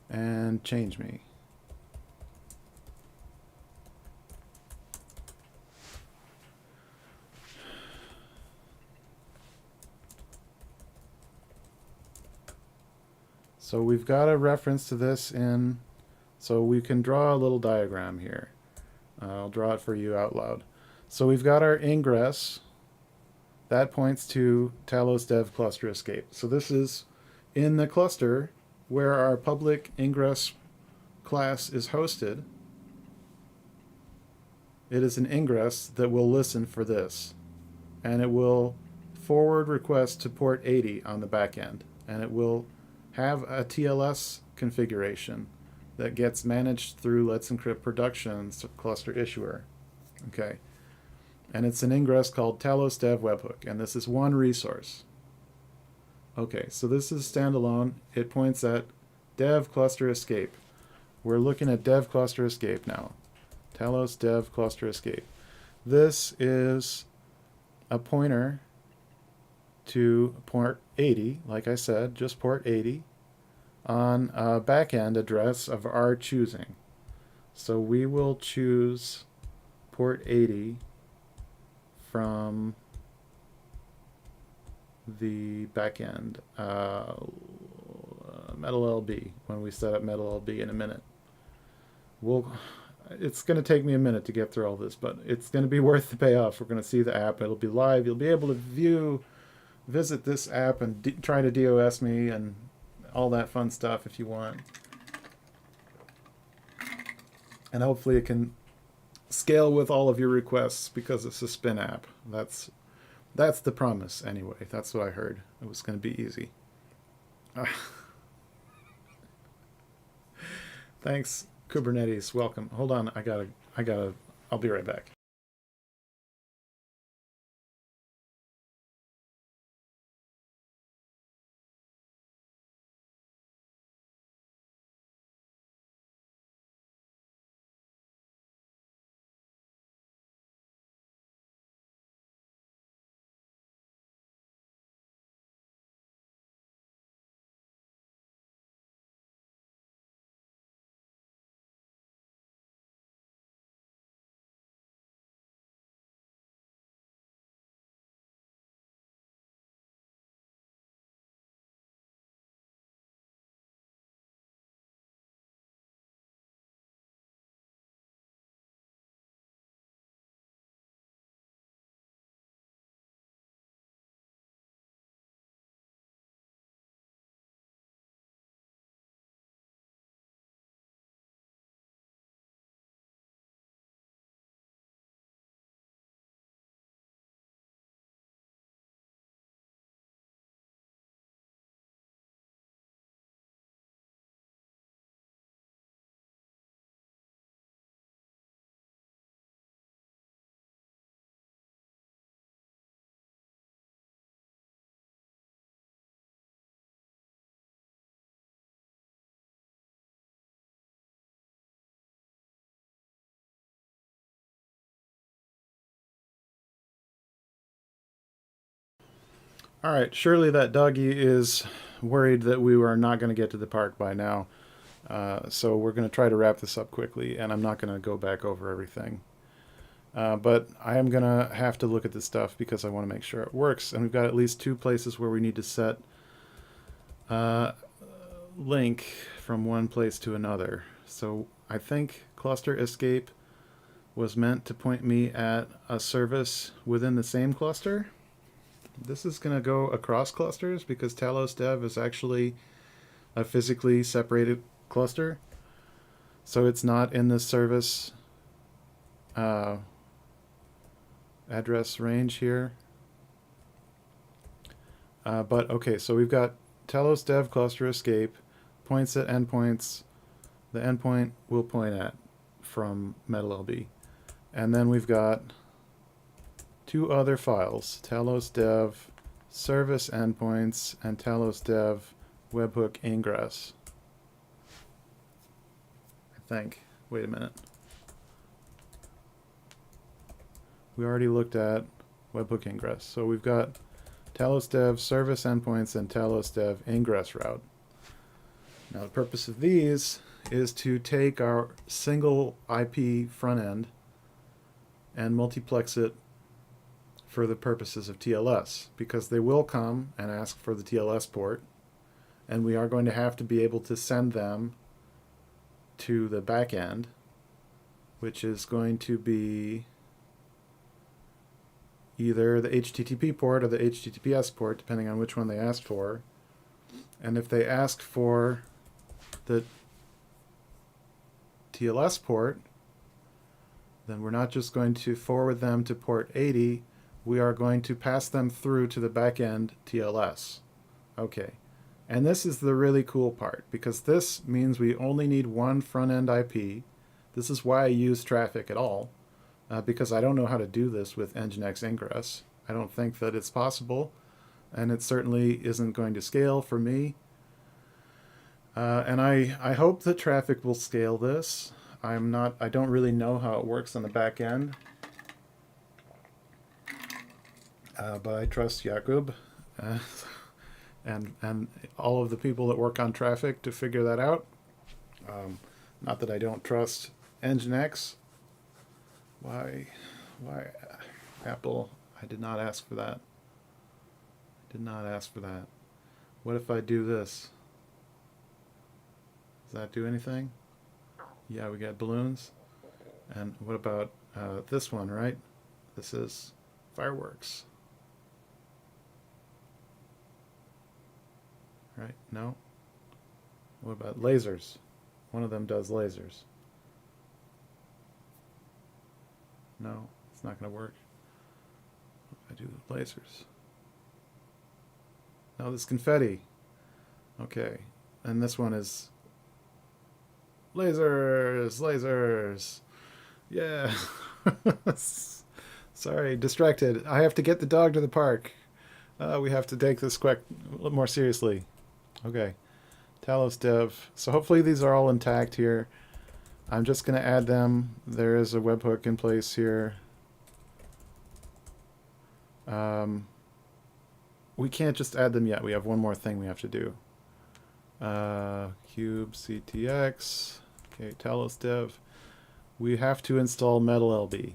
And change me. So we've got a reference to this in, so we can draw a little diagram here. I'll draw it for you out loud. So we've got our ingress that points to Talos dev cluster escape. So this is in the cluster where our public ingress class is hosted. It is an ingress that will listen for this, and it will forward request to port 80 on the back end, and it will have a TLS configuration that gets managed through Let's Encrypt Production's cluster issuer. Okay, and it's an ingress called Talos dev webhook, and this is one resource. Okay, so this is standalone. It points at dev cluster escape. We're looking at dev cluster escape now. Talos dev cluster escape. This is a pointer to port 80, like I said, just port 80, on a backend address of our choosing. So we will choose port 80 from the backend, MetalLB, when we set up MetalLB in a minute. It's going to take me a minute to get through all this, but it's going to be worth the payoff. We're going to see the app. It'll be live. You'll be able to visit this app and try to DOS me and all that fun stuff if you want. And hopefully it can scale with all of your requests because it's a spin app. That's the promise anyway. That's what I heard. It was going to be easy. Thanks, Kubernetes. Welcome. Hold on. I'll be right back. All right, surely that doggy is worried that we are not going to get to the park by now. So we're going to try to wrap this up quickly, and I'm not going to go back over everything. But I am going to have to look at this stuff because I want to make sure it works. And we've got at least 2 places where we need to set link from one place to another. So I think cluster escape was meant to point me at a service within the same cluster. This is going to go across clusters because Talos dev is actually a physically separated cluster. So it's not in the service address range here. But okay, so we've got Talos dev cluster escape, points at endpoints. The endpoint will point at from MetalLB. And then we've got 2 other files, Talos dev service endpoints and Talos dev webhook ingress. I think. Wait a minute. We already looked at webhook ingress. So we've got Talos dev service endpoints and Talos dev ingress route. Now the purpose of these is to take our single IP front end and multiplex it for the purposes of TLS, because they will come and ask for the TLS port, and we are going to have to be able to send them to the back end, which is going to be either the HTTP port or the HTTPS port, depending on which one they asked for. And if they ask for the TLS port, then we're not just going to forward them to port 80, we are going to pass them through to the backend TLS. Okay. And this is the really cool part, because this means we only need one front-end IP. This is why I use traffic at all, because I don't know how to do this with Nginx Ingress. I don't think that it's possible, and it certainly isn't going to scale for me. And I hope that traffic will scale this. I don't really know how it works on the back end, but I trust Jakub and all of the people that work on traffic to figure that out. Not that I don't trust Nginx. Why Apple? I did not ask for that. I did not ask for that. What if I do this? Does that do anything? Yeah, we got balloons. And what about this one, right? This is fireworks. Right? No? What about lasers? One of them does lasers. No, it's not going to work. I do lasers. No, this confetti. Okay. And this one is lasers, lasers. Yeah. Sorry, distracted. I have to get the dog to the park. We have to take this a little more seriously. Okay. Talos dev. So hopefully these are all intact here. I'm just going to add them. There is a webhook in place here. We can't just add them yet. We have one more thing we have to do. Cube CTX. Okay, Talos dev. We have to install MetalLB.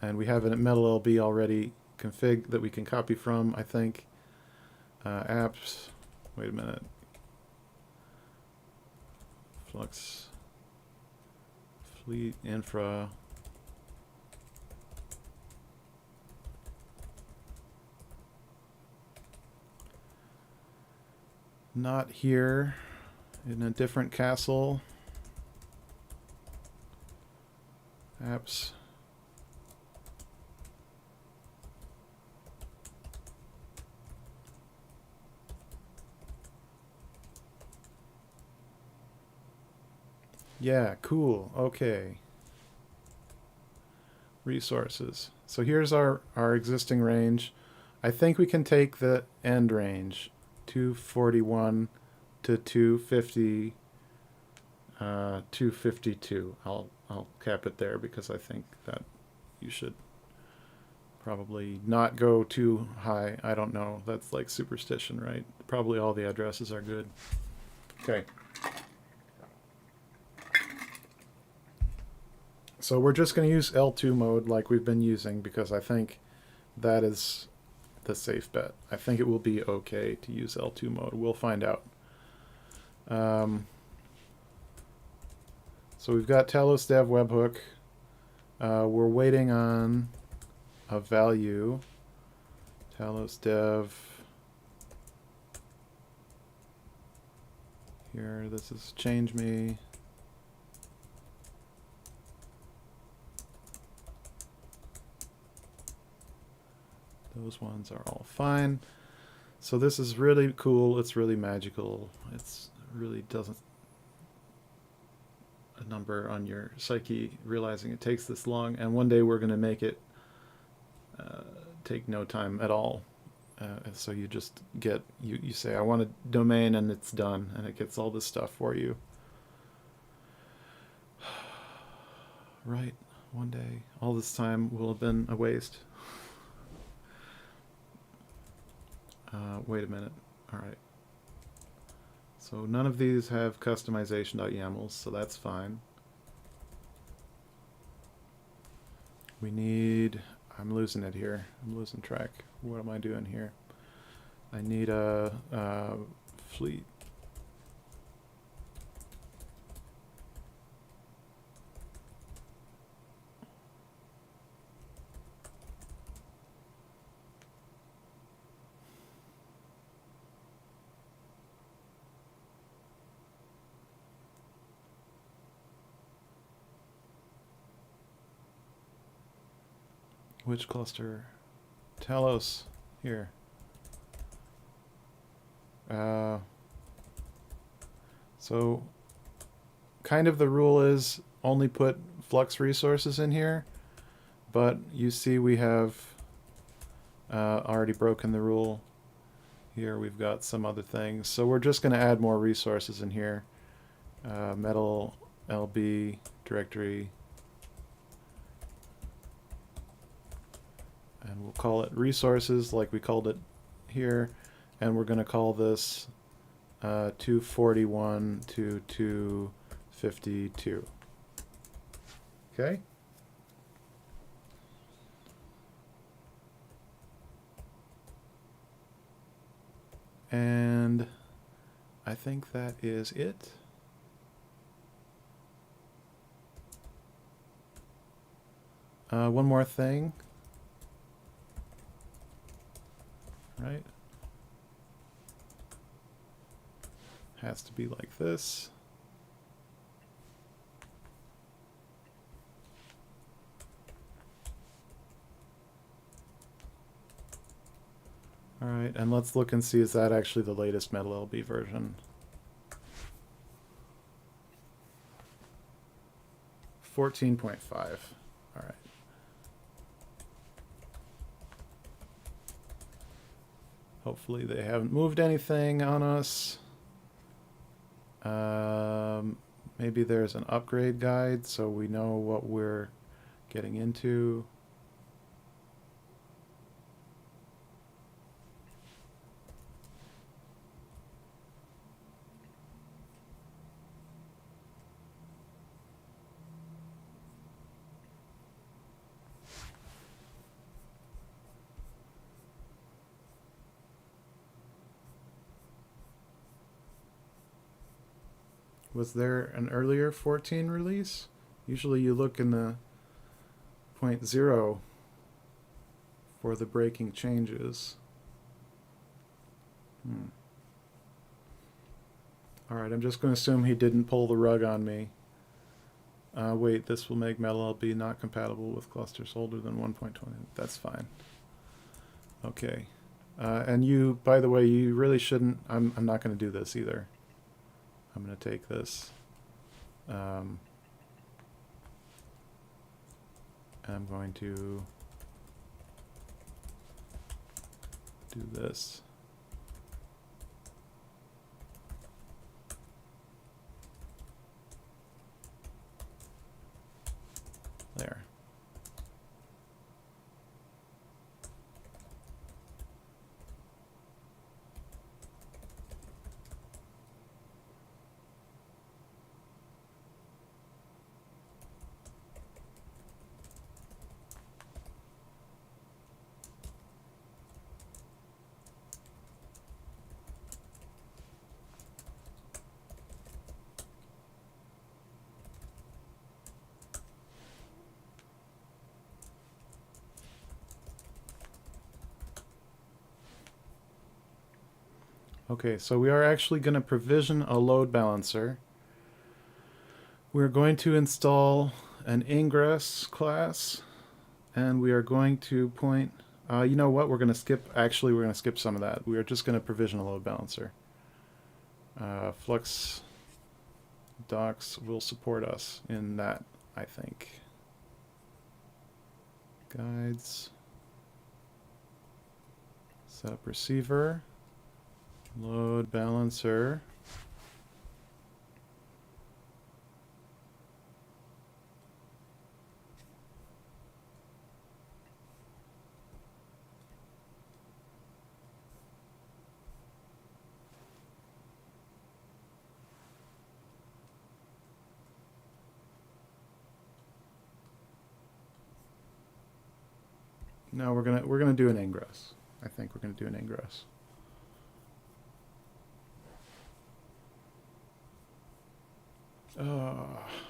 And we have a MetalLB already config that we can copy from, I think. Apps. Wait a minute. Flux Fleet Infra. Not here. In a different castle. Apps. Yeah, cool. Okay. Resources. So here's our existing range. I think we can take the end range, 241 to 250, 252. I'll cap it there because I think that you should probably not go too high. I don't know. That's like superstition, right? Probably all the addresses are good. Okay. So we're just going to use L2 mode like we've been using because I think that is the safe bet. I think it will be okay to use L2 mode. We'll find out. So we've got Talos dev webhook. We're waiting on a value. Talos dev. Here, this is change me. Those ones are all fine. So this is really cool. It's really magical. It's really doesn't a number on your psyche realizing it takes this long. And one day we're going to make it take no time at all. So you just get, you say, I want a domain, and it's done. And it gets all this stuff for you. Right. One day. All this time will have been a waste. Wait a minute. All right. So none of these have customization.yamls, so that's fine. We need, I'm losing it here. I'm losing track. What am I doing here? I need a fleet. Which cluster? Talos. Here. So kind of the rule is only put Flux resources in here, but you see we have already broken the rule. Here we've got some other things, so we're just going to add more resources in here. Metal LB directory, and we'll call it resources like we called it here, and we're going to call this 241 to 252. Okay. And I think that is it. One more thing. Right? Has to be like this. Alright, and let's look and see, is that actually the latest Metal LB version? 14.5. Alright. Hopefully they haven't moved anything on us. Maybe there's an upgrade guide so we know what we're getting into. Was there an earlier 14 release? Usually you look in the 0.0 for the breaking changes. Alright, I'm just going to assume he didn't pull the rug on me. Wait, this will make Metal LB not compatible with clusters older than 1.20. That's fine. Okay. And you, by the way, you really shouldn't... I'm not going to do this either. I'm going to take this. I'm going to do this. There. Okay, so we are actually going to provision a load balancer. We're going to install an ingress class, and we are going to point... you know what? We're going to skip... Actually, we're going to skip some of that. We are just going to provision a load balancer. Flux docs will support us in that, I think. Guides. Set up receiver. Load balancer. No, we're gonna do an ingress. I think we're gonna do an ingress.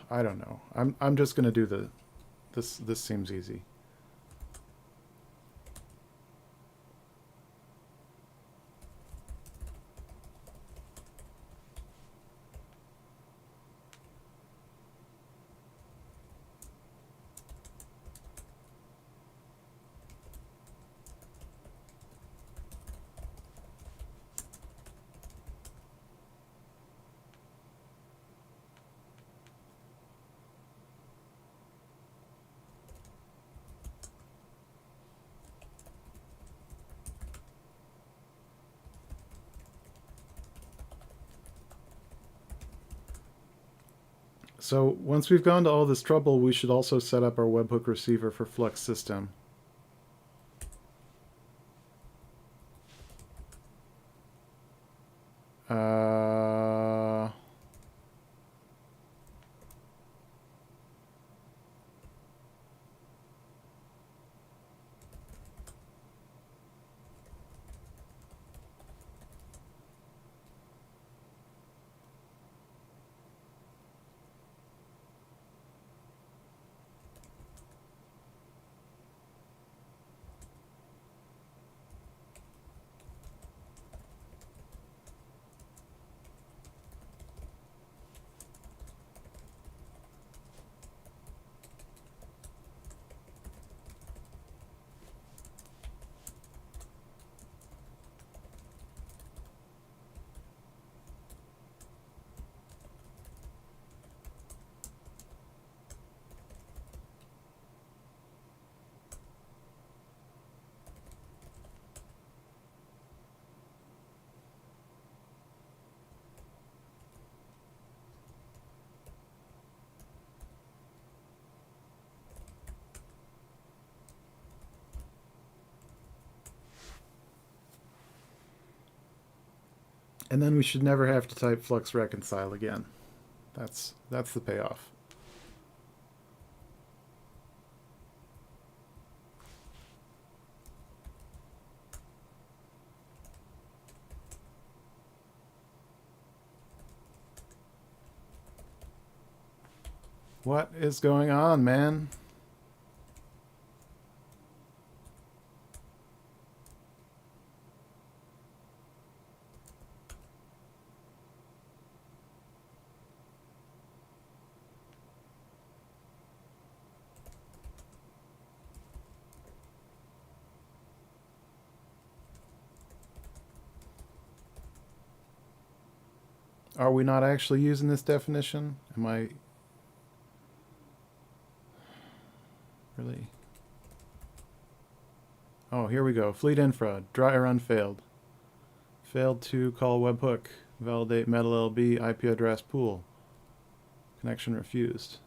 I don't know. I'm just gonna do the this seems easy. So once we've gone to all this trouble, we should also set up our webhook receiver for Flux system. Uh, and then we should never have to type flux reconcile again. That's the payoff. What is going on, man? Are we not actually using this definition? Am I really? Oh, here we go. Fleet infra. Dry run failed. Failed to call webhook. Validate metal LB IP address pool. Connection refused.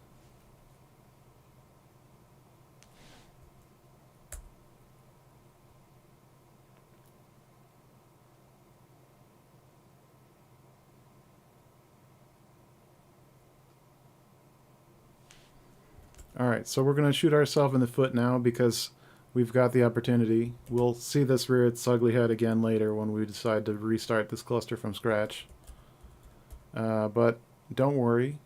Alright, so we're going to shoot ourselves in the foot now because we've got the opportunity. We'll see this rear its ugly head again later when we decide to restart this cluster from scratch. But don't worry.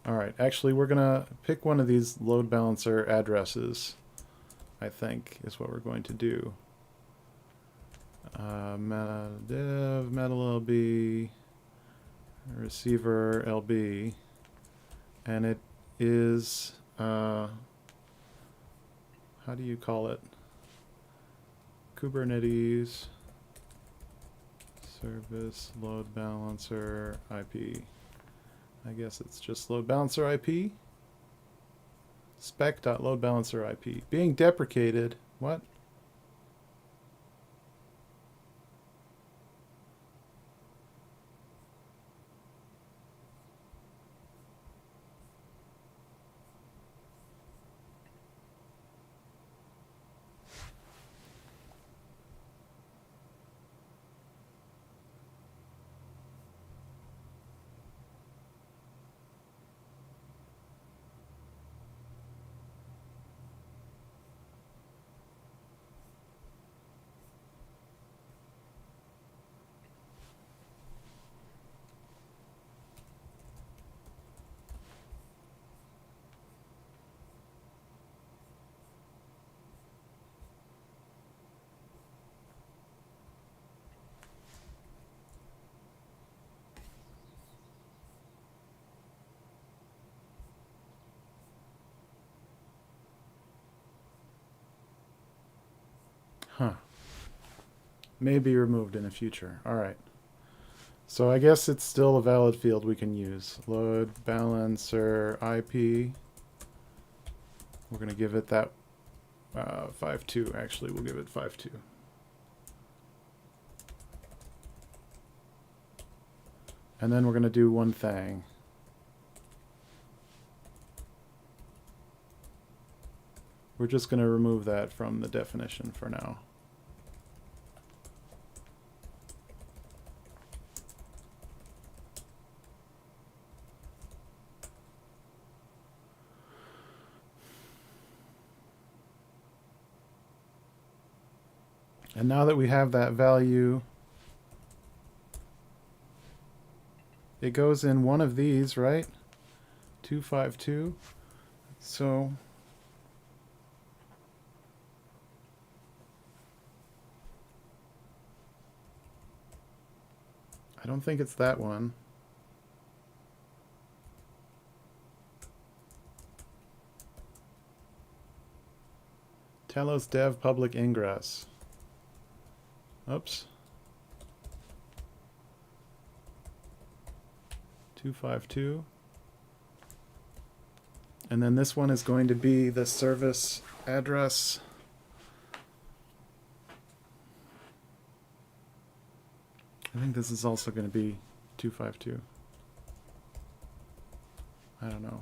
Alright, actually we're going to pick one of these load balancer addresses, I think, is what we're going to do. Div, metal LB, receiver LB, and it is, how do you call it? Kubernetes service load balancer IP. I guess it's just load balancer IP. Spec.load balancer IP. Being deprecated. What? Huh. May be removed in the future. Alright. So I guess it's still a valid field we can use. Load balancer IP. We're going to give it that 5.2. Actually, we'll give it 5.2. And then we're going to do one thing. We're just going to remove that from the definition for now. And now that we have that value, it goes in one of these, right? 252. So I don't think it's that one. Talos dev public ingress. Oops. 252. And then this one is going to be the service address. I think this is also going to be 252. I don't know.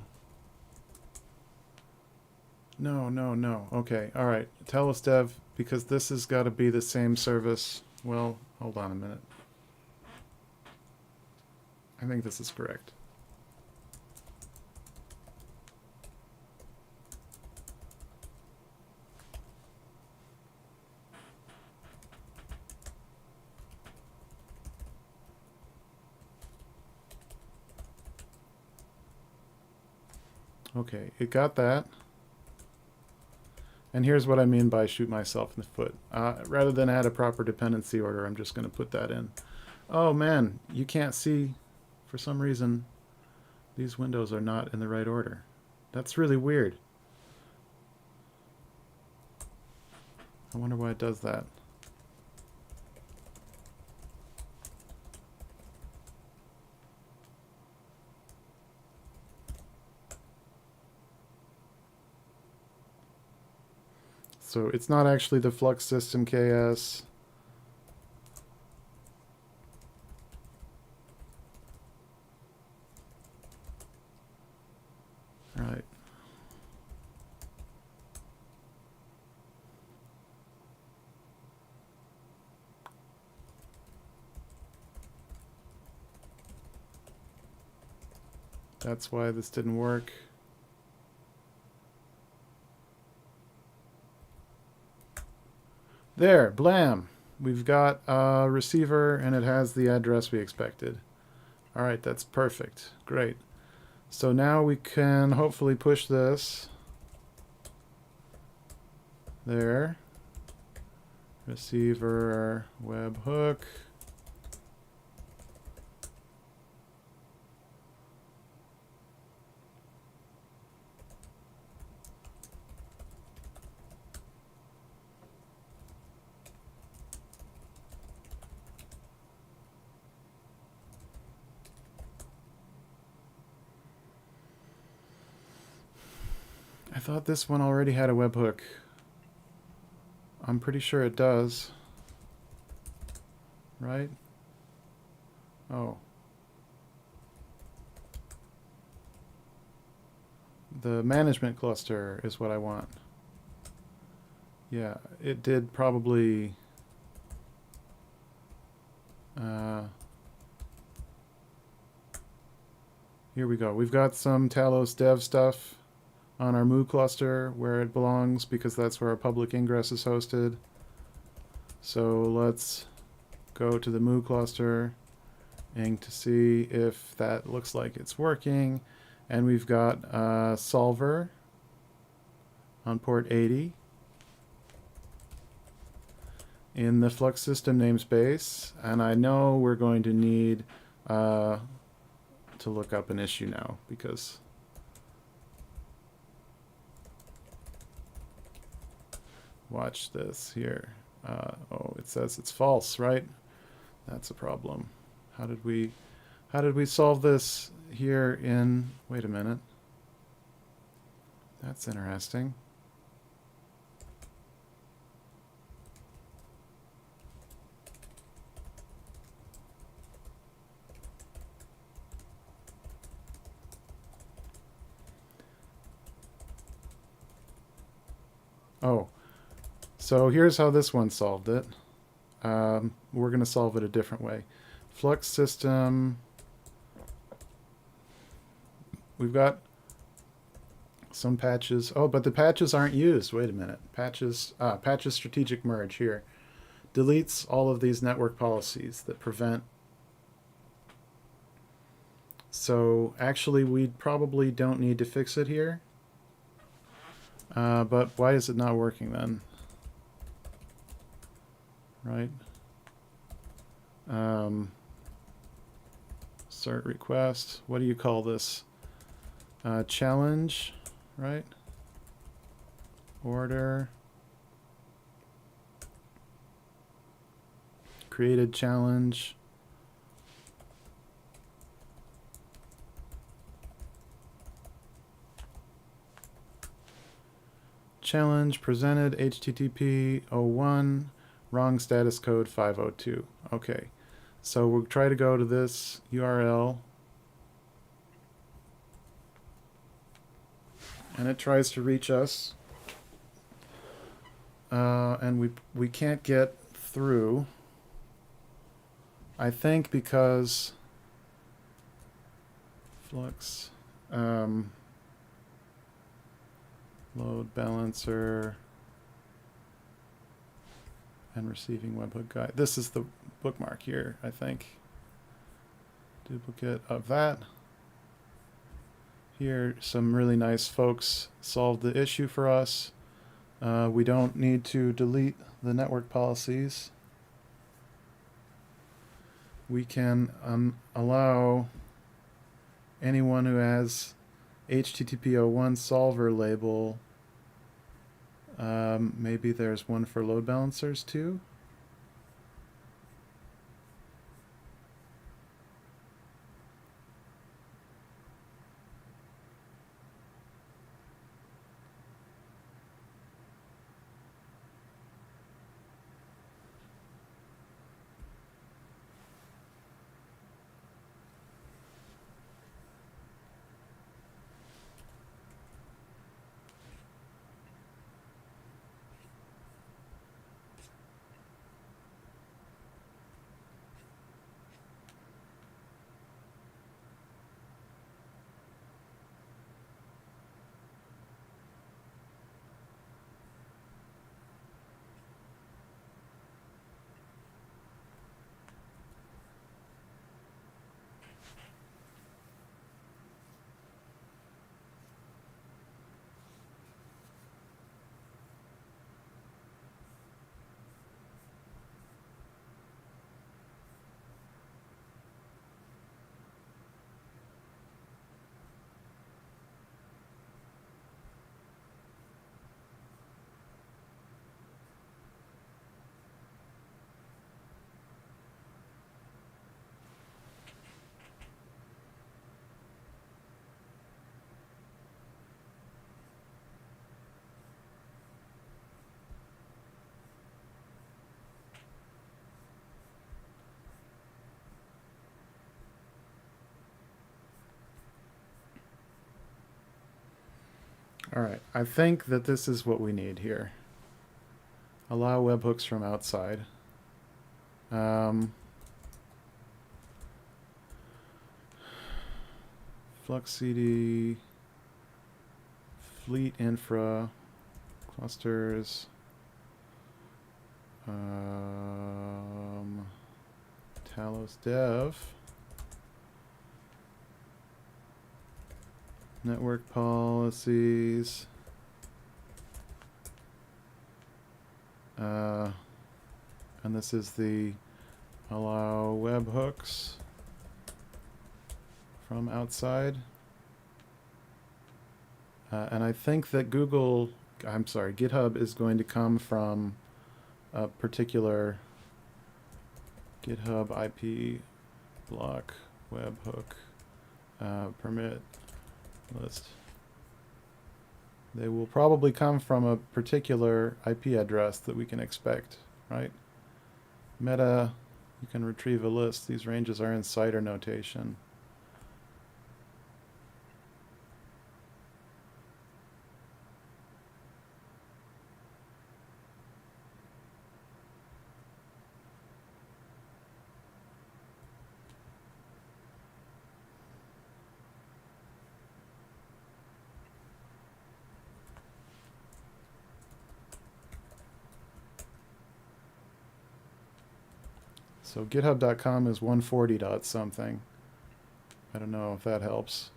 No. Okay, all right. Talos dev, because this has got to be the same service. Well, hold on a minute. I think this is correct. Okay, it got that. And here's what I mean by shoot myself in the foot. Rather than add a proper dependency order, I'm just going to put that in. Oh man, you can't see, for some reason, these windows are not in the right order. That's really weird. I wonder why it does that. So it's not actually the Flux system KS. Right. That's why this didn't work. There, blam! We've got a receiver and it has the address we expected. Alright, that's perfect. Great. So now we can hopefully push this. There. Receiver, webhook. I thought this one already had a webhook. I'm pretty sure it does. Right? Oh. The management cluster is what I want. Yeah, it did probably... here we go. We've got some Talos dev stuff on our Mu cluster where it belongs because that's where our public ingress is hosted. So let's go to the Mu cluster and to see if that looks like it's working. And we've got a solver on port 80 in the Flux system namespace. And I know we're going to need to look up an issue now because watch this here. Oh, it says it's false, right? That's a problem. How did we solve this here in... Wait a minute. That's interesting. Oh, so here's how this one solved it. We're going to solve it a different way. Flux system. We've got some patches. Oh, but the patches aren't used. Wait a minute. Patches strategic merge here. Deletes all of these network policies that prevent. So actually we probably don't need to fix it here. But why is it not working then? Right. Start request. What do you call this? Challenge, right? Order. Created challenge. Challenge presented HTTP 01, wrong status code 502. Okay, so we'll try to go to this URL. And it tries to reach us. And we can't get through. I think because Flux load balancer and receiving webhook guide. This is the bookmark here, I think. Duplicate of that. Here, some really nice folks solved the issue for us. We don't need to delete the network policies. We can allow anyone who has HTTP 01 solver label. Maybe there's one for load balancers too. All right, I think that this is what we need here. Allow webhooks from outside. Flux CD, fleet infra, clusters, Talos dev, network policies, and this is the allow webhooks from outside. And I think that GitHub is going to come from a particular GitHub IP block webhook permit list. They will probably come from a particular IP address that we can expect, right? Meta, you can retrieve a list. These ranges are in CIDR notation. So github.com is 140 dot something. I don't know if that helps.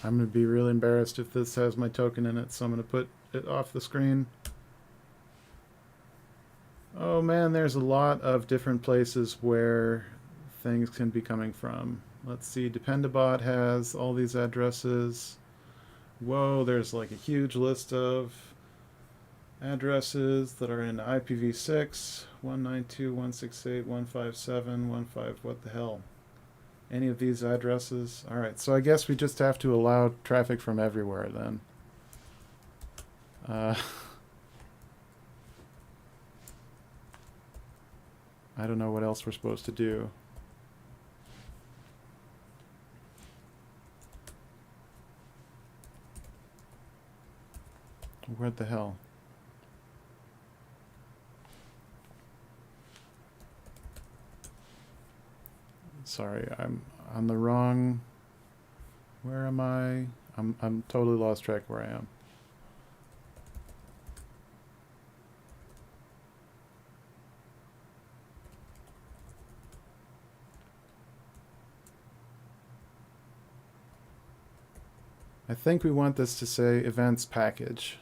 I'm going to be really embarrassed if this has my token in it, so I'm going to put it off the screen. Oh man, there's a lot of different places where things can be coming from. Let's see, Dependabot has all these addresses. Whoa, there's like a huge list of addresses that are in IPv6, 192.168.157.15, what the hell? Any of these addresses? Alright, so I guess we just have to allow traffic from everywhere then. I don't know what else we're supposed to do. What the hell? Sorry, I'm on the wrong... Where am I? I'm totally lost track where I am. I think we want this to say events package.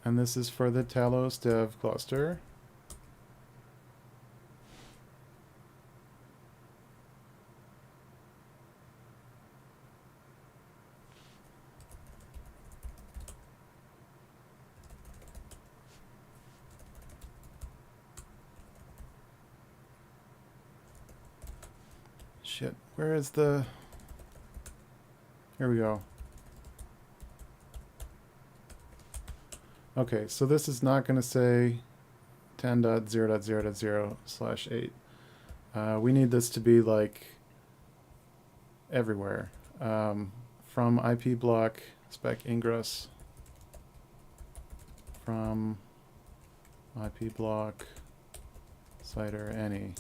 And this is for the Talos dev cluster. Shit, where is the... Here we go. Okay, so this is not going to say 10.0.0.0/8. We need this to be like everywhere. From IP block spec ingress, from IP block CIDR any.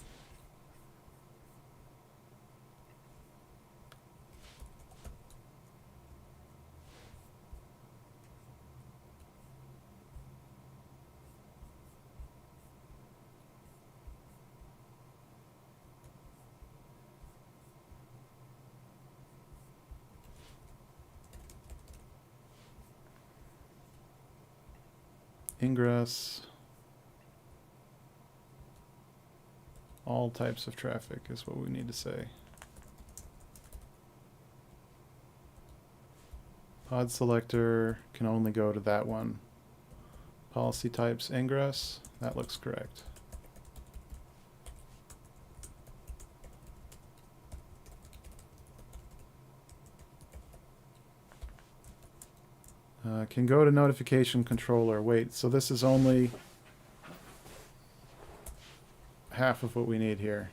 Ingress, all types of traffic is what we need to say. Pod selector can only go to that one. Policy types ingress, that looks correct. Can go to notification controller. Wait, so this is only half of what we need here.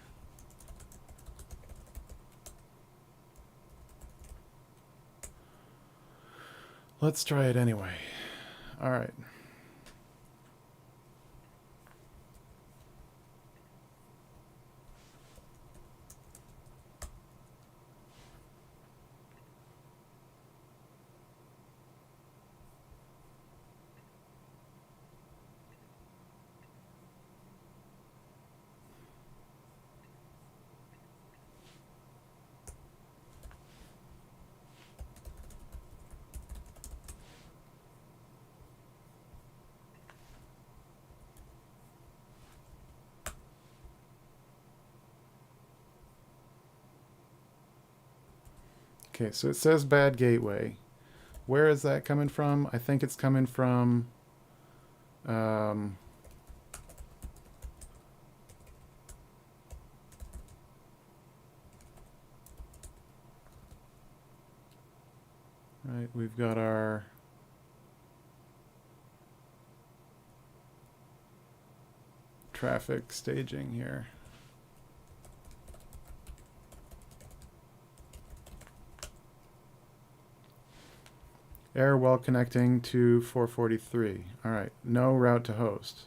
Let's try it anyway. All right. Okay, so it says bad gateway. Where is that coming from? I think it's coming from right, we've got our traffic staging here. Error while connecting to 443. All right, no route to host.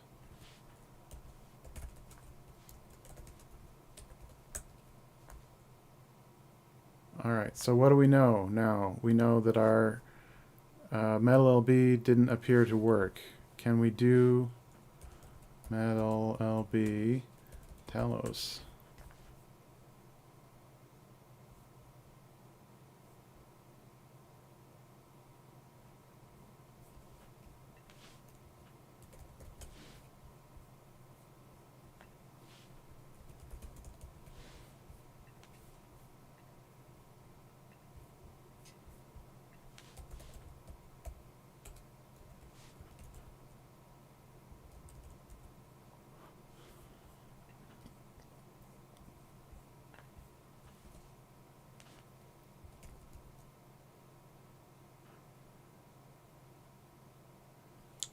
All right, so what do we know now? We know that our metal LB didn't appear to work. Can we do metal LB Talos?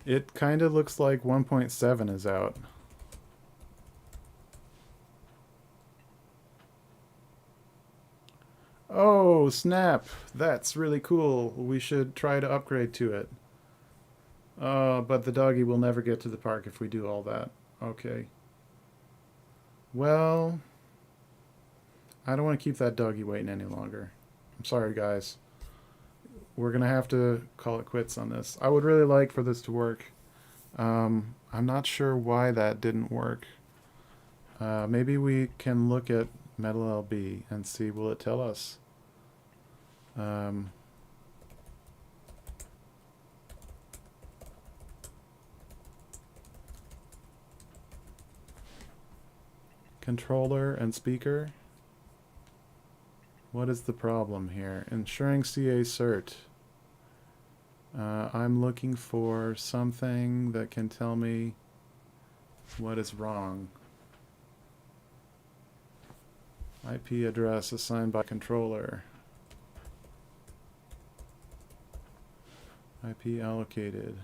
It kind of looks like 1.7 is out. Oh, snap! That's really cool. We should try to upgrade to it. But the doggy will never get to the park if we do all that. Okay. Well, I don't want to keep that doggy waiting any longer. I'm sorry, guys. We're going to have to call it quits on this. I would really like for this to work. I'm not sure why that didn't work. Maybe we can look at Metal LB and see, will it tell us? Controller and speaker. What is the problem here? Ensuring CA cert. I'm looking for something that can tell me what is wrong. IP address assigned by controller. IP allocated.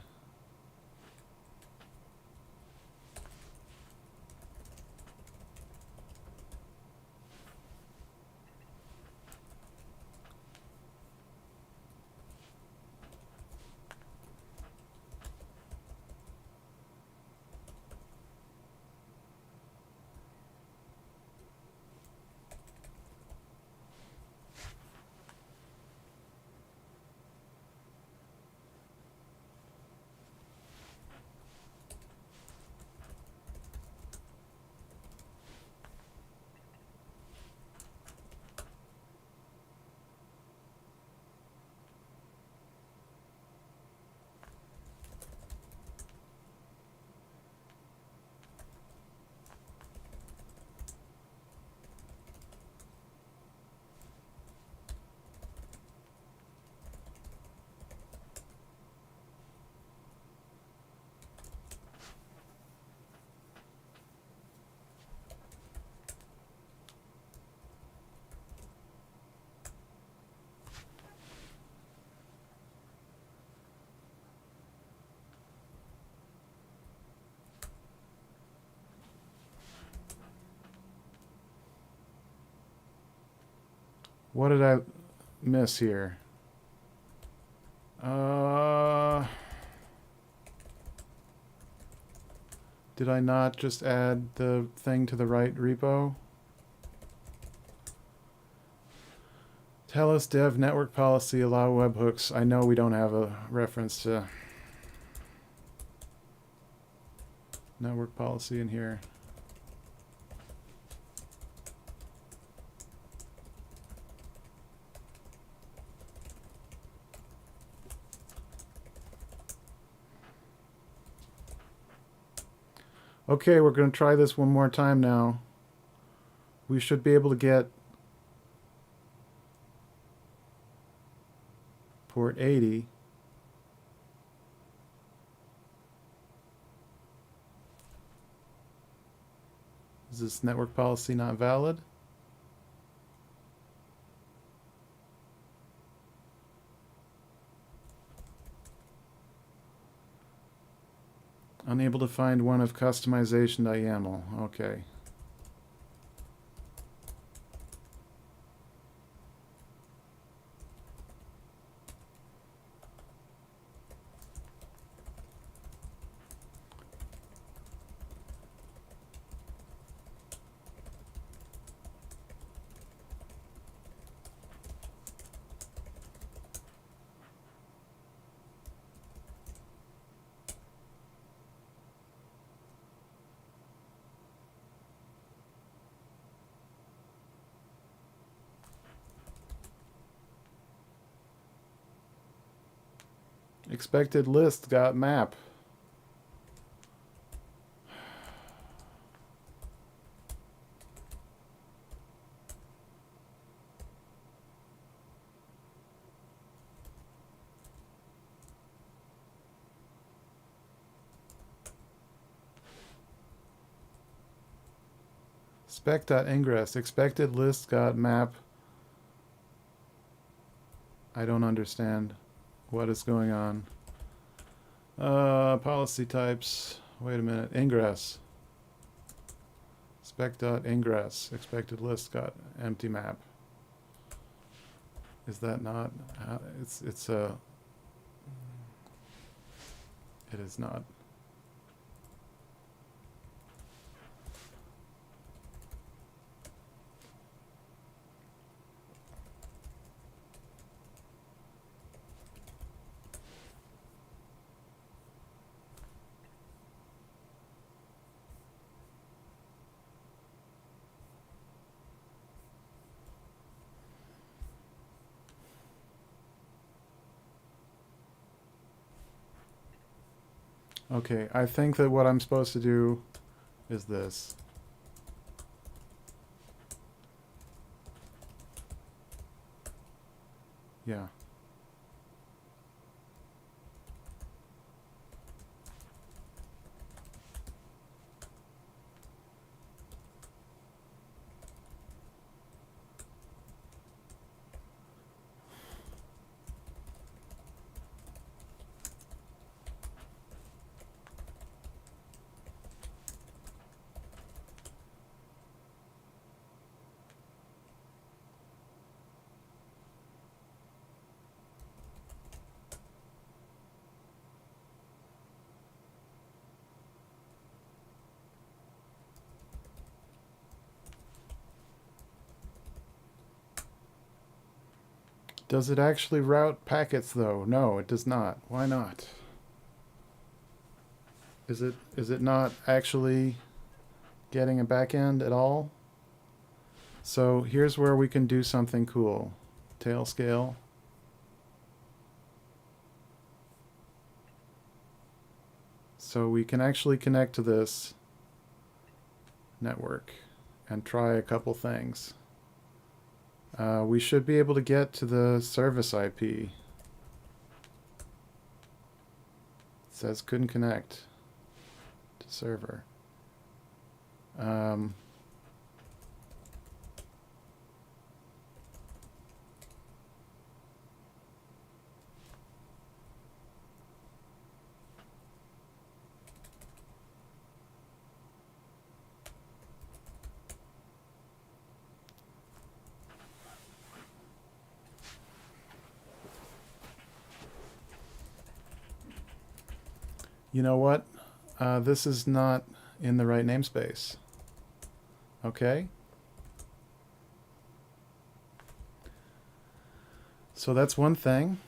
What did I miss here? Did I not just add the thing to the right repo? Talos dev network policy allow webhooks. I know we don't have a reference to network policy in here. Okay, we're going to try this one more time now. We should be able to get port 80. Is this network policy not valid? Unable to find one of customization.yaml. Okay. Expected list got map. Spec.ingress. Expected list got map. I don't understand what is going on. Policy types. Wait a minute. Ingress. Spec.ingress. Expected list got empty map. Is that not? It's a. It is not. Okay, I think that what I'm supposed to do is this. Yeah. Does it actually route packets though? No, it does not. Why not? Is it not actually getting a backend at all? So here's where we can do something cool. Tail scale. So we can actually connect to this network and try a couple things. We should be able to get to the service IP. It says couldn't connect to server. You know what? This is not in the right namespace. Okay? So that's one thing.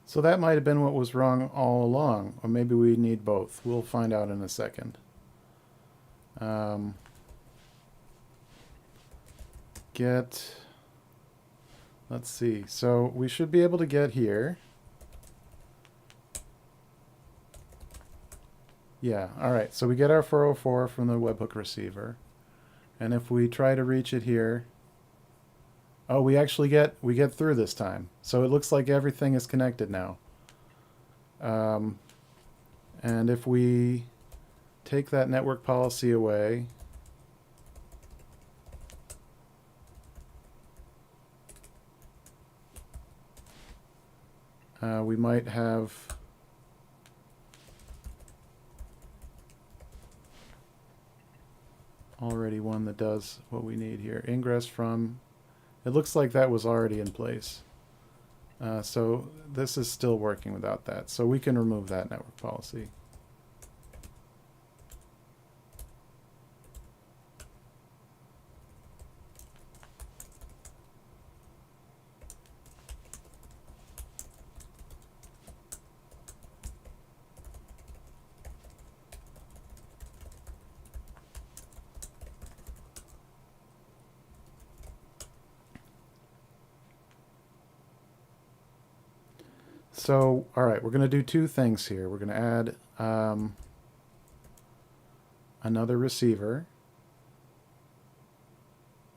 So that might have been what was wrong all along, or maybe we need both. We'll find out in a second. Let's see. So we should be able to get here. Yeah, all right. So we get our 404 from the webhook receiver. And if we try to reach it here, oh, we get through this time. So it looks like everything is connected now. And if we take that network policy away, we might have already one that does what we need here. Ingress from, it looks like that was already in place. So this is still working without that. So we can remove that network policy. So, all right, we're going to do two things here. We're going to add another receiver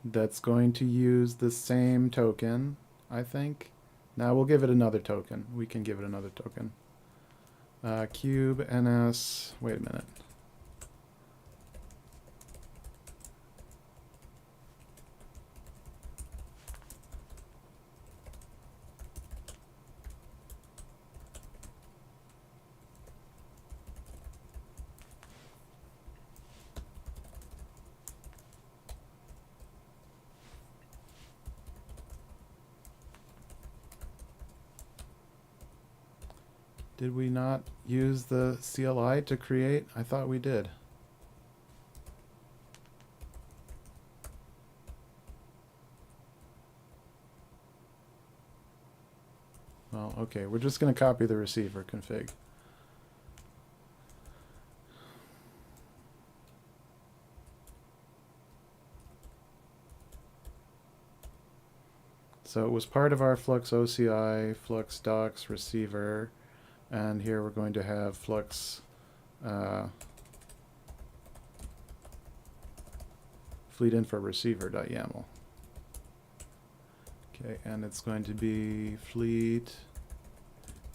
that's going to use the same token, I think. Now we'll give it another token. We can give it another token. Cube NS, wait a minute. Did we not use the CLI to create? I thought we did. Well, okay, we're just going to copy the receiver config. So it was part of our Flux OCI, Flux docs receiver, and here we're going to have Flux fleet infra receiver.yaml. Okay, and it's going to be fleet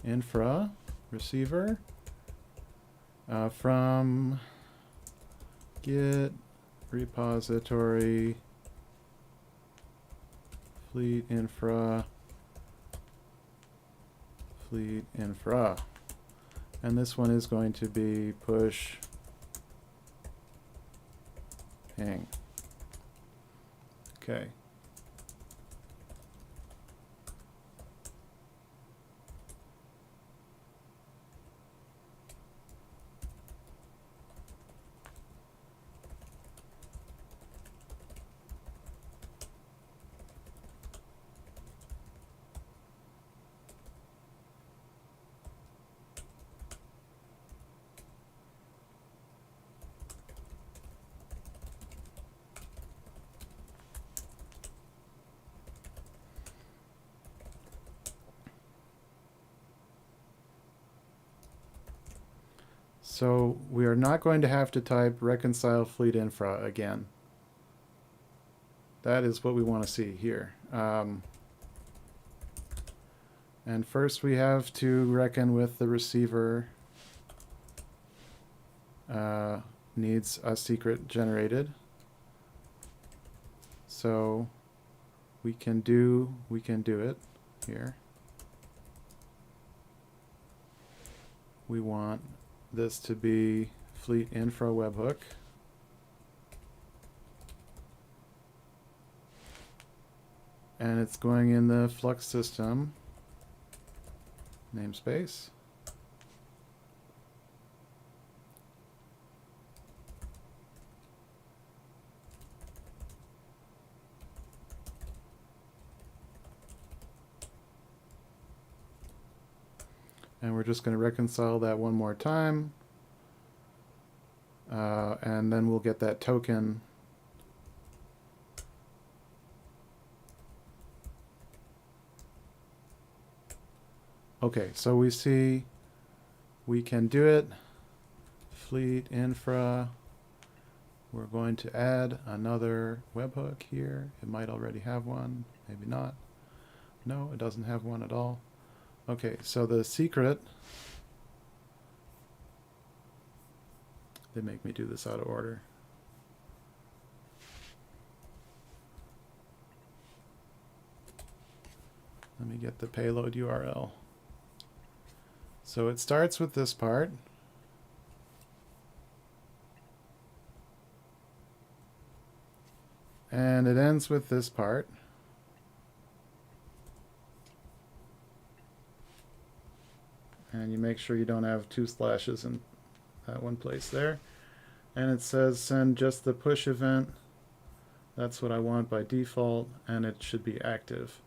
infra receiver from git repository fleet infra, and this one is going to be push ping. Okay. So we are not going to have to type reconcile fleet infra again. That is what we want to see here. And first we have to reckon with the receiver needs a secret generated. So we can do it here. We want this to be fleet infra webhook. And it's going in the Flux system namespace. And we're just going to reconcile that one more time. And then we'll get that token. Okay, so we see we can do it. Fleet infra. We're going to add another webhook here. It might already have one, maybe not. No, it doesn't have one at all. Okay, so the secret, they make me do this out of order. Let me get the payload URL. So it starts with this part. And it ends with this part. And you make sure you don't have 2 slashes in that one place there. And it says send just the push event. That's what I want by default, and it should be active.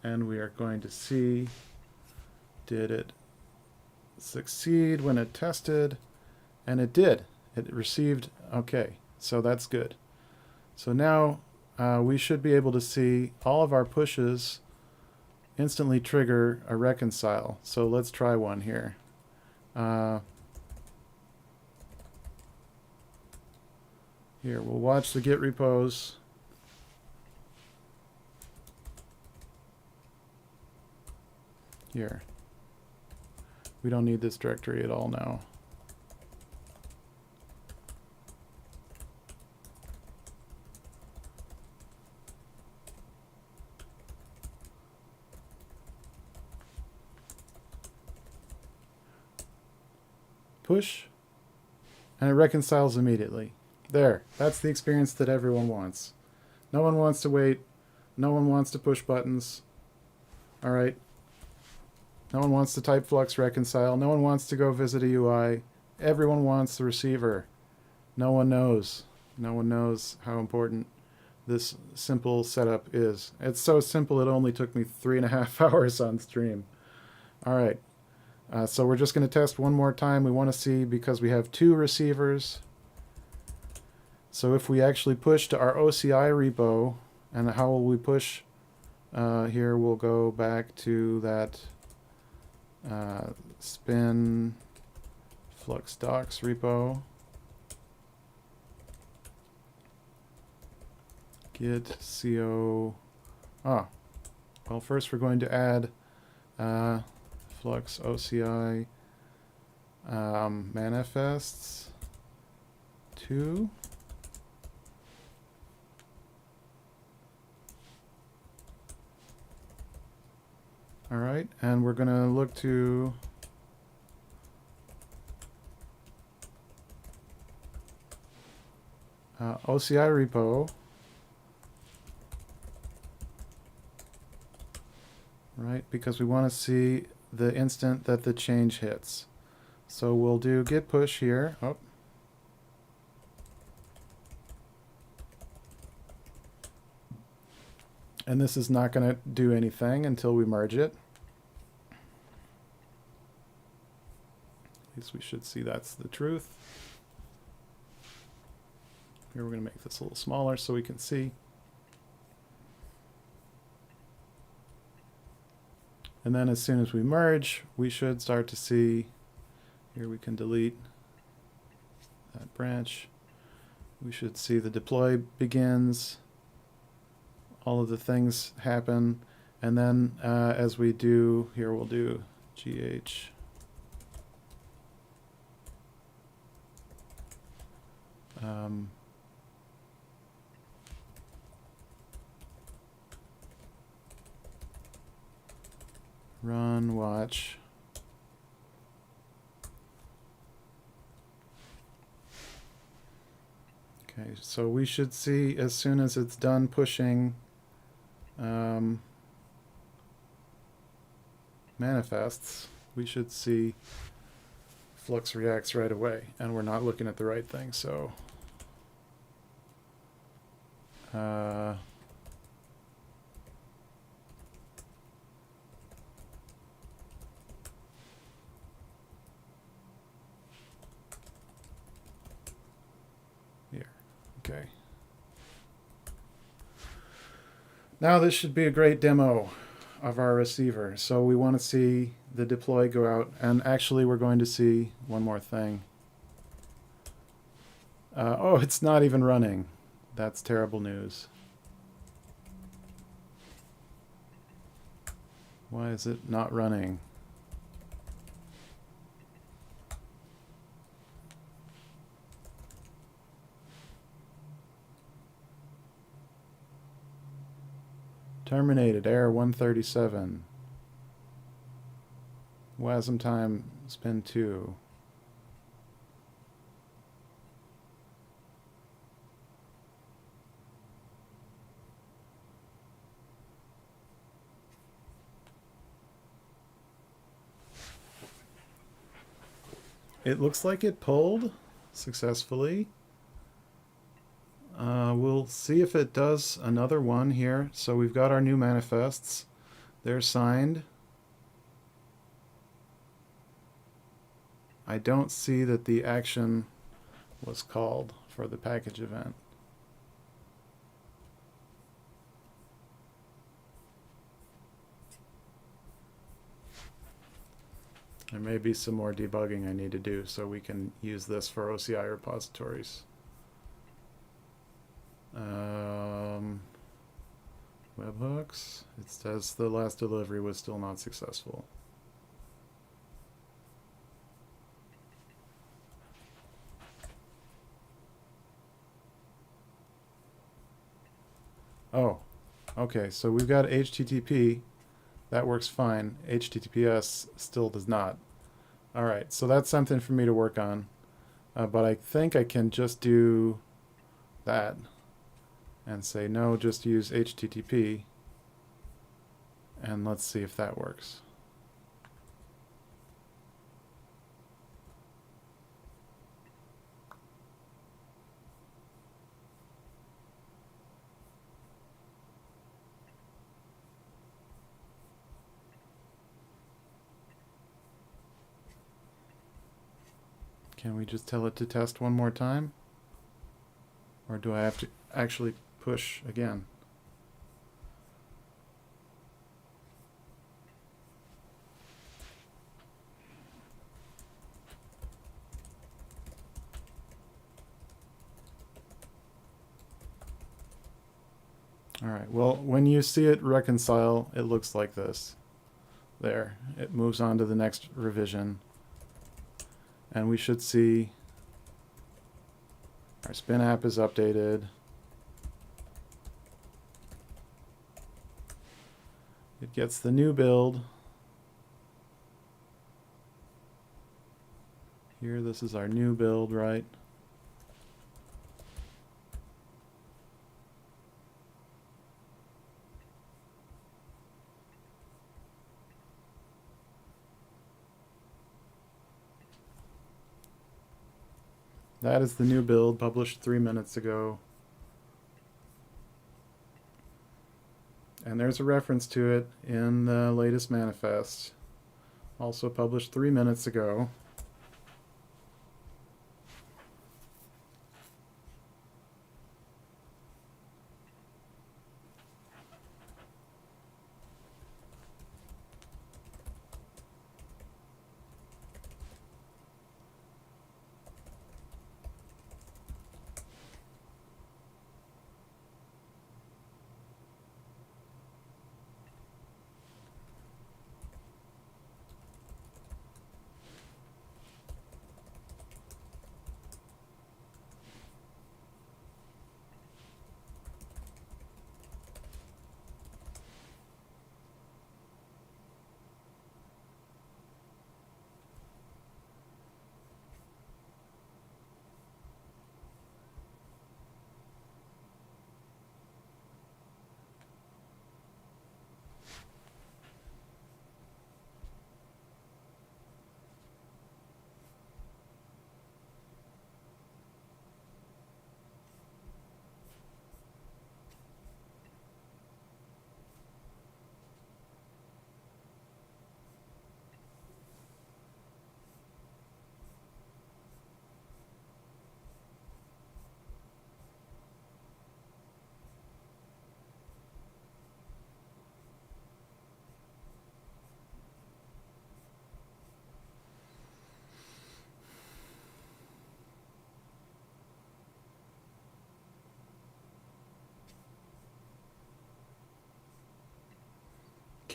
And we are going to see, did it succeed when it tested? And it did. It received, okay, so that's good. So now we should be able to see all of our pushes instantly trigger a reconcile. So let's try one here. Here, we'll watch the Git repos. Here. We don't need this directory at all now. Push, and it reconciles immediately. There, that's the experience that everyone wants. No one wants to wait. No one wants to push buttons. All right. No one wants to type flux reconcile. No one wants to go visit a UI. Everyone wants the receiver. No one knows. No one knows how important this simple setup is. It's so simple it only took me 3.5 hours on stream. All right. So we're just going to test one more time. We want to see, because we have 2 receivers. So if we actually push to our OCI repo, and how will we push? Here we'll go back to that spin flux docs repo. Git co. Well, first we're going to add Flux OCI manifests 2. All right, and we're going to look to OCI repo. Right, because we want to see the instant that the change hits. So we'll do git push here. Oh. And this is not going to do anything until we merge it. At least we should see that's the truth. Here we're going to make this a little smaller so we can see. And then as soon as we merge, we should start to see, here we can delete that branch. We should see the deploy begins. All of the things happen. And then as we do, here we'll do gh. Run, watch. Okay, so we should see as soon as it's done pushing manifests, we should see Flux reacts right away, and we're not looking at the right thing, so Okay. Now this should be a great demo of our receiver. So we want to see the deploy go out, and actually we're going to see one more thing. Oh, it's not even running. That's terrible news. Why is it not running? Terminated, error 137. WASM time, spin 2. It looks like it pulled successfully. We'll see if it does another one here. So we've got our new manifests. They're signed. I don't see that the action was called for the package event. There may be some more debugging I need to do so we can use this for OCI repositories. Webhooks. It says the last delivery was still not successful. Oh, okay, so we've got HTTP. That works fine. HTTPS still does not. Alright, so that's something for me to work on. But I think I can just do that and say no, just use HTTP. And let's see if that works. Can we just tell it to test one more time? Or do I have to actually push again? Alright, well, when you see it reconcile, it looks like this. There, it moves on to the next revision. And we should see our spin app is updated. It gets the new build. Here, this is our new build, right? That is the new build published 3 minutes ago. And there's a reference to it in the latest manifest, also published 3 minutes ago.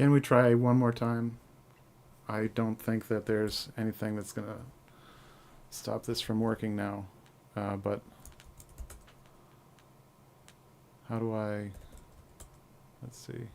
Can we try one more time? I don't think that there's anything that's going to stop this from working now. But how do I... Let's see.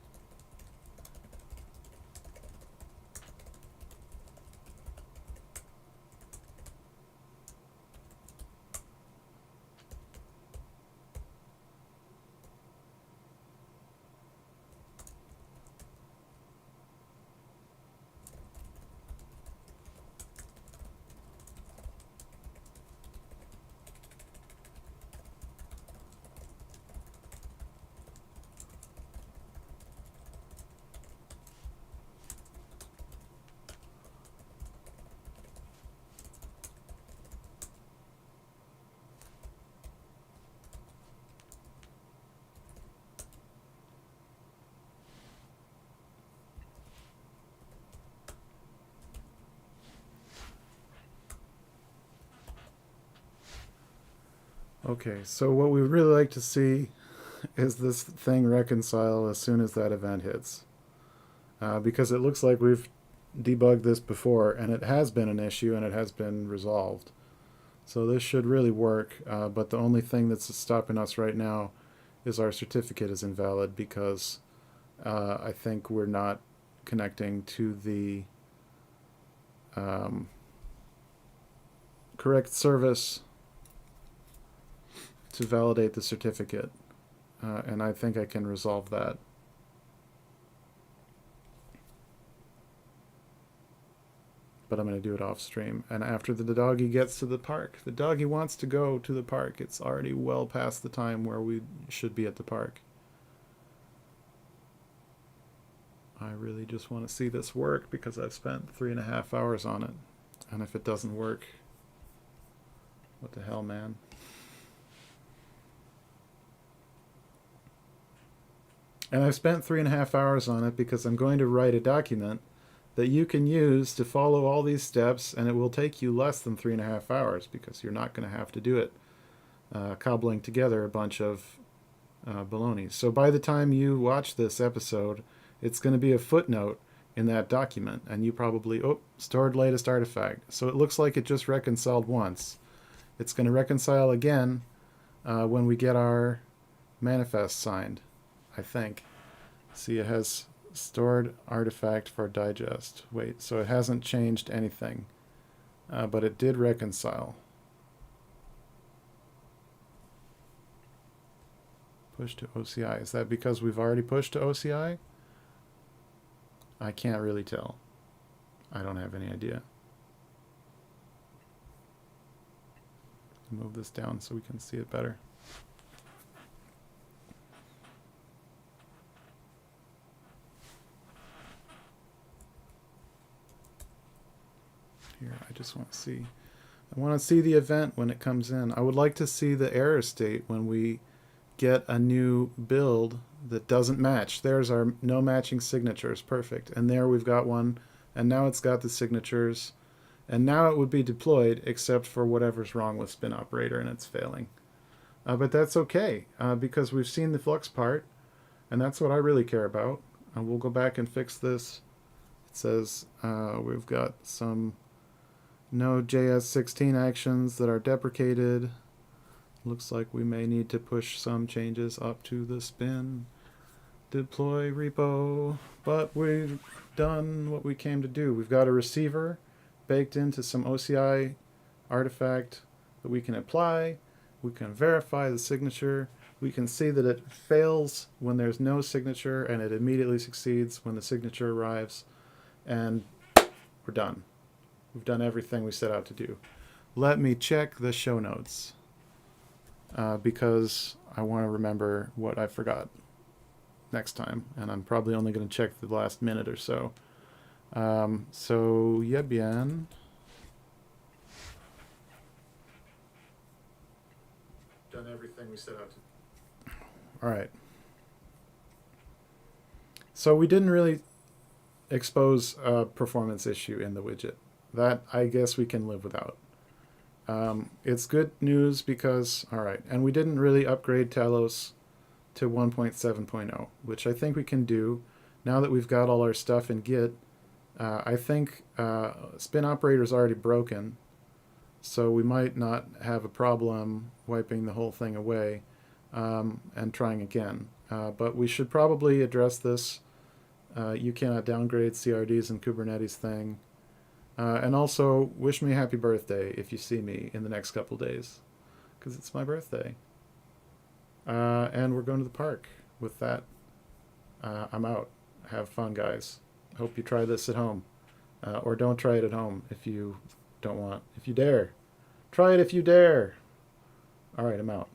Okay, so what we really like to see is this thing reconcile as soon as that event hits. Because it looks like we've debugged this before, and it has been an issue, and it has been resolved. So this should really work, but the only thing that's stopping us right now is our certificate is invalid because I think we're not connecting to the correct service to validate the certificate, and I think I can resolve that. But I'm going to do it off stream. And after the doggy gets to the park, the doggy wants to go to the park. It's already well past the time where we should be at the park. I really just want to see this work because I've spent 3.5 hours on it. And if it doesn't work, what the hell, man? And I've spent 3.5 hours on it because I'm going to write a document that you can use to follow all these steps, and it will take you less than 3.5 hours because you're not going to have to do it cobbling together a bunch of baloney. So by the time you watch this episode, it's going to be a footnote in that document, and you probably, stored latest artifact. So it looks like it just reconciled once. It's going to reconcile again when we get our manifest signed, I think. See, it has stored artifact for digest. Wait, so it hasn't changed anything, but it did reconcile. Push to OCI. Is that because we've already pushed to OCI? I can't really tell. I don't have any idea. Move this down so we can see it better. Here, I just want to see. I want to see the event when it comes in. I would like to see the error state when we get a new build that doesn't match. There's our no matching signatures. Perfect. And there we've got one. And now it's got the signatures. And now it would be deployed except for whatever's wrong with spin operator and it's failing. But that's okay because we've seen the Flux part. And that's what I really care about. And we'll go back and fix this. It says we've got some Node.js 16 actions that are deprecated. Looks like we may need to push some changes up to the spin deploy repo, but we've done what we came to do. We've got a receiver baked into some OCI artifact that we can apply. We can verify the signature. We can see that it fails when there's no signature and it immediately succeeds when the signature arrives, and we're done. We've done everything we set out to do. Let me check the show notes because I want to remember what I forgot next time, and I'm probably only going to check the last minute or so. So, yeah, bien. Done everything we set out to. All right. So we didn't really expose a performance issue in the widget. That, I guess, we can live without. It's good news because, all right, and we didn't really upgrade Talos to 1.7.0, which I think we can do now that we've got all our stuff in Git, I think spin operator is already broken, so we might not have a problem wiping the whole thing away and trying again. But we should probably address this. You cannot downgrade CRDs in Kubernetes thing. And also, wish me a happy birthday if you see me in the next couple days, because it's my birthday. And we're going to the park. With that, I'm out. Have fun, guys. Hope you try this at home. Or don't try it at home if you don't want. If you dare. Try it if you dare. All right, I'm out.